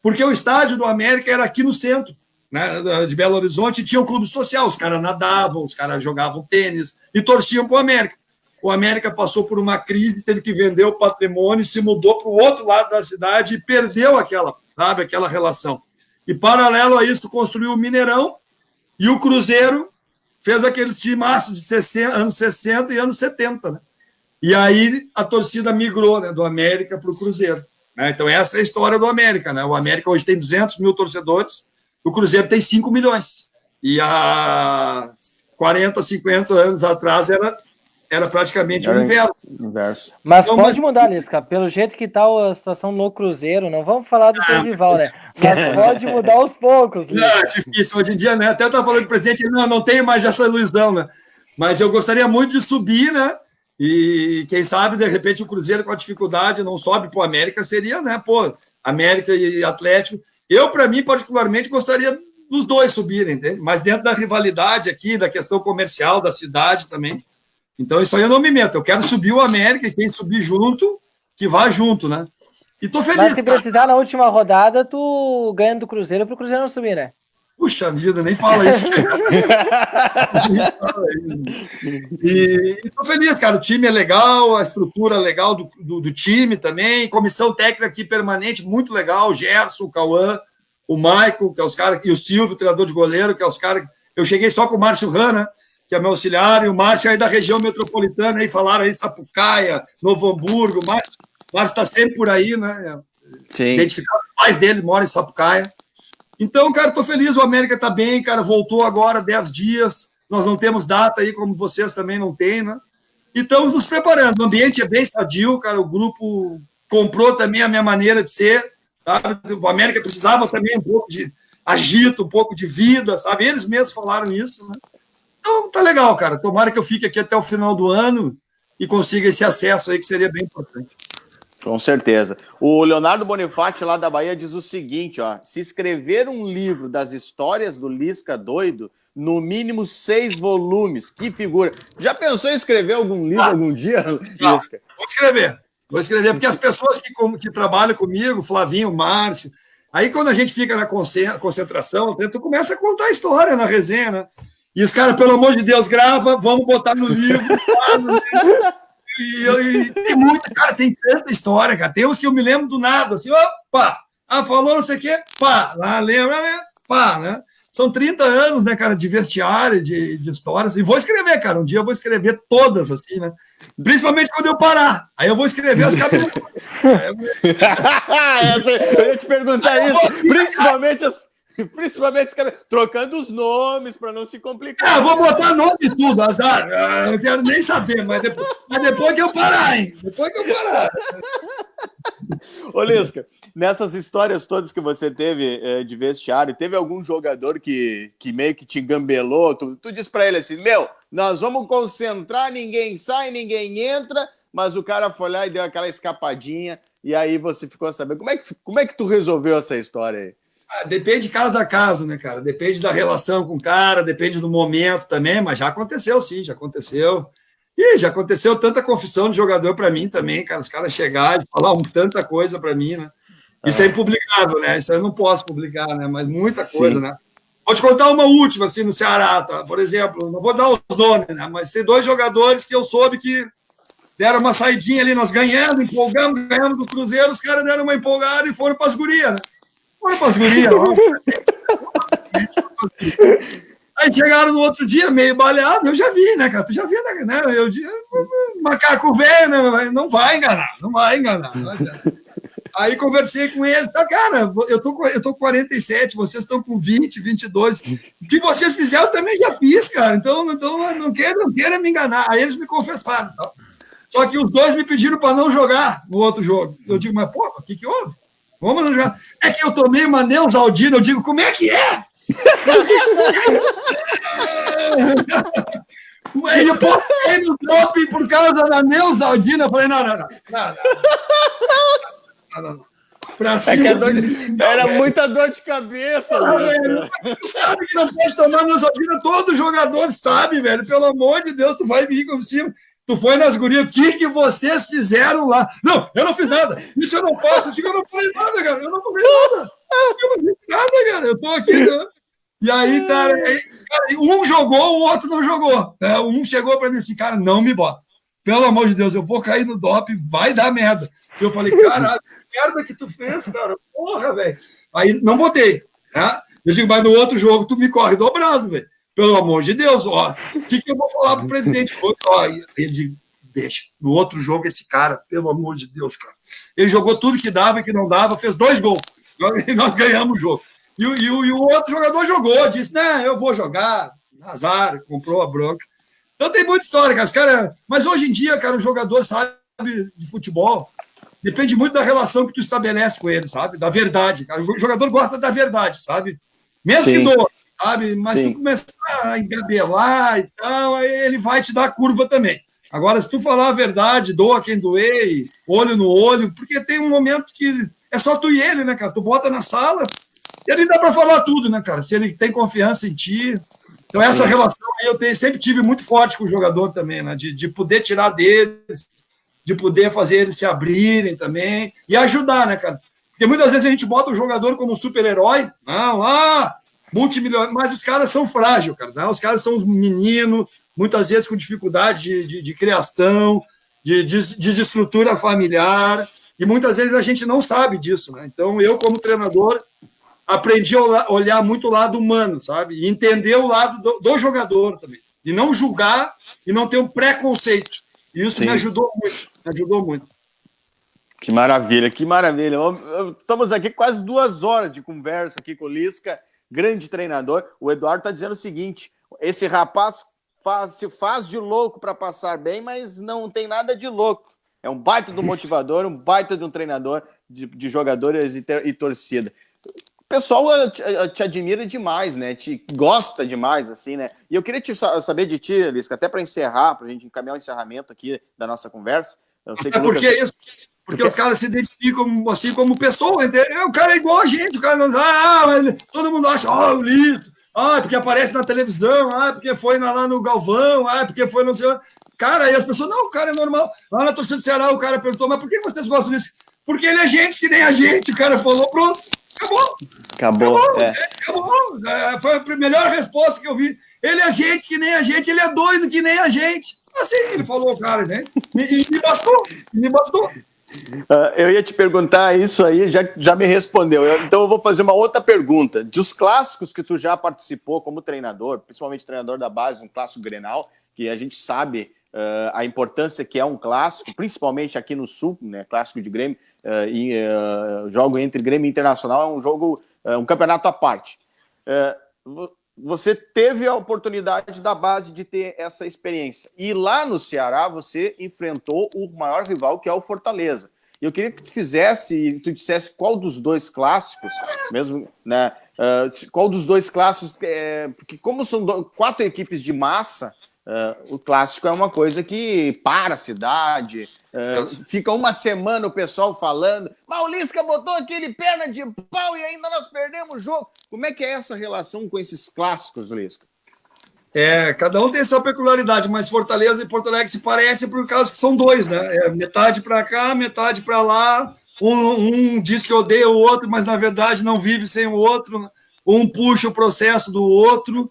B: porque o estádio do América era aqui no centro, né, de Belo Horizonte, e tinha um clube social, os caras nadavam, os caras jogavam tênis e torciam para o América. O América passou por uma crise, teve que vender o patrimônio, se mudou para o outro lado da cidade e perdeu aquela relação. E, paralelo a isso, construiu o Mineirão e o Cruzeiro fez aquele timaço de anos 60 e anos 70. Né? E aí a torcida migrou, né, do América para o Cruzeiro. Né? Então, essa é a história do América. Né? O América hoje tem 200 mil torcedores, o Cruzeiro tem 5 milhões. E há 40, 50 anos atrás era praticamente o inverso.
D: Mas então, pode mudar, Lisca. Pelo jeito que está a situação no Cruzeiro, não vamos falar do teu rival, né? Mas pode mudar aos poucos.
B: Não, é difícil. Hoje em dia, né? Até eu estava falando com o presidente, não tem mais essa ilusão, né? Mas eu gostaria muito de subir, né? E quem sabe, de repente, o Cruzeiro com a dificuldade não sobe para o América, seria, né? Pô, América e Atlético. Eu, para mim, particularmente, gostaria dos 2 subirem, entende? Mas dentro da rivalidade aqui, da questão comercial da cidade também. Então, isso aí eu não me meto. Eu quero subir o América e quem subir junto, que vá junto, né? E tô feliz.
D: Mas se precisar, na última rodada, tu ganha do Cruzeiro para o Cruzeiro não subir, né?
B: Puxa vida, nem fala isso. E tô feliz, cara. O time é legal, a estrutura legal do time também. Comissão técnica aqui permanente, muito legal. O Gerson, o Cauã, o Maicon, que é os caras, e o Silvio, treinador de goleiro, que é os caras. Eu cheguei só com o Márcio Hanna, que é meu auxiliar, e o Márcio aí da região metropolitana, aí falaram aí Sapucaia, Novo Hamburgo, o Márcio está sempre por aí, né?
C: Sim.
B: Identificado, os pais dele moram em Sapucaia. Então, cara, estou feliz, o América está bem, cara, voltou agora 10 dias, nós não temos data aí, como vocês também não têm, né? E estamos nos preparando, o ambiente é bem sadio, cara, o grupo comprou também a minha maneira de ser, sabe? O América precisava também um pouco de agito, um pouco de vida, sabe? Eles mesmos falaram isso, né? Então, tá legal, cara. Tomara que eu fique aqui até o final do ano e consiga esse acesso aí, que seria bem importante.
C: Com certeza. O Leonardo Bonifati, lá da Bahia, diz o seguinte, ó: se escrever um livro das histórias do Lisca doido, no mínimo 6 volumes. Que figura. Já pensou em escrever algum livro algum dia, Lisca?
B: Vou escrever, porque as pessoas que trabalham comigo, Flavinho, Márcio, aí quando a gente fica na concentração, tu começa a contar a história na resenha, né? E os caras, pelo amor de Deus, grava, vamos botar no livro. E tem muita, cara, tem tanta história, cara. Tem uns que eu me lembro do nada, assim, opa, falou não sei o quê, pá, lá lembra, pá, né? São 30 anos, né, cara, de vestiário, de histórias. E vou escrever, cara. Um dia eu vou escrever todas, assim, né? Principalmente quando eu parar. Aí eu vou escrever as cabeças.
C: Eu ia te perguntar isso. Principalmente trocando os nomes para não se complicar.
B: Vou botar nome e tudo, azar. Eu não quero nem saber, mas depois que eu parar, hein? Depois que eu parar.
C: Ô, Lisca, nessas histórias todas que você teve de vestiário, teve algum jogador que meio que te gambelou? Tu disse para ele assim, nós vamos concentrar, ninguém sai, ninguém entra, mas o cara foi lá e deu aquela escapadinha, e aí você ficou sabendo. Como é que tu resolveu essa história aí?
B: Depende de caso a caso, né, cara? Depende da relação com o cara, depende do momento também, mas já aconteceu, sim, já aconteceu. E já aconteceu tanta confissão de jogador para mim também, cara. Os caras chegarem e falar tanta coisa para mim, né? Isso é impublicável, né? Isso eu não posso publicar, né? Mas muita coisa, né? Vou te contar uma última, assim, no Ceará, tá? Por exemplo, não vou dar os nomes, né? Mas tem 2 jogadores que eu soube que deram uma saidinha ali, nós ganhamos do Cruzeiro, os caras deram uma empolgada e foram para as gurias, né? Foram para as gurias, Aí chegaram no outro dia, meio baleado, eu já vi, né, cara? Tu já viu, né? Eu disse, macaco velho, né? Não vai enganar. Não Aí conversei com ele, tá, cara, eu tô com 47, vocês estão com 20, 22. O que vocês fizeram eu também já fiz, cara. Então não queira me enganar. Aí eles me confessaram, tá? Só que os 2 me pediram para não jogar no outro jogo. Eu digo, mas, pô, o que houve? Vamos não jogar. É que eu tomei uma Neusaldina. Eu digo, como é que é? Eu posso ir no doping por causa da Neusaldina. Eu falei, não. Pra cima,
C: era muita dor de cabeça.
B: Tu sabe que não pode tomar Neusaldina. Todo jogador sabe, velho. Pelo amor de Deus, tu vai vir por cima. Tu foi nas gurias, o que vocês fizeram lá? Não, eu não fiz nada. Isso eu não faço. Eu não falei nada, cara. Eu não falei nada. Eu não fiz nada, cara. Eu tô aqui, né? E aí, cara, um jogou, o outro não jogou. Um chegou para mim assim, cara, não me bota. Pelo amor de Deus, eu vou cair no doping, vai dar merda. Eu falei, caralho, que merda que tu fez, cara. Porra, velho. Aí não botei. Né? Eu digo, mas no outro jogo tu me corre dobrado, velho. Pelo amor de Deus, ó. O que eu vou falar pro presidente? Ó, ele diz, deixa. No outro jogo, esse cara, pelo amor de Deus, cara. Ele jogou tudo que dava e que não dava, fez 2 gols. E nós ganhamos o jogo. E o outro jogador jogou, disse, né, eu vou jogar. Azar, comprou a bronca. Então tem muita história, cara. Mas hoje em dia, cara, o jogador sabe de futebol. Depende muito da relação que tu estabelece com ele, sabe? Da verdade, cara. O jogador gosta da verdade, sabe? Mesmo que doa. Sabe? Mas tu começar a engabelar e tal, aí ele vai te dar curva também. Agora, se tu falar a verdade, doa quem doer, olho no olho, porque tem um momento que é só tu e ele, né, cara? Tu bota na sala e ali dá para falar tudo, né, cara? Se ele tem confiança em ti. Então, essa relação aí eu sempre tive muito forte com o jogador também, né? De poder tirar deles, de poder fazer eles se abrirem também e ajudar, né, cara? Porque muitas vezes a gente bota o jogador como super-herói, multimilionário, mas os caras são frágeis, cara. Né? Os caras são uns meninos, muitas vezes com dificuldade de criação, de desestrutura familiar, e muitas vezes a gente não sabe disso, né? Então, eu, como treinador, aprendi a olhar muito o lado humano, sabe? E entender o lado do jogador também. E não julgar e não ter um preconceito. E isso me ajudou muito.
C: Que maravilha, que maravilha. Estamos aqui quase 2 horas de conversa aqui com o Lisca, grande treinador. O Eduardo está dizendo o seguinte, esse rapaz se faz de louco para passar bem, mas não tem nada de louco. É um baita do motivador, um baita de um treinador de jogadores e torcida. O pessoal te admira demais, né? Te gosta demais, assim, né? E eu queria saber de ti, Lisca, até para encerrar, para a gente encaminhar o encerramento aqui da nossa conversa. Eu sei que
B: porque é isso. Porque os caras se identificam assim como pessoa, entendeu? O cara é igual a gente, o cara não todo mundo acha, o Lisca, porque aparece na televisão, porque foi lá no Galvão, porque foi no seu. Cara, aí as pessoas, não, o cara é normal. Lá na torcida do Ceará, o cara perguntou, mas por que vocês gostam disso? Porque ele é gente que nem a gente, o cara falou, pronto, acabou. Foi a melhor resposta que eu vi. Ele é gente que nem a gente, ele é doido que nem a gente. Assim que ele falou, cara, né? Me bastou.
C: Eu ia te perguntar isso aí, já me respondeu. Então eu vou fazer uma outra pergunta. Dos clássicos que tu já participou como treinador, principalmente treinador da base, um clássico Grenal, que a gente sabe a importância que é um clássico, principalmente aqui no Sul, né? Clássico de Grêmio, jogo entre Grêmio e Internacional é um jogo, um campeonato à parte. Você teve a oportunidade da base de ter essa experiência. E lá no Ceará, você enfrentou o maior rival, que é o Fortaleza. E eu queria que tu dissesse qual dos 2 clássicos, mesmo, né? Qual dos 2 clássicos, porque como são 4 equipes de massa, o clássico é uma coisa que para a cidade, Fica uma semana o pessoal falando, mas o Lisca botou aquele perna de pau e ainda nós perdemos o jogo. Como é que é essa relação com esses clássicos, Lisca?
B: Cada um tem sua peculiaridade, mas Fortaleza e Porto Alegre se parecem por causa que são dois, né? Metade para cá, metade para lá. Um diz que odeia o outro, mas na verdade não vive sem o outro. Um puxa o processo do outro.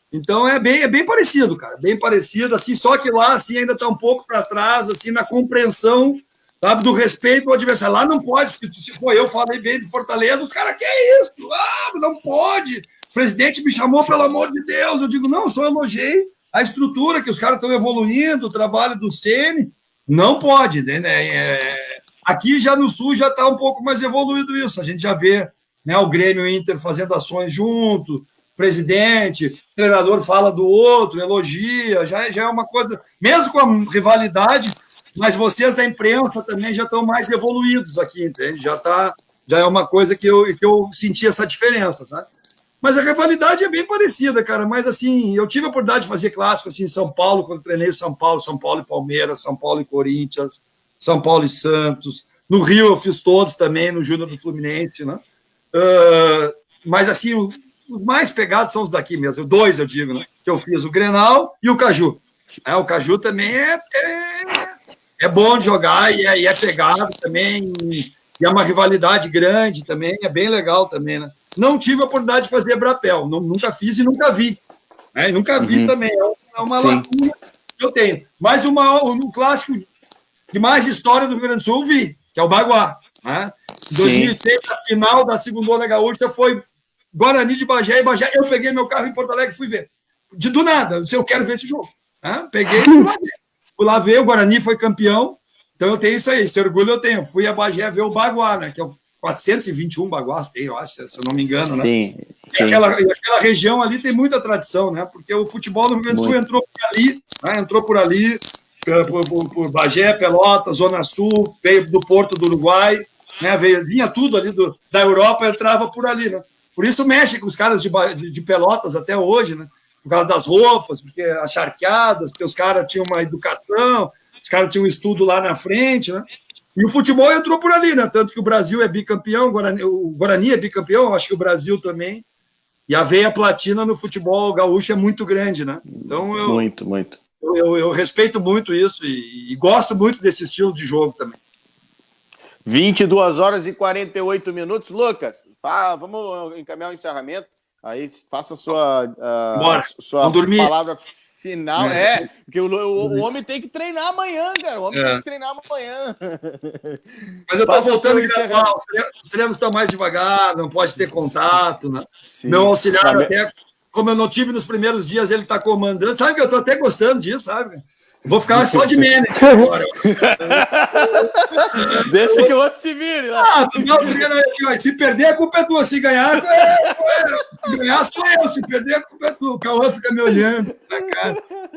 B: Então é bem parecido, cara, bem parecido, assim, só que lá assim, ainda está um pouco para trás, assim, na compreensão, sabe, do respeito ao adversário. Lá não pode, se for eu falei bem de Fortaleza, os caras, que é isso? Não pode. O presidente me chamou, pelo amor de Deus. Eu digo, não, só elogiei a estrutura, que os caras estão evoluindo, o trabalho do Ceni. Não pode, né? Aqui já no Sul já está um pouco mais evoluído isso. A gente já vê, né, o Grêmio e o Inter fazendo ações junto, presidente, treinador fala do outro, elogia, já é uma coisa, mesmo com a rivalidade, mas vocês da imprensa também já estão mais evoluídos aqui, entende? Já é uma coisa que eu senti essa diferença, sabe? Mas a rivalidade é bem parecida, cara, mas assim, eu tive a oportunidade de fazer clássico assim, em São Paulo, quando treinei o São Paulo e Palmeiras, São Paulo e Corinthians, São Paulo e Santos, no Rio eu fiz todos também, no Júnior do Fluminense, né? Mas assim, os mais pegados são os daqui mesmo, dois eu digo, né? Que eu fiz, o Grenal e o Caju. O Caju também é bom de jogar e é pegado também, e é uma rivalidade grande também, é bem legal também, né? Não tive a oportunidade de fazer brapel, nunca fiz e nunca vi. Né? Nunca vi também, é uma lacuna que eu tenho. Mas um clássico de mais história do Rio Grande do Sul eu vi, que é o Baguá. Né? Em 2006, a final da Segundona Gaúcha foi Guarani de Bagé e Bagé. Eu peguei meu carro em Porto Alegre e fui ver. Do nada, eu quero ver esse jogo. Peguei e fui lá ver. Fui lá ver, o Guarani foi campeão. Então eu tenho isso aí, esse orgulho eu tenho. Fui a Bagé ver o Baguá, né? Que é o 421 Baguás, eu acho, se eu não me engano, né?
C: Sim.
B: E aquela região ali tem muita tradição, né? Porque o futebol no Rio Grande do Sul entrou por ali, por Bagé, Pelotas, Zona Sul, veio do Porto do Uruguai, né? Vinha tudo ali da Europa, entrava por ali, né? Por isso mexe com os caras de Pelotas até hoje, né? Por causa das roupas, porque as charqueadas, porque os caras tinham uma educação, os caras tinham um estudo lá na frente, né? E o futebol entrou por ali, né? Tanto que o Brasil é bicampeão, o Guarani é bicampeão, acho que o Brasil também. E a veia platina no futebol gaúcho é muito grande, né? Então
C: muito.
B: Eu respeito muito isso e gosto muito desse estilo de jogo também.
C: 22 horas e 48 minutos. Lucas, vamos encaminhar o encerramento. Aí faça a sua palavra final. Porque o homem tem que treinar amanhã, cara. O homem tem que treinar amanhã.
B: Mas eu tô voltando a gravar. Os treinos estão mais devagar, não pode ter contato, né?
C: Sim.
B: Meu auxiliar até, como eu não tive nos primeiros dias, ele tá comandando. Sabe que eu tô até gostando disso, sabe? Vou ficar só de manager agora.
C: Deixa que o outro se vire lá.
B: Tu dá o treino aí. Se perder, a culpa é tua. Se ganhar, sou eu. Se perder, a culpa é tua. O Cauã fica me olhando.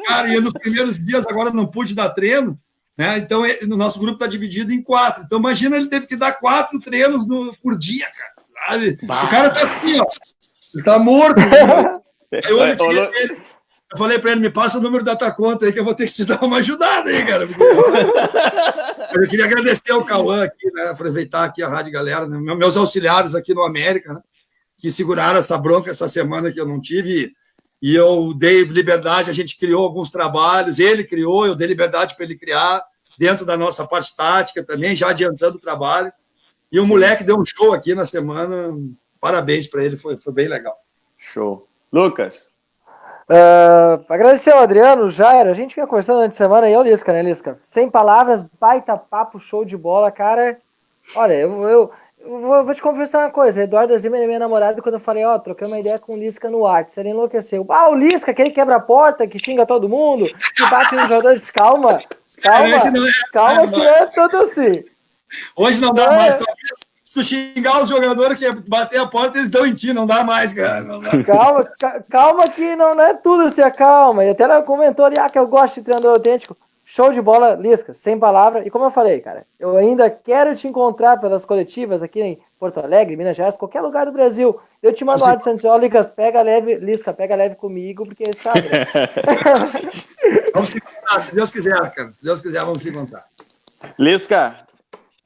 B: Cara, e nos primeiros dias, agora não pude dar treino, né? Então, o nosso grupo está dividido em 4. Então, imagina, ele teve que dar 4 treinos por dia, cara. Sabe? O cara tá assim, ó. Ele tá morto. Aí eu falei para ele, me passa o número da tua conta aí que eu vou ter que te dar uma ajudada aí, cara. Eu queria agradecer ao Cauã aqui, né? Aproveitar aqui a Rádio Galera, né? Meus auxiliares aqui no América, né? Que seguraram essa bronca essa semana que eu não tive e eu dei liberdade, a gente criou alguns trabalhos, ele criou, eu dei liberdade para ele criar dentro da nossa parte tática também, já adiantando o trabalho. E o moleque deu um show aqui na semana, parabéns para ele, foi bem legal.
C: Show. Lucas?
D: Agradecer ao Adriano, o Jair, a gente vinha conversando antes de semana aí, o Lisca, né, Lisca? Sem palavras, baita papo, show de bola, cara. Olha, eu vou te confessar uma coisa, Eduardo Zimmer é minha namorada, quando eu falei, troquei uma ideia com o Lisca no Whats, ele enlouqueceu. O Lisca, aquele quebra a porta, que xinga todo mundo, que bate no jogador, disse, calma, que não é tudo assim.
B: Hoje não dá mais, se tu xingar os jogadores que bater a porta, eles dão em ti, não dá mais, cara. Não dá.
D: Calma que não é tudo assim, calma. E até ela comentou ali, que eu gosto de treinador autêntico. Show de bola, Lisca, sem palavra. E como eu falei, cara, eu ainda quero te encontrar pelas coletivas aqui em Porto Alegre, Minas Gerais, qualquer lugar do Brasil. Eu te mando lá de Santos, Lisca, pega leve comigo, porque sabe, né?
B: Vamos se encontrar, se Deus quiser, cara. Se Deus quiser, vamos se encontrar.
C: Lisca,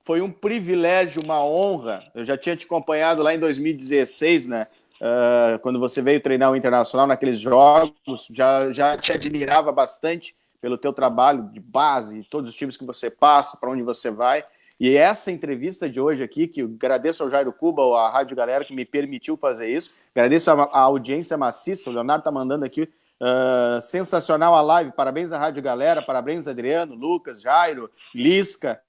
C: foi um privilégio, uma honra. Eu já tinha te acompanhado lá em 2016, né? Quando você veio treinar o Internacional naqueles jogos, já te admirava bastante pelo teu trabalho de base, todos os times que você passa, para onde você vai. E essa entrevista de hoje aqui, que eu agradeço ao Jairo Cuba, à Rádio Galera, que me permitiu fazer isso. Agradeço a audiência maciça, o Leonardo tá mandando aqui. Sensacional a live, parabéns à Rádio Galera, parabéns Adriano, Lucas, Jairo, Lisca,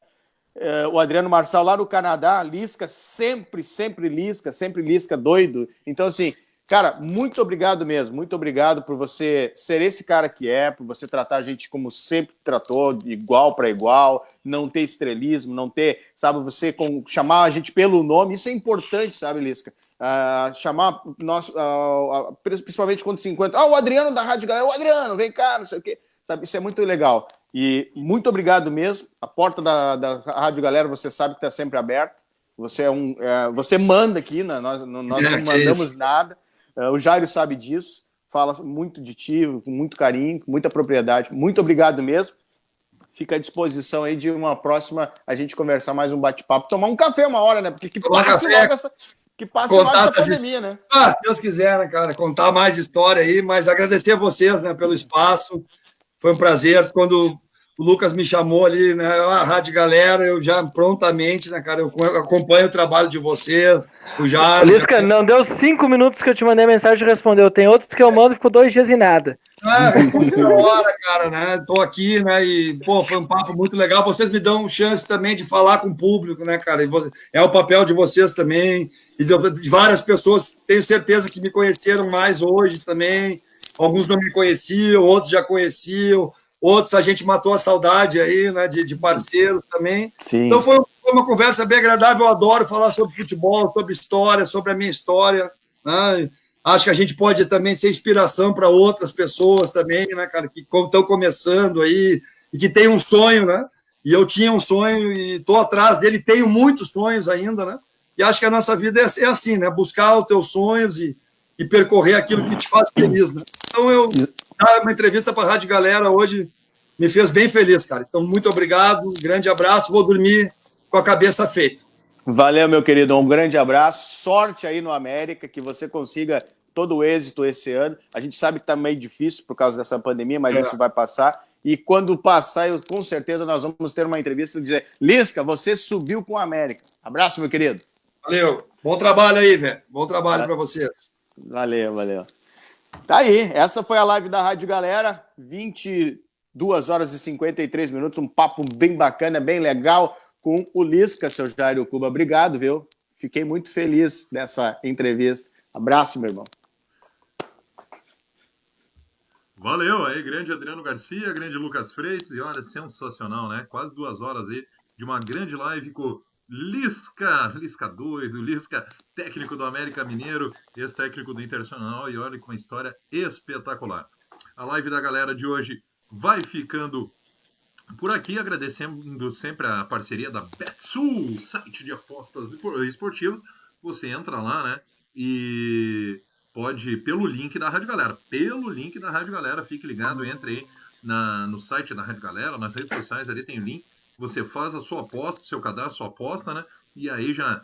C: o Adriano Marçal lá no Canadá, Lisca, sempre Lisca, doido. Então, assim, cara, muito obrigado mesmo, muito obrigado por você ser esse cara que por você tratar a gente como sempre tratou, de igual para igual, não ter estrelismo, não ter, sabe, você chamar a gente pelo nome, isso é importante, sabe, Lisca? Chamar nós, principalmente quando se encontra, o Adriano da Rádio Galera, o Adriano, vem cá, não sei o quê, sabe, isso é muito legal. E muito obrigado mesmo, a porta da Rádio Galera, você sabe que está sempre aberta, você você manda aqui, né? Nós não mandamos nada. O Jairo sabe disso, fala muito de ti, com muito carinho, com muita propriedade. Muito obrigado mesmo. Fica à disposição aí de uma próxima a gente conversar mais um bate-papo, tomar um café uma hora, né? Porque que passe logo essa pandemia, né?
B: Se Deus quiser, né, cara? Contar mais história aí, mas agradecer a vocês, né, pelo espaço. Foi um prazer. Quando o Lucas me chamou ali, né, a Rádio Galera, eu já prontamente, né, cara, eu acompanho o trabalho de vocês, o Jairo.
D: Lisca, não deu 5 minutos que eu te mandei a mensagem e respondeu. Tem outros que eu mando e ficou 2 dias e nada.
B: Na hora, cara, né? Tô aqui, né? E, pô, foi um papo muito legal. Vocês me dão chance também de falar com o público, né, cara? É o papel de vocês também. E de várias pessoas, tenho certeza que me conheceram mais hoje também. Alguns não me conheciam, outros já conheciam. Outros a gente matou a saudade aí, né? De parceiros também.
C: Sim.
B: Então foi uma conversa bem agradável. Eu adoro falar sobre futebol, sobre história, sobre a minha história, né? Acho que a gente pode também ser inspiração para outras pessoas também, né, cara, que estão começando aí e que tem um sonho, né? E eu tinha um sonho e estou atrás dele, tenho muitos sonhos ainda, né? E acho que a nossa vida é assim, né? Buscar os teus sonhos e percorrer aquilo que te faz feliz, né? Então, eu dar uma entrevista para a Rádio Galera hoje me fez bem feliz, cara. Então, muito obrigado, um grande abraço, vou dormir com a cabeça feita.
C: Valeu, meu querido, um grande abraço, sorte aí no América, que você consiga todo o êxito esse ano. A gente sabe que está meio difícil por causa dessa pandemia, mas isso vai passar. E quando passar, com certeza nós vamos ter uma entrevista e dizer: Lisca, você subiu com o América. Abraço, meu querido.
B: Valeu. Bom trabalho aí, velho. Bom trabalho para vocês.
C: Valeu. Tá aí, essa foi a live da Rádio Galera, 22 horas e 53 minutos, um papo bem bacana, bem legal, com o Lisca, seu Jairo Cuba. Obrigado, viu? Fiquei muito feliz dessa entrevista. Abraço, meu irmão.
A: Valeu aí, grande Adriano Garcia, grande Lucas Freitas, e olha, sensacional, né? Quase 2 horas aí de uma grande live com Lisca doido, Lisca, técnico do América Mineiro, ex-técnico do Internacional, e olha, com uma história espetacular. A live da galera de hoje vai ficando por aqui, agradecendo sempre a parceria da Betsul, site de apostas esportivas. Você entra lá, né, e pode, pelo link da Rádio Galera, fique ligado, entre aí no site da Rádio Galera, nas redes sociais, ali tem o link, você faz a sua aposta, seu cadastro, sua aposta, né, e aí já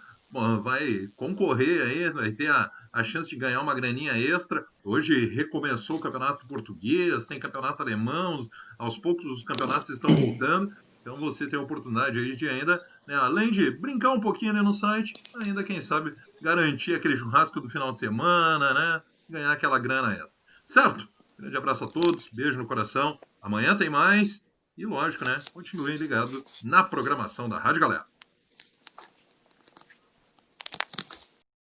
A: vai concorrer aí, vai ter a chance de ganhar uma graninha extra. Hoje recomeçou o campeonato português, tem campeonato alemão, aos poucos os campeonatos estão voltando, então você tem a oportunidade aí de ainda, né, além de brincar um pouquinho ali no site, ainda, quem sabe, garantir aquele churrasco do final de semana, né, ganhar aquela grana extra. Certo? Grande abraço a todos, beijo no coração, amanhã tem mais, e lógico, né, continue ligado na programação da Rádio Galera.